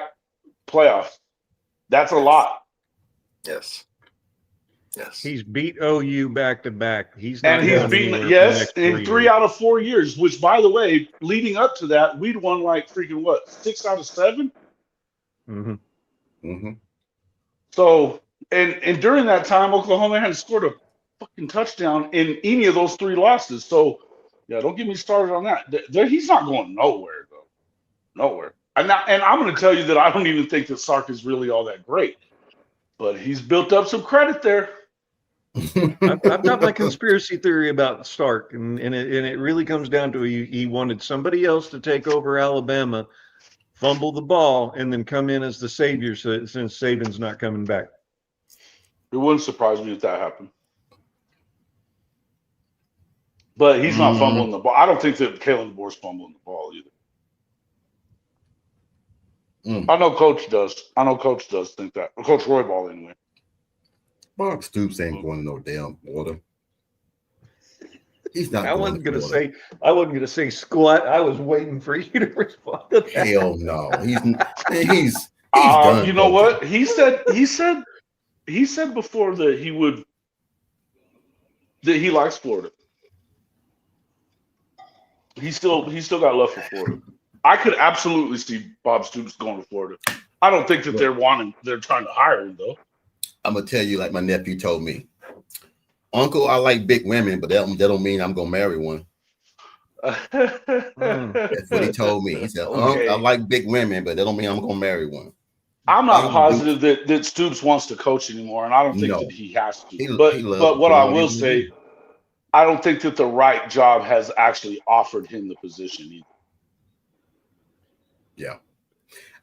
playoffs. That's a lot. Yes. He's beat OU back to back. He's not And he's going beaten, anywhere for the yes, next in 3 3 years. out of 4 years, which, by the way, leading up to that, we'd won like freaking what, 6 out of 7? Mhm. Mm-hmm. So, and during that time, Oklahoma hadn't scored a fucking touchdown in any of those 3 losses. So, yeah, don't get me started on that. He's not going nowhere, though. Nowhere. And I'm going to tell you that I don't even think that Sark is really all that great. But he's built up some credit there. I've got my conspiracy theory about Stark, and it really comes down to he wanted somebody else to take over Alabama, fumble the ball, and then come in as the savior since Saban's not coming back. It wouldn't surprise me if that happened. But he's not fumbling the ball. I don't think that Kalen DeBoer's fumbling the ball either. I know Coach does. Think that. Coach Roybal, anyway. Mark Stoops ain't going to no damn Florida. He's not. I wasn't going gonna say squat. I was waiting for you to respond to that. Hell no. He's done. You know coaching. what? He said before that he likes Florida. He still got love for Florida. I could absolutely see Bob Stoops going to Florida. I don't think that they're trying to hire him though. I'm gonna tell you like my nephew told me. Uncle, I like big women, but that don't mean I'm gonna marry one. That's what he told me. He said, Okay. I like big women, but that don't mean I'm gonna marry one. I'm not positive that Stoops wants to coach anymore, and I don't think No. that he has to. He But loves what I Florida. will say, I don't think that the right job has actually offered him the position either. Yeah.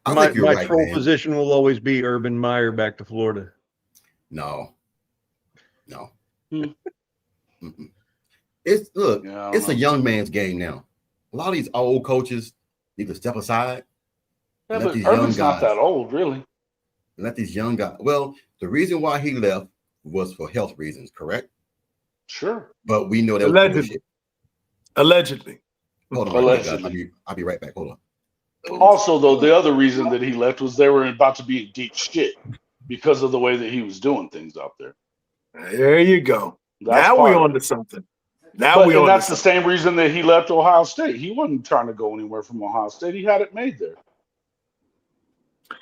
I My think you're right, troll man. position will always be Urban Meyer back to Florida. No. Hmm. Mm-mm. It's look, Yeah, I don't it's a know. young man's game now. A lot of these old coaches need to step aside. Yeah, Let but these young Urban's not guys- that old, really. Let these young guys. Well, the reason why he left was for health reasons, correct? Sure. But we know that was Allegedly. bullshit. Allegedly. Hold on, right there, guys. Allegedly. I'll be right back. Hold on. Also, though, the other reason that he left was they were about to be in deep shit because of the way that he was doing things out there. There you go. That's now part we're of it. on to something. Now But we're and on that's to the something. same reason that he left Ohio State. He wasn't trying to go anywhere from Ohio State. He had it made there.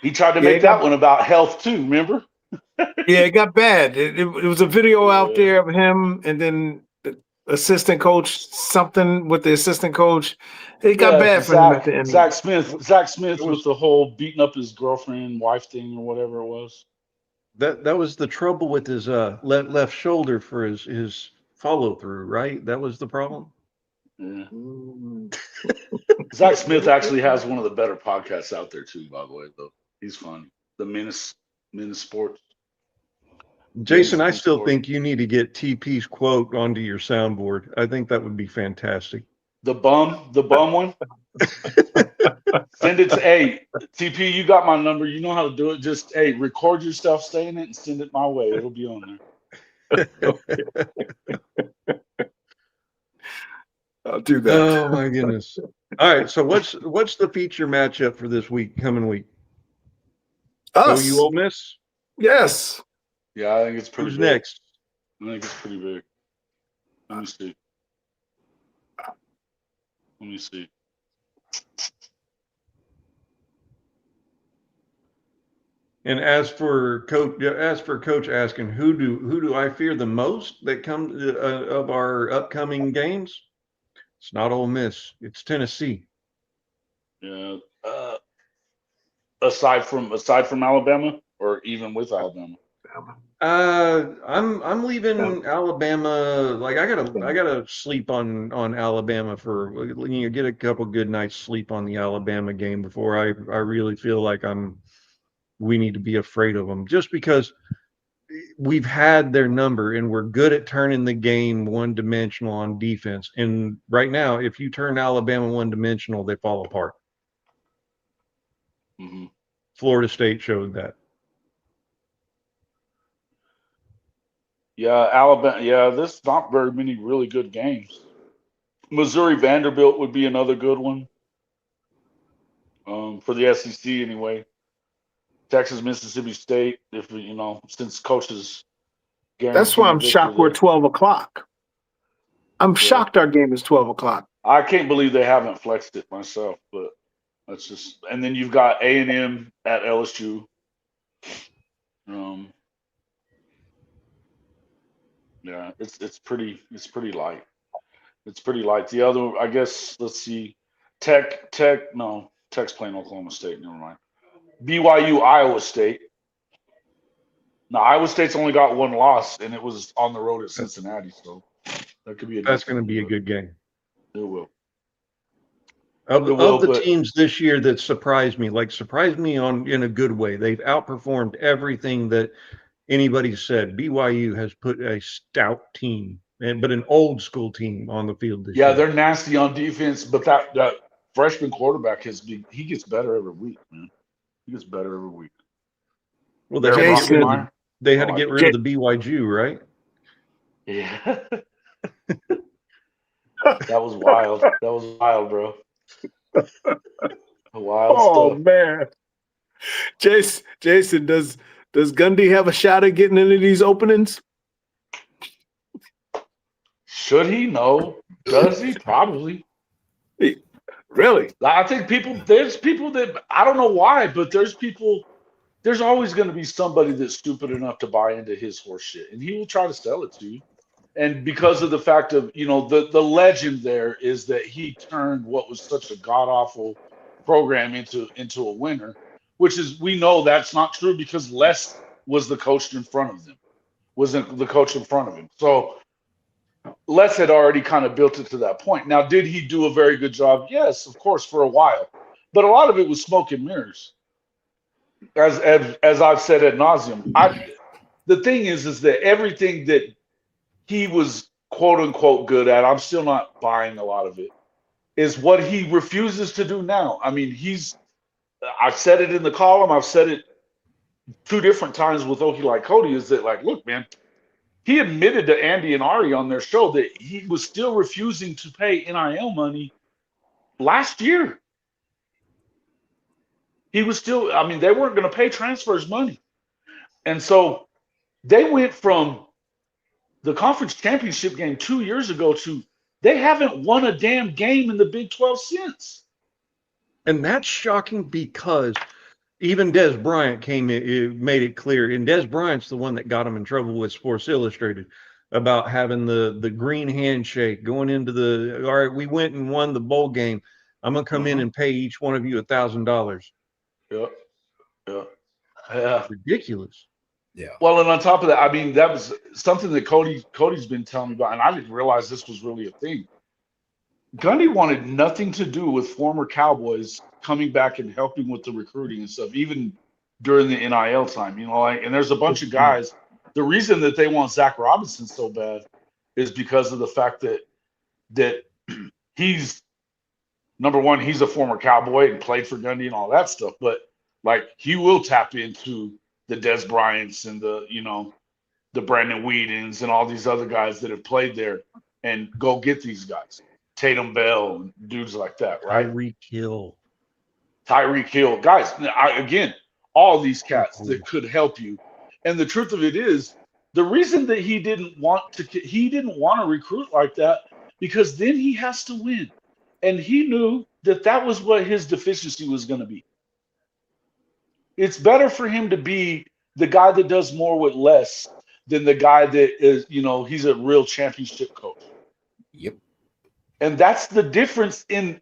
He tried to Yeah, make he got- that one about health too, remember? Yeah, it got bad. It was a video out Yeah. there of him, and then the assistant coach, something with the assistant coach. It got bad for him at the end. Zach Smith It was- with the whole beating up his girlfriend, wife thing, or whatever it was. That was the trouble with his left shoulder for his follow through, right? That was the problem. Yeah. Mm. Zach Smith actually has one of the better podcasts out there too, by the way, though. He's funny. The Menace Sports. Jason, I Menace still Sports. think you need to get TP's quote onto your soundboard. I think that would be fantastic. The bum one. Send it to TP, you got my number. You know how to do it. Just record your stuff, stay in it, and send it my way. It'll be on there. I'll do that. Oh my goodness. All right. So what's the feature matchup for this coming week? Us. OU Ole Miss? Yes. Yeah, I think it's pretty Who's big. next? I think it's pretty big. Let me see. And as for coach asking, who do I fear the most that come of our upcoming games? It's not Ole Miss. It's Tennessee. Yeah. Aside from Alabama, or even with Alabama. I'm leaving Alabama. Like I gotta sleep on Alabama for get a couple good nights sleep on the Alabama game before I really feel like we need to be afraid of them, just because we've had their number and we're good at turning the game one-dimensional on defense. And right now, if you turn Alabama one-dimensional, they fall apart. Mm-hmm. Florida State showed that. Yeah, Alabama. Yeah, there's not very many really good games. Missouri Vanderbilt would be another good one. For the SEC anyway. Texas Mississippi State, since coaches. That's why I'm shocked we're 12 o'clock. I'm shocked our game is 12 o'clock. I can't believe they haven't flexed it myself, but that's just. And then you've got A&M at LSU. Yeah, it's pretty light. It's pretty light. The other, I guess, let's see, Tech's playing Oklahoma State. Never mind. BYU, Iowa State. Now Iowa State's only got one loss, and it was on the road at Cincinnati. So that could be That's going to be a good game. It will. Of the teams this year that surprised me in a good way. They've outperformed everything that anybody said. BYU has put a stout team, but an old school team on the field this year. Yeah, they're nasty on defense, but that freshman quarterback he gets better every week, man. He gets better every week. Well, they had to get rid of the BYU, right? Yeah. That was wild. That was wild, bro. Wild stuff. Man. Jason, does Gundy have a shot at getting into these openings? Should he? No. Does he? Probably. Really? I think there's people that, I don't know why, but there's always going to be somebody that's stupid enough to buy into his horse shit, and he will try to sell it to you. And because of the fact of, the legend there is that he turned what was such a god-awful program into a winner, which is, we know that's not true because Les was the coach in front of him. So Les had already kind of built it to that point. Now, did he do a very good job? Yes, of course, for a while. But a lot of it was smoke and mirrors. As I've said ad nauseum, the thing is that everything that he was quote unquote good at, I'm still not buying a lot of it, is what he refuses to do now. I mean, I've said it in the column, I've said it 2 different times with Okie Like Cody, is that, like, look, man, he admitted to Andy and Ari on their show that he was still refusing to pay NIL money last year. He was still, they weren't going to pay transfers money. And so they went from the conference championship game 2 years ago to they haven't won a damn game in the Big 12 since. And that's shocking because even Des Bryant made it clear, and Des Bryant's the one that got him in trouble with Sports Illustrated about having the green handshake going into all right, we went and won the bowl game. I'm gonna come in and pay each one of you $1,000. Yep. Yeah. Ridiculous. Yeah. Well, and on top of that, I mean, that was something that Cody's been telling me about, and I didn't realize this was really a thing. Gundy wanted nothing to do with former Cowboys coming back and helping with the recruiting and stuff, even during the NIL time. And there's a bunch of guys. The reason that they want Zach Robinson so bad is because of the fact that he's number one, he's a former Cowboy and played for Gundy and all that stuff, but like he will tap into the Des Bryants and the Brandon Whedons and all these other guys that have played there and go get these guys. Tatum Bell and dudes like that, right? Tyreek Hill. Guys, again, all these cats that could help you. And the truth of it is, the reason that he didn't want to recruit like that, because then he has to win. And he knew that was what his deficiency was going to be. It's better for him to be the guy that does more with less than the guy that is, he's a real championship coach. Yep. And that's the difference in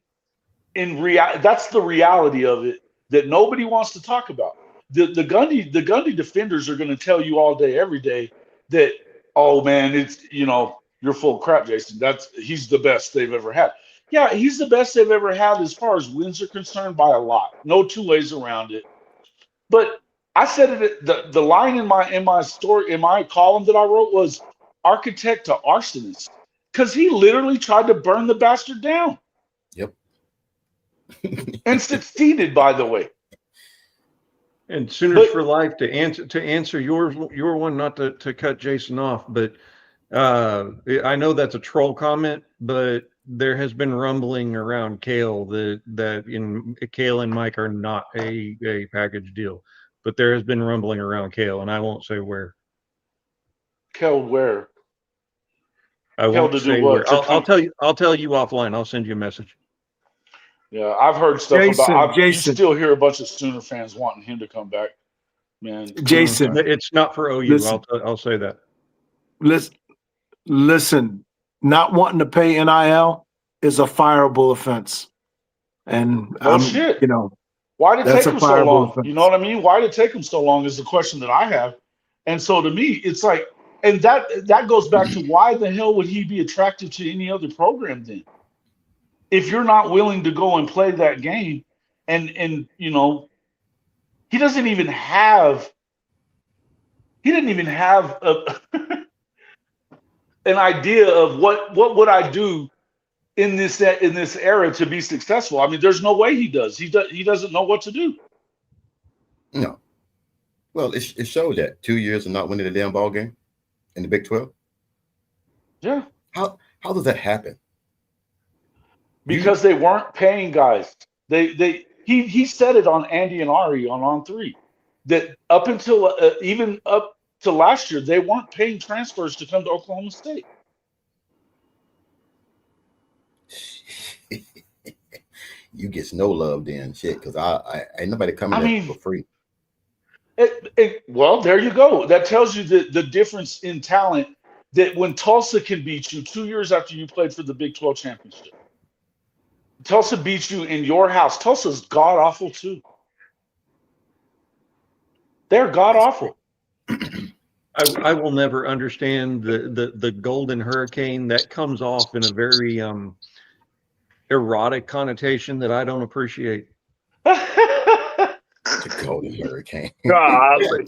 reality. That's the reality of it that nobody wants to talk about. The Gundy defenders are going to tell you all day, every day that, oh man, it's, you're full of crap, Jason. He's the best they've ever had. Yeah, he's the best they've ever had as far as wins are concerned by a lot. No two ways around it. But I said it. The line in my story, in my column that I wrote was architect to arsonist, because he literally tried to burn the bastard down. Yep. And succeeded, by the way. And Sooners for Life, to answer your one, not to cut Jason off, but I know that's a troll comment, but there has been rumbling around Cale that Cale and Mike are not a package deal, but there has been rumbling around Cale, and I won't say where. Cale where? I won't say where. I'll tell you offline. I'll send you a message. Yeah, I've heard stuff about. Jason. You still hear a bunch of Sooner fans wanting him to come back, man. Jason, it's not for OU. Listen, I'll say that. Listen, not wanting to pay NIL is a fireable offense, and shit. Why did it take him so long? Offense. You know what I mean? Why did it take him so long is the question that I have. And so to me, it's like, and that goes back to why the hell would he be attracted to any other program then? If you're not willing to go and play that game, and he didn't even have an idea of what would I do in this era to be successful. I mean, there's no way he does. He doesn't know what to do. No. Well, it showed that 2 years of not winning a damn ball game in the Big 12. Yeah. How does that happen? Because they weren't paying guys. He said it on Andy and Ari on 3 that up until even up to last year, they weren't paying transfers to come to Oklahoma State. You get no love then, shit, because I ain't nobody coming there for free. Well, there you go. That tells you the difference in talent, that when Tulsa can beat you 2 years after you played for the Big 12 championship. Tulsa beats you in your house. Tulsa's god-awful too. They're god-awful. I will never understand the Golden Hurricane. That comes off in a very erotic connotation that I don't appreciate. The Golden Hurricane. Golly.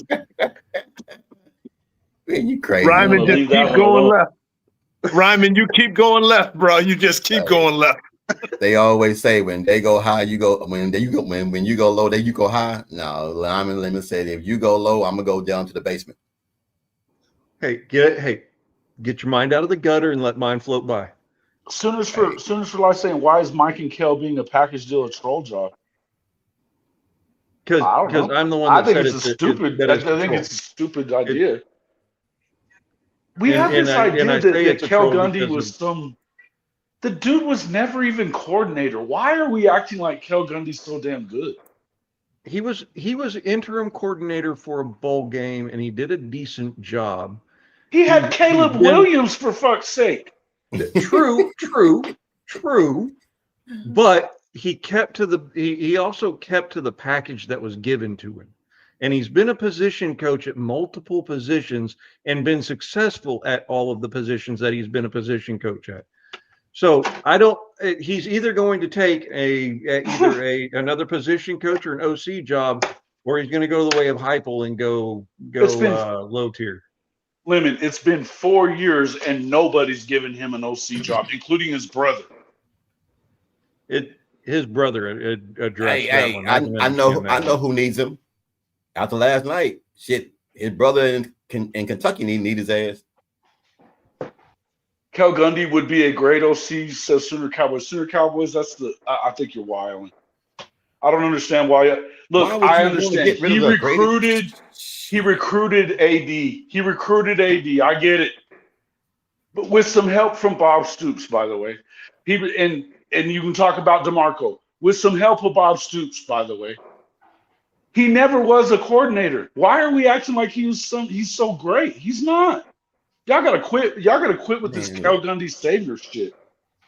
Man, you crazy. Ryman, just keep going left. Ryman, you keep going left, bro. You just keep going left. They always say when they go high, you go. When you go low, you go high. No, Lyman Lemon said if you go low, I'm gonna go down to the basement. Hey, get your mind out of the gutter and let mine float by. Sooners for Life saying, why is Mike and Kel being a package deal a troll job? Because I'm the one that said it's stupid. I think it's a stupid idea. We have this idea that Kel Gundy was some. The dude was never even coordinator. Why are we acting like Kel Gundy's so damn good? he was interim coordinator for a bowl game, and he did a decent job. He had He's Caleb been- Williams, for fuck's sake. True. But he also kept to the package that was given to him. And he's been a position coach at multiple positions and been successful at all of the positions that he's been a position coach at. So he's either going to take another position coach or an OC job, or he's going to go the way of Heupel and go low tier. Lemon, it's been 4 years and nobody's given him an OC job, including his brother. His brother addressed that Hey, one. I know who needs him. After last night, shit, his brother in Kentucky need his ass. Cal Gundy would be a great OC, says Sooner Cowboys. Sooner Cowboys, I think you're wilding. I don't understand why. Look, I understand. He recruited AD. He recruited AD. I get it. But with some help from Bob Stoops, by the way. And you can talk about DeMarco. With some help of Bob Stoops, by the way. He never was a coordinator. Why are we acting like he's so great? He's not. Y'all gotta quit. Y'all gotta quit with this Cal Gundy savior shit.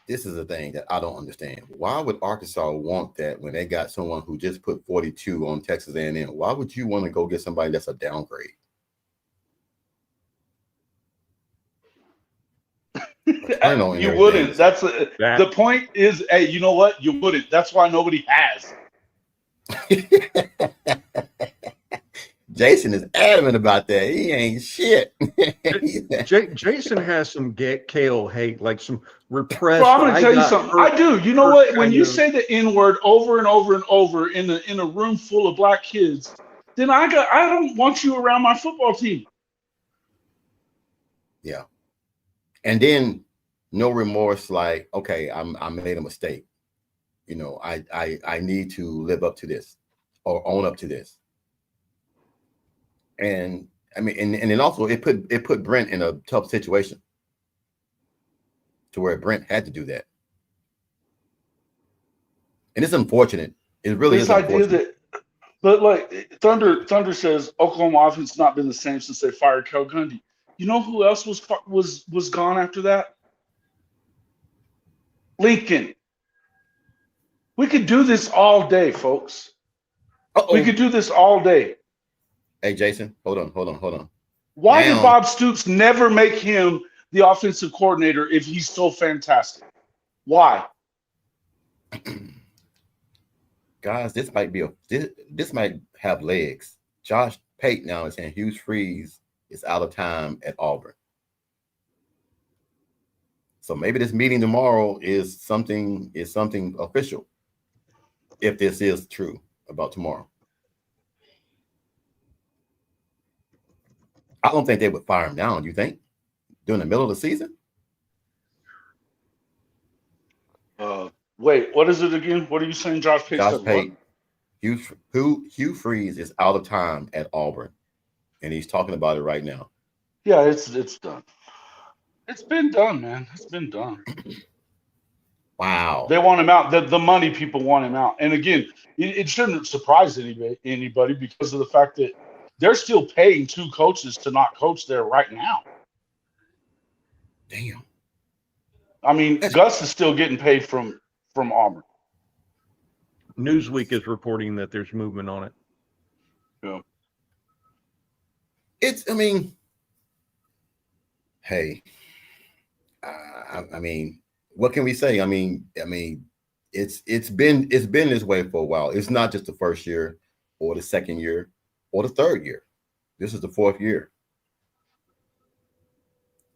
This is the thing that I don't understand. Why would Arkansas want that when they got someone who just put 42 on Texas A&M? Why would you want to go get somebody that's a downgrade? You wouldn't. The point is, hey, you know what? You wouldn't. That's why nobody has. Jason is adamant about that. He ain't shit. Jason has some kale hate, like some repressed. Well, I'm going to tell you something. I do. You know what? When you say the N word over and over and over in a room full of black kids, then I don't want you around my football team. Yeah. And then no remorse, like, okay, I made a mistake. You know, I need to live up to this or own up to this. And I mean, and then also it put Brent in a tough situation to where Brent had to do that. And it's unfortunate. It really is unfortunate. But like Thunder says, Oklahoma offense has not been the same since they fired Cal Gundy. You know who else was gone after that? Lincoln. We could do this all day, folks. Uh-oh. We could do this all day. Hey, Jason, hold on. Why did Bob Stoops never make him the offensive coordinator if he's so fantastic? Why? Guys, this might have legs. Josh Pate now is saying Hugh Freeze is out of time at Auburn. So maybe this meeting tomorrow is something official. If this is true about tomorrow. I don't think they would fire him down. Do you think? During the middle of the season? Wait, what is it again? What are you saying, Josh Pate? Josh Pate. Hugh Freeze is out of time at Auburn, and he's talking about it right now. Yeah, it's done. It's been done, man. It's been done. Wow. They want him out. The money people want him out. And again, it shouldn't surprise anybody because of the fact that they're still paying 2 coaches to not coach there right now. Damn. I mean, Gus is still getting paid from Auburn. Newsweek is reporting that there's movement on it. Yeah. Hey, I mean, what can we say? I mean, it's been this way for a while. It's not just the first year or the second year or the third year. This is the 4th year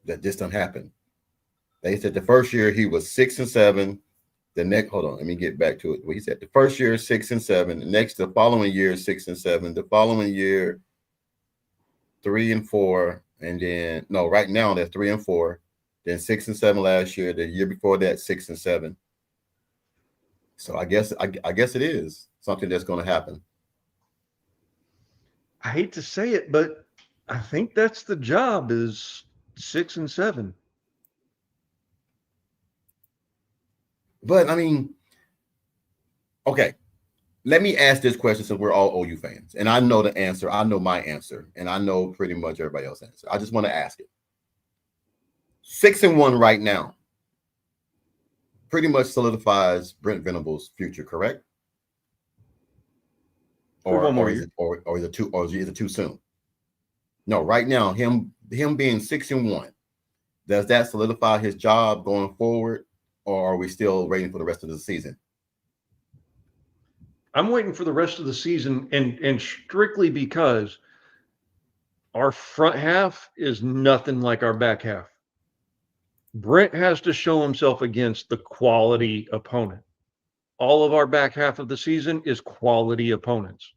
that this done happened. They said the first year he was 6-7. Hold on, let me get back to it. Well, he said the first year 6-7. The following year 6-7. The following year 3-4, and then right now they're 3-4. Then 6-7 last year. The year before that 6-7. So I guess it is something that's going to happen. I hate to say it, but I think that's the job is 6-7. But I mean, okay, let me ask this question since we're all OU fans, and I know the answer. I know my answer, and I know pretty much everybody else's answer. I just want to ask it. 6-1 right now pretty much solidifies Brent Venables' future, correct? For one more is year. it, is it too soon? No, right now, him being 6-1, does that solidify his job going forward, or are we still waiting for the rest of the season? I'm waiting for the rest of the season, and strictly because our front half is nothing like our back half. Brent has to show himself against the quality opponent. All of our back half of the season is quality opponents.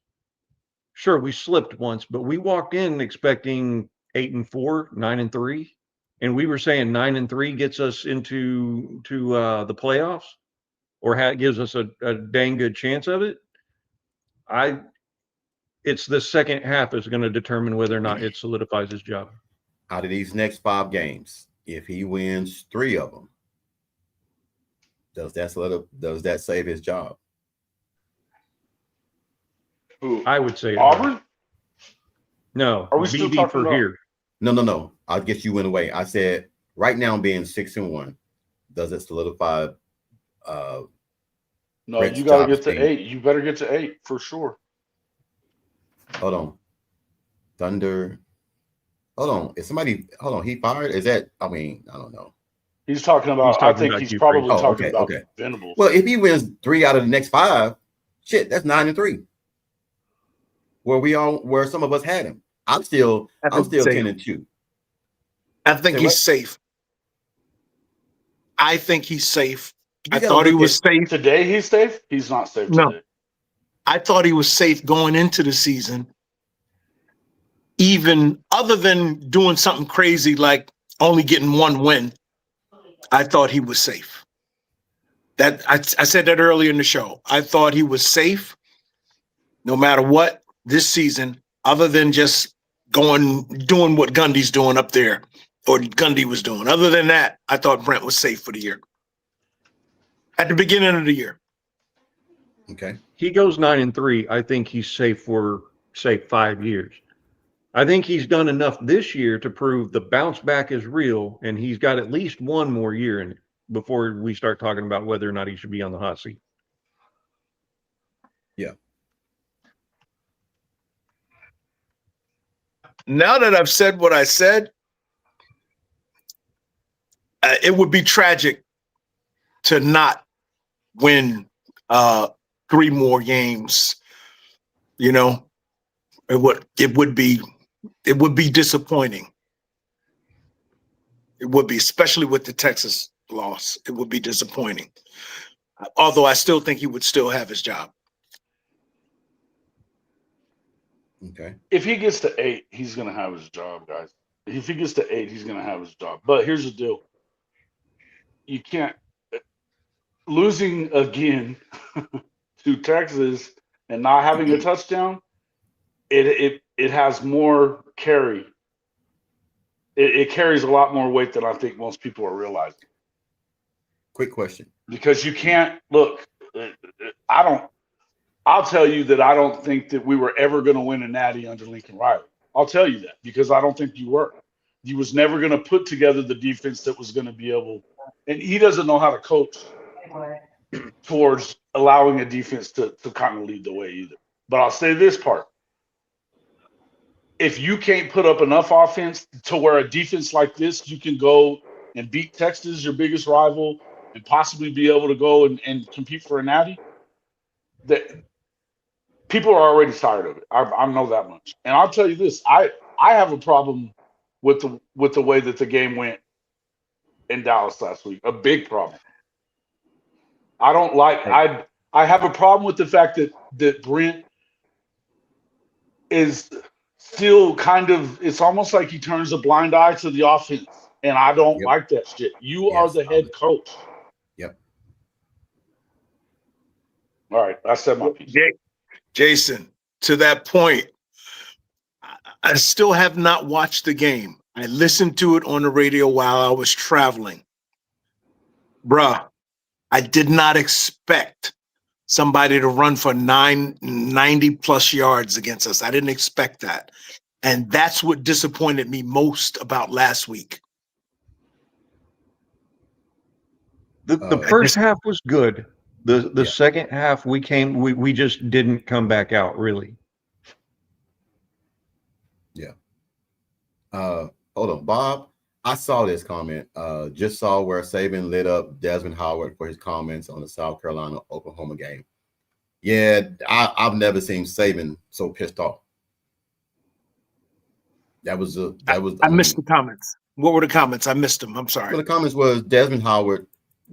Sure, we slipped once, but we walked in expecting 8-4, 9-3, and we were saying 9-3 gets us into the playoffs, or gives us a dang good chance of it. It's the second half is going to determine whether or not it solidifies his job. Out of these next 5 games, if he wins 3 of them, does that save his job? Who? I would say Auburn? No. Are we still BB talking for about- here? No. I guess you went away. I said right now being 6-1, does it solidify? No, Brent's you got to job get to being- 8. You better get to 8 for sure. Hold on, Thunder. Hold on, is somebody? Hold on, he fired? Is that? I mean, I don't know. He's talking about. He's talking I think about he's you, probably Frank. Oh, talking okay, about okay. Venables. Well, if he wins 3 out of the next 5, shit, that's 9-3. Where some of us had him. I'm still safe. 10-2. I think Say he's what? safe. I think he's safe. You I gotta thought he look was safe. Today he's safe. He's not safe No. today. I thought he was safe going into the season, even other than doing something crazy like only getting 1 win. I thought he was safe. That I said that earlier in the show. I thought he was safe no matter what this season, other than just doing what Gundy's doing up there, or Gundy was doing. Other than that, I thought Brent was safe for the year. At the beginning of the year. Okay. He goes 9-3. I think he's safe for, say, 5 years. I think he's done enough this year to prove the bounce back is real, and he's got at least 1 more year in it before we start talking about whether or not he should be on the hot seat. Yeah. Now that I've said what I said, it would be tragic to not win 3 more games. You know, it would be disappointing. It would be, especially with the Texas loss. It would be disappointing. Although I still think he would still have his job. Okay. If he gets to 8, he's going to have his job, guys. If he gets to 8, he's going to have his job. But here's the deal. You can't losing again to Texas and not having a touchdown. It has more carry. It carries a lot more weight than I think most people are realizing. Quick question. Because you can't look. I'll tell you that I don't think that we were ever going to win a natty under Lincoln Riley. I'll tell you that because I don't think you were. He was never going to put together the defense that was going to be able, and he doesn't know how to coach towards allowing a defense to kind of lead the way either. But I'll say this part. If you can't put up enough offense to where a defense like this, you can go and beat Texas, your biggest rival, and possibly be able to go and compete for a natty, that people are already tired of it. I know that much. And I'll tell you this, I have a problem with the way that the game went in Dallas last week. A big problem. I don't like I have a problem with the fact that Brent is still kind of, it's almost like he turns a blind eye to the offense. And I don't like that shit. You are the head coach. Yep. All right. I said my piece. Jason, to that point, I still have not watched the game. I listened to it on the radio while I was traveling. Bruh, I did not expect somebody to run for 90 plus yards against us. I didn't expect that. And that's what disappointed me most about last week. The first half was good. The second half we just didn't come back out really. Yeah. Hold on, Bob. I saw this comment. Just saw where Saban lit up Desmond Howard for his comments on the South Carolina Oklahoma game. Yeah, I've never seen Saban so pissed off. I missed the comments. What were the comments? I missed them. I'm sorry. Well, the comments was Desmond Howard.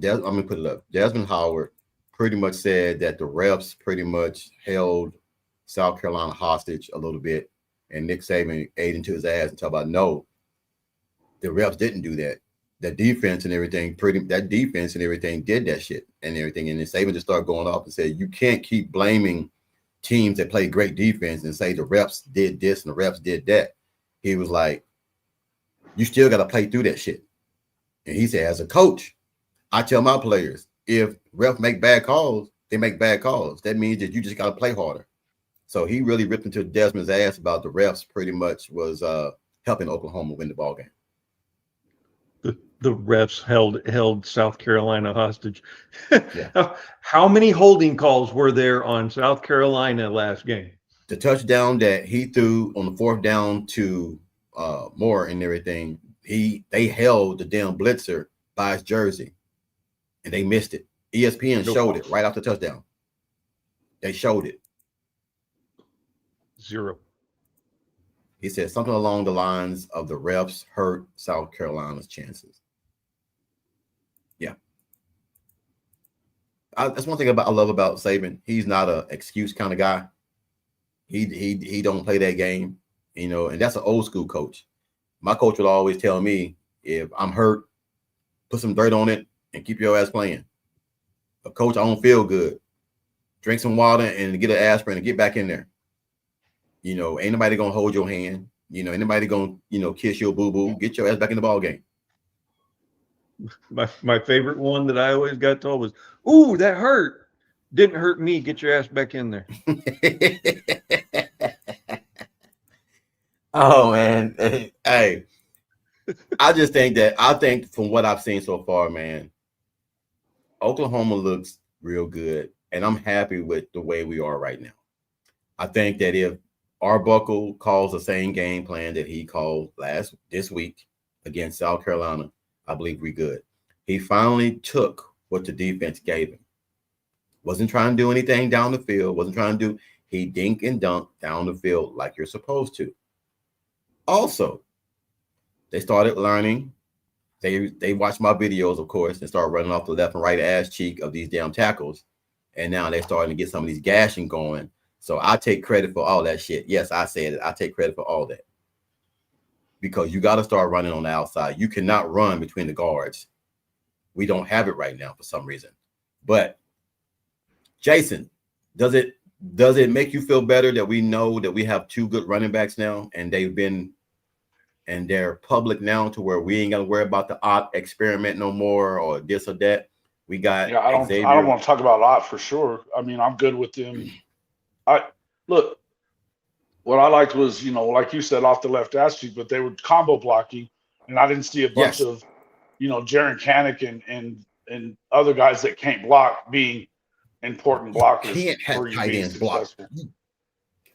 I'm gonna put it up. Desmond Howard pretty much said that the refs pretty much held South Carolina hostage a little bit, and Nick Saban ate into his ass and talked about no, the refs didn't do that. That defense and everything did that shit and everything. And then Saban just started going off and said, you can't keep blaming teams that play great defense and say the refs did this and the refs did that. He was like, you still got to play through that shit. And he said, as a coach, I tell my players, if refs make bad calls, they make bad calls. That means that you just got to play harder. So he really ripped into Desmond's ass about the refs pretty much was helping Oklahoma win the ball game. The refs held South Carolina hostage. Yeah. How many holding calls were there on South Carolina last game? The touchdown that he threw on the fourth down to Moore and everything, they held the damn blitzer by his jersey, and they missed it. ESPN showed it right after the touchdown. They showed it. 0. He said something along the lines of the refs hurt South Carolina's chances. Yeah. That's one thing I love about Saban. He's not an excuse kind of guy. He don't play that game, and that's an old school coach. My coach would always tell me, if I'm hurt, put some dirt on it and keep your ass playing. But coach, I don't feel good. Drink some water and get an aspirin and get back in there. Ain't nobody gonna hold your hand. Ain't nobody gonna, kiss your boo-boo. Get your ass back in the ball game. My favorite one that I always got told was, "Ooh, that hurt. Didn't hurt me. Get your ass back in there." Oh man, hey, I think from what I've seen so far, man, Oklahoma looks real good, and I'm happy with the way we are right now. I think that if Arbuckle calls the same game plan that he called this week against South Carolina, I believe we're good. He finally took what the defense gave him. Wasn't trying to do anything down the field. He dink and dunk down the field like you're supposed to. Also, they started learning. They watched my videos, of course, and started running off the left and right ass cheek of these damn tackles. And now they're starting to get some of these gashing going. So I take credit for all that shit. Yes, I said it. I take credit for all that. Because you got to start running on the outside. You cannot run between the guards. We don't have it right now for some reason. But Jason, does it make you feel better that we know that we have 2 good running backs now, and they're public now to where we ain't got to worry about the odd experiment no more or this or that? We got I don't want to talk about Ott for sure. I mean, I'm good with them. Look, what I liked was, like you said, off the left ass cheek, but they were combo blocking, and I didn't see a bunch of, Jaron Kanak and other guys that can't block being important blockers. You can't have tight ends block.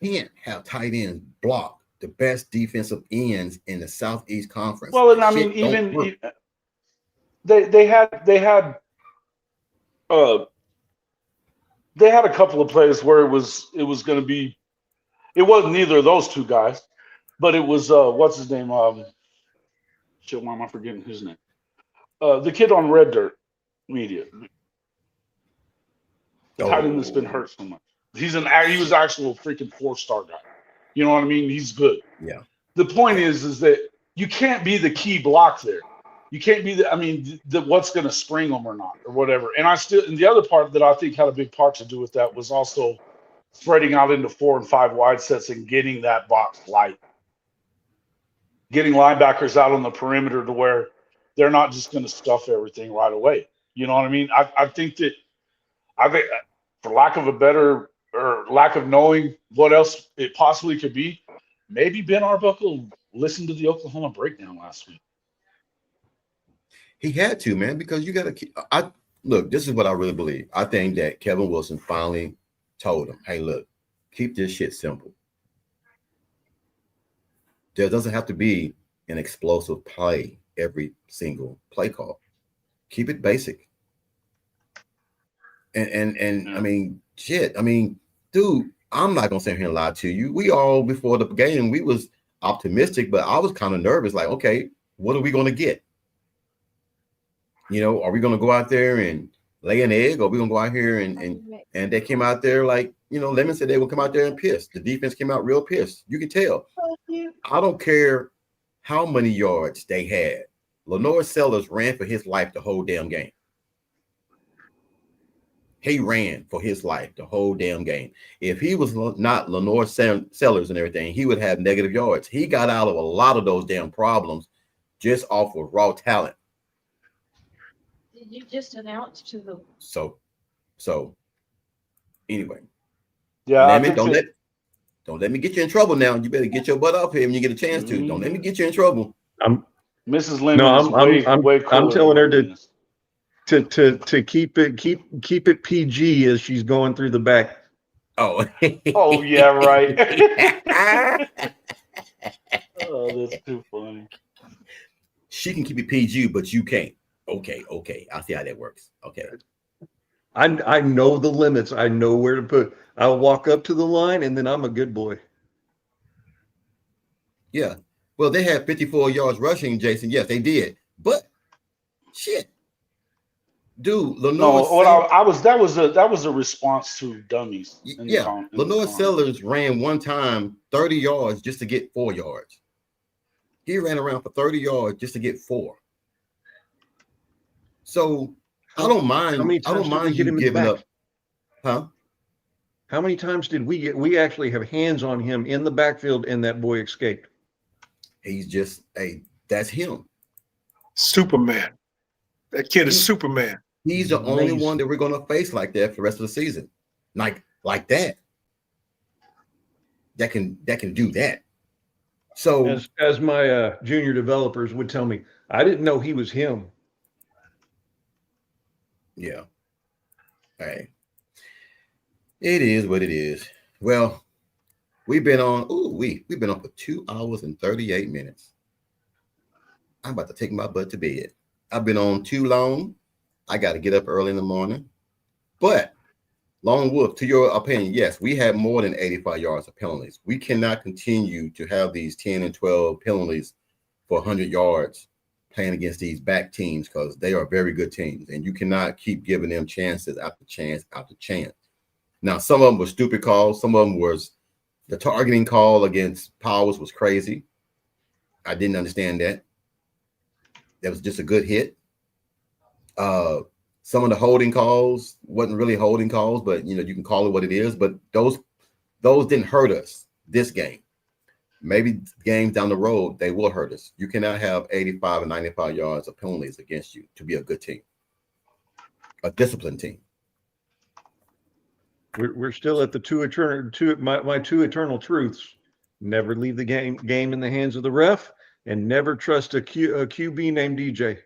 You can't have tight ends block the best defensive ends in the Southeast Conference. Well, and I mean, even they had a couple of plays where it was going to be. It wasn't neither of those 2 guys, but it was what's his name? Shit, why am I forgetting his name? The kid on Red Dirt Media. The tight end that's been hurt so much. He was actually a freaking 4-star guy. You know what I mean? He's good. Yeah. The point is that you can't be the key block there. You can't be what's going to spring them or not or whatever. And the other part that I think had a big part to do with that was also spreading out into 4 and 5 wide sets and getting that box light. Getting linebackers out on the perimeter to where they're not just going to stuff everything right away. You know what I mean? I think for lack of a better or lack of knowing what else it possibly could be, maybe Ben Arbuckle listened to the Oklahoma breakdown last week. He had to, man, because you got to keep. Look, this is what I really believe. I think that Kevin Wilson finally told him, hey, look, keep this shit simple. There doesn't have to be an explosive play every single play call. Keep it basic. And I mean, shit. I mean, dude, I'm not gonna sit here and lie to you. We all before the game, we was optimistic, but I was kind of nervous. Like, okay, what are we gonna get? You know, are we gonna go out there and lay an egg, or are we gonna go out here and they came out there like, you know, Lemon said they would come out there and piss. The defense came out real pissed. You can tell. I don't care how many yards they had. Lenore Sellers ran for his life the whole damn game. He ran for his life the whole damn game. If he was not Lenore Sellers and everything, he would have negative yards. He got out of a lot of those damn problems just off of raw talent. Did you just announce to the? So anyway, Yeah, Lemon, don't let me get you in trouble now. You better get your butt up here when you get a chance to. Don't let me get you in trouble. Mrs. Lemon No, is way cooler I'm telling her than to keep it PG as she's going through the back. Oh, oh yeah, right. Oh, that's too funny. She can keep it PG, but you can't. Okay. I see how that works. Okay. I know the limits. I know where to put. I'll walk up to the line, and then I'm a good boy. Yeah. Well, they had 54 yards rushing, Jason. Yes, they did. But shit. Dude, Lenore that was a response to dummies. Lenore Sellers ran one time 30 yards just to get 4 yards. He ran around for 30 yards just to get 4. So I don't mind you giving up. Huh? How many times did we get? We actually have hands on him in the backfield, and that boy escaped. He's just that's him. Superman. That kid is Superman. He's the only one that we're gonna face like that for the rest of the season. Like that. That can do that. So as my junior developers would tell me, I didn't know he was him. Yeah. Hey. It is what it is. Well, we've been on for 2 hours and 38 minutes. I'm about to take my butt to bed. I've been on too long. I got to get up early in the morning. But Lone Wolf, to your opinion, yes, we have more than 85 yards of penalties. We cannot continue to have these 10 and 12 penalties for 100 yards playing against these back teams, because they are very good teams, and you cannot keep giving them chances after chance after chance. Now, some of them were stupid calls. Some of them was the targeting call against Powers was crazy. I didn't understand that. That was just a good hit. Some of the holding calls wasn't really holding calls, but you can call it what it is. But those didn't hurt us this game. Maybe games down the road, they will hurt us. You cannot have 85 and 95 yards of penalties against you to be a good team, a disciplined team. We're still at the my two eternal truths: never leave the game in the hands of the ref, and never trust a QB named DJ.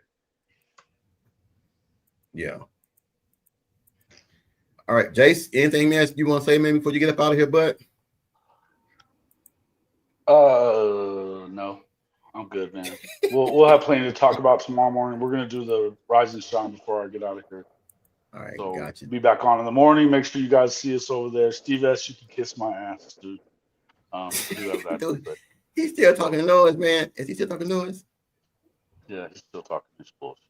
Yeah. All right, Jace, anything else you want to say maybe before you get up out of here, bud? No, I'm good, man. We'll have plenty to talk about tomorrow morning. We're gonna do the Rise and Shine before I get out of here. All right, So gotcha. Be back on in the morning. Make sure you guys see us over there. Steve S, you can kiss my ass, dude. We do have that, Dude, but he's still talking noise, man. Is he still talking noise? yeah, he's still talking this bullshit.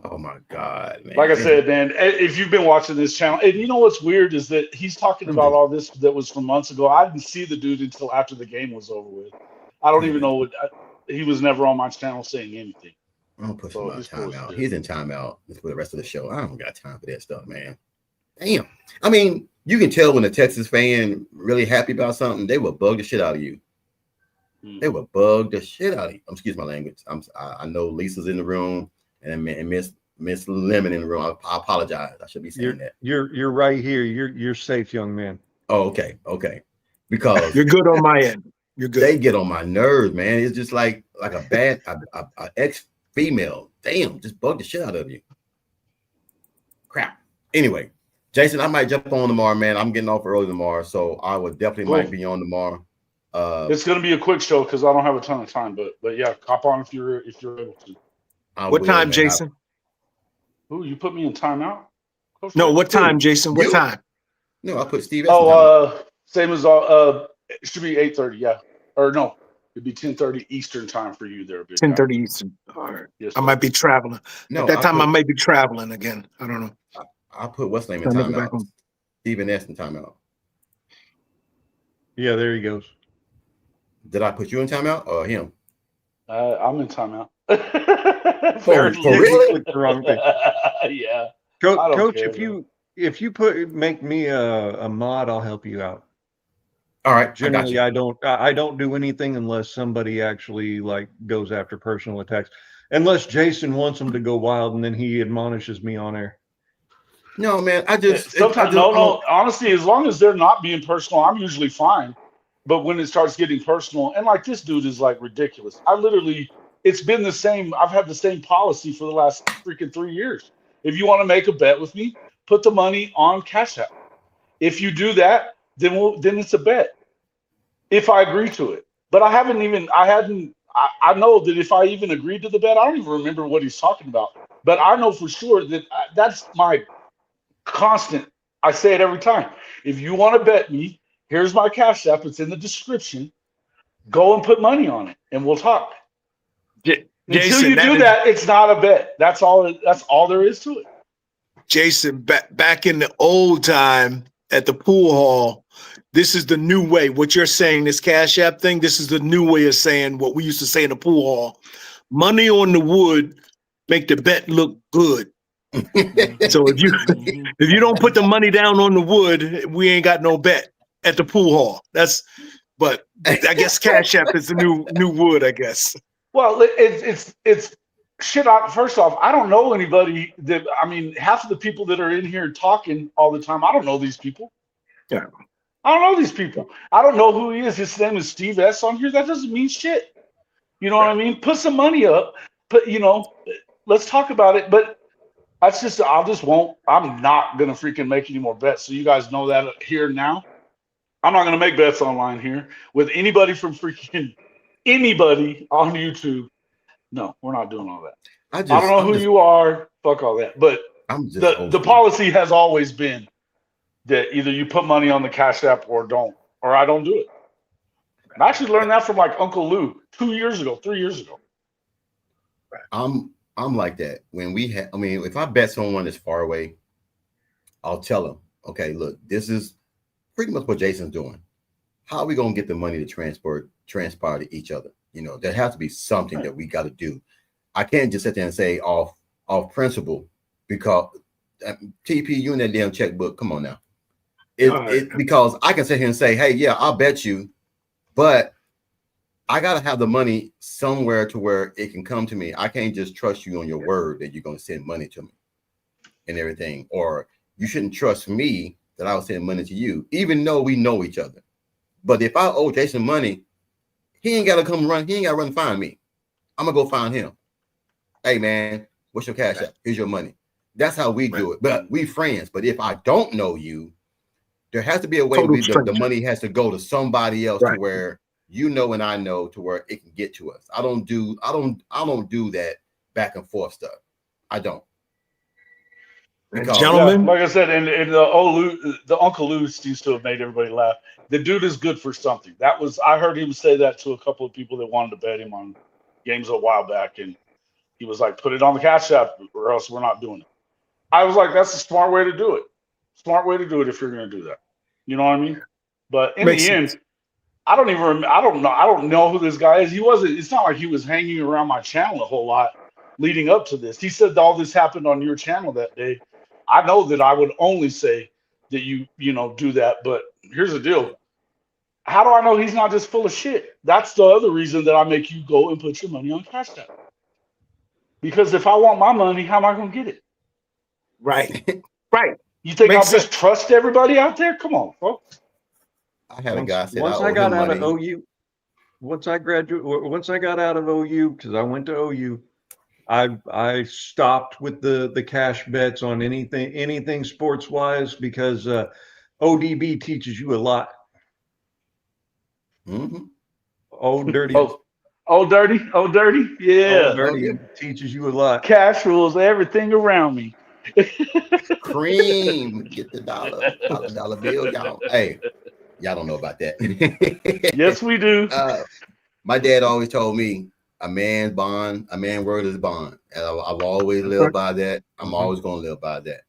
Oh my God, man. Like I said, man, if you've been watching this channel, and you know what's weird is that he's talking about all this that was from months ago. I didn't see the dude until after the game was over with. I don't even know he was never on my channel saying anything. I'm gonna put him on timeout. He's in timeout for the rest of the show. I don't got time for that stuff, man. Damn. I mean, you can tell when a Texas fan really happy about something, they will bug the shit out of you. They will bug the shit out of you. Excuse my language. I know Lisa's in the room and Miss Miss Lemon in the room. I apologize. I should be saying that. You're right here. You're safe, young man. Oh, okay. Because You're good on my end. You're good. they get on my nerves, man. It's just like a bad a ex female. Damn, just bug the shit out of you. Crap. Anyway, Jason, I might jump on tomorrow, man. I'm getting off early tomorrow, so I would definitely might be on tomorrow. It's gonna be a quick show because I don't have a ton of time, but yeah, hop on if you're able to. What time, Jason? Ooh, you put me in timeout? No, what time, Jason? What time? No, I put Steve. Same as it should be 8:30, yeah. Or no, it'd be 10:30 Eastern time for you there, big guy. 10:30 Eastern. All right. Yes, I might be traveling. No, At that time, I might be traveling again. I don't know. I put what's name in I'll never back timeout. on. Steven S in timeout. Yeah, there he goes. Did I put you in timeout or him? I'm in timeout. For really? Clicked the wrong thing. Yeah. Coach, care, if you make me a mod, I'll help you out. All right, Generally, I got you. I don't do anything unless somebody actually like goes after personal attacks. Unless Jason wants them to go wild and then he admonishes me on air. No, man, I just Sometimes no. Honestly, as long as they're not being personal, I'm usually fine. But when it starts getting personal, and like this dude is like ridiculous. It's been the same. I've had the same policy for the last freaking 3 years. If you want to make a bet with me, put the money on Cash App. If you do that, then it's a bet. If I agree to it, but I know that if I even agreed to the bet, I don't even remember what he's talking about. But I know for sure that that's my constant. I say it every time. If you want to bet me, here's my Cash App. It's in the description. Go and put money on it, and we'll talk. Until you do that, it's not a bet. That's all there is to it. Jason, back in the old time at the pool hall, this is the new way. What you're saying, this Cash App thing, this is the new way of saying what we used to say in the pool hall. Money on the wood make the bet look good. So if you don't put the money down on the wood, we ain't got no bet at the pool hall. But I guess Cash App is the new wood, I guess. Well, it's shit. First off, I don't know anybody that. I mean, half of the people that are in here talking all the time, I don't know these people. Yeah, I don't know these people. I don't know who he is. His name is Steve S on here. That doesn't mean shit. You know what I mean? Put some money up. But let's talk about it. But that's just. I'm not gonna freaking make any more bets. So you guys know that here now. I'm not gonna make bets online here with anybody from freaking anybody on YouTube. No, we're not doing all that. I don't know who you are. Fuck all that. But the policy has always been that either you put money on the Cash App or don't, or I don't do it. And I actually learned that from like Uncle Lou 3 years ago. I'm like that. When if I bet someone that's far away, I'll tell them, okay, look, this is pretty much what Jason's doing. How are we gonna get the money to transpire to each other? There has to be something that we got to do. I can't just sit there and say off principle because TP, you in that damn checkbook. Come on now. Because I can sit here and say, hey, yeah, I'll bet you, but I got to have the money somewhere to where it can come to me. I can't just trust you on your word that you're going to send money to me and everything. Or you shouldn't trust me that I'll send money to you, even though we know each other. But if I owe Jason money, he ain't got to come run. He ain't got to run and find me. I'm going to go find him. Hey, man, what's your Cash App? Here's your money. That's how we do it. But we friends. But if I don't know you, there has to be a way the money has to go to somebody else to where and I know to where it can get to us. I don't do that back and forth stuff. I don't. Because, gentlemen, like I said, and the Uncle Lou seems to have made everybody laugh. The dude is good for something. I heard him say that to a couple of people that wanted to bet him on games a while back, and he was like, "Put it on the Cash App, or else we're not doing it." I was like, "That's a smart way to do it. Smart way to do it if you're going to do that." You know what I mean? But in the end, I don't know who this guy is. It's not like he was hanging around my channel a whole lot leading up to this. He said all this happened on your channel that day. I know that I would only say that you do that, but here's the deal. How do I know he's not just full of shit? That's the other reason that I make you go and put your money on Cash App. Because if I want my money, how am I going to get it? Right. Right. You think Makes I'll just trust everybody out there? Come on, folks. I had a guy said Once I I owe got him out of money. OU, once I got out of OU, because I went to OU, I stopped with the cash bets on anything sports wise because ODB teaches you a lot. Mm-hmm. Old dirty, Oh, dirty. Yeah. Old dirty teaches you a lot. Cash rules everything around me. Cream, get the dollar bill, y'all. Hey, y'all don't know about that. Yes, we do. My dad always told me a man's bond, a man's word is bond, and I've always lived by that. I'm always gonna live by that.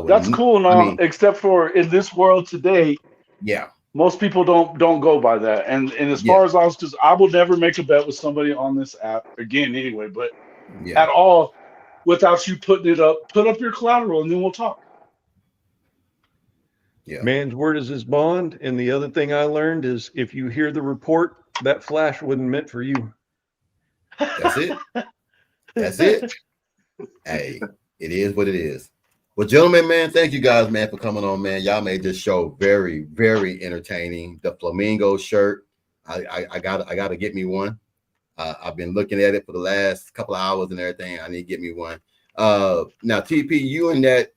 That's cool now, I mean, except for in this world today, yeah, most people don't go by that. And as far as I will never make a bet with somebody on this app again anyway, but at all without you putting it up. Put up your collateral and then we'll talk. Yeah. Man's word is his bond. And the other thing I learned is if you hear the report, that flash wasn't meant for you. That's it. That's it. Hey, it is what it is. Well, gentlemen, man, thank you guys, man, for coming on, man. Y'all made this show very, very entertaining. The flamingo shirt, I gotta get me one. I've been looking at it for the last couple of hours and everything. I need to get me one. Now, TP, you and that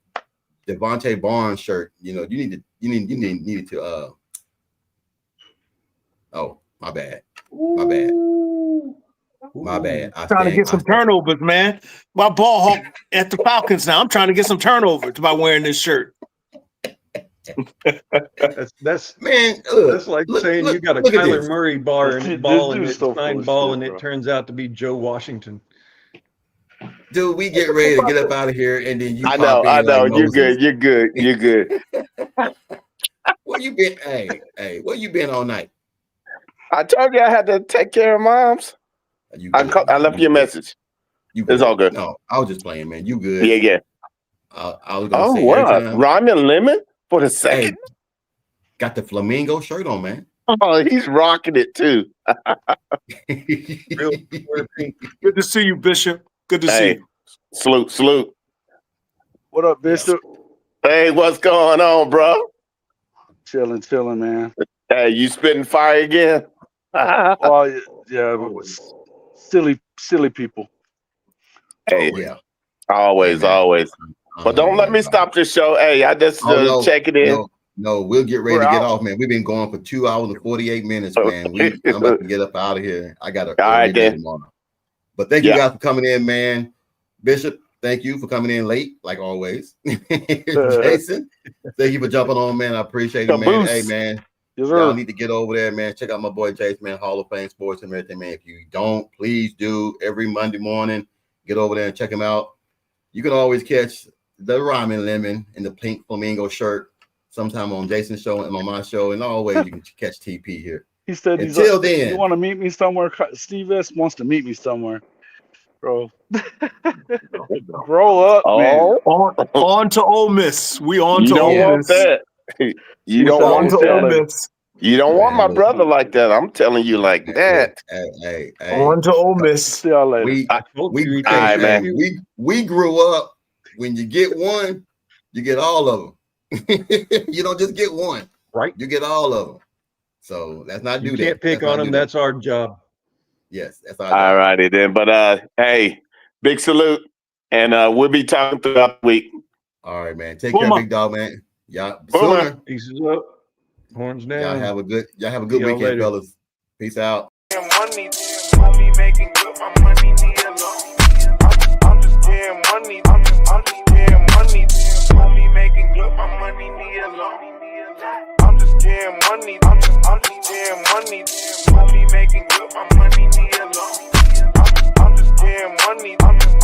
Devontae Barnes shirt, you need to. Oh, my bad. My bad. Trying to get some turnovers, man. My ball hawk at the Falcons now. I'm trying to get some turnovers by wearing this shirt. That's man. That's like saying you got a Kyler Murray ball and it turns out to be Joe Washington. Dude, we get ready to get up out of here, and then you. I know. You're good. Where you been? Hey, where you been all night? I told you I had to take care of moms. I left you a message. It's all good. No, I was just playing, man. You good? Yeah. I was gonna say. Wow, Ramen Lemon for the second. Hey, got the flamingo shirt on, man. Oh, he's rocking it too. Good to see you, Bishop. Good to see you. Salute. What up, Bishop? Hey, what's going on, bro? Chilling, man. Hey, you spitting fire again? Oh yeah, silly people. Hey, yeah, always. But don't let me stop this show. Hey, I just check it in. No, we'll get ready to get off, man. We've been going for 2 hours and 48 minutes, man. I'm about to get up out of here. I got a day tomorrow. But thank you guys for coming in, man. Bishop, thank you for coming in late, like always. Jason, thank you for jumping on, man. I appreciate it, man. Hey, man. Y'all need to get over there, man. Check out my boy Jason, man. Hall of Fame Sports and everything, man. If you don't, please do. Every Monday morning, get over there and check him out. You can always catch the Ramen Lemon in the pink flamingo shirt sometime on Jason's show and on my show. And always you can catch TP here. He said, until then, you want to meet me somewhere? Steve S wants to meet me somewhere, bro. Grow up, man. On to Ole Miss. We on to Ole Miss. You don't want that. You don't want my brother like that. I'm telling you like that. Hey. On to Ole Miss. See y'all later. We grew up. When you get one, you get all of them. You don't just get one, right? You get all of them. So let's not do that. You can't pick on them. That's our job. Yes, that's our job. All righty then. But hey, big salute, and we'll be talking throughout the week. All right, man. Take care, big dog, man. Y'all, sooner. Pieces up, horns down. Y'all have a good weekend, later. fellas. Peace out. Money, making good, my money need a loan. I'm just getting money, I'm just getting money. Money making good, my money need a loan. I'm just getting money, I'm just getting money. Money making good, my money need a loan. I'm just getting money, I'm just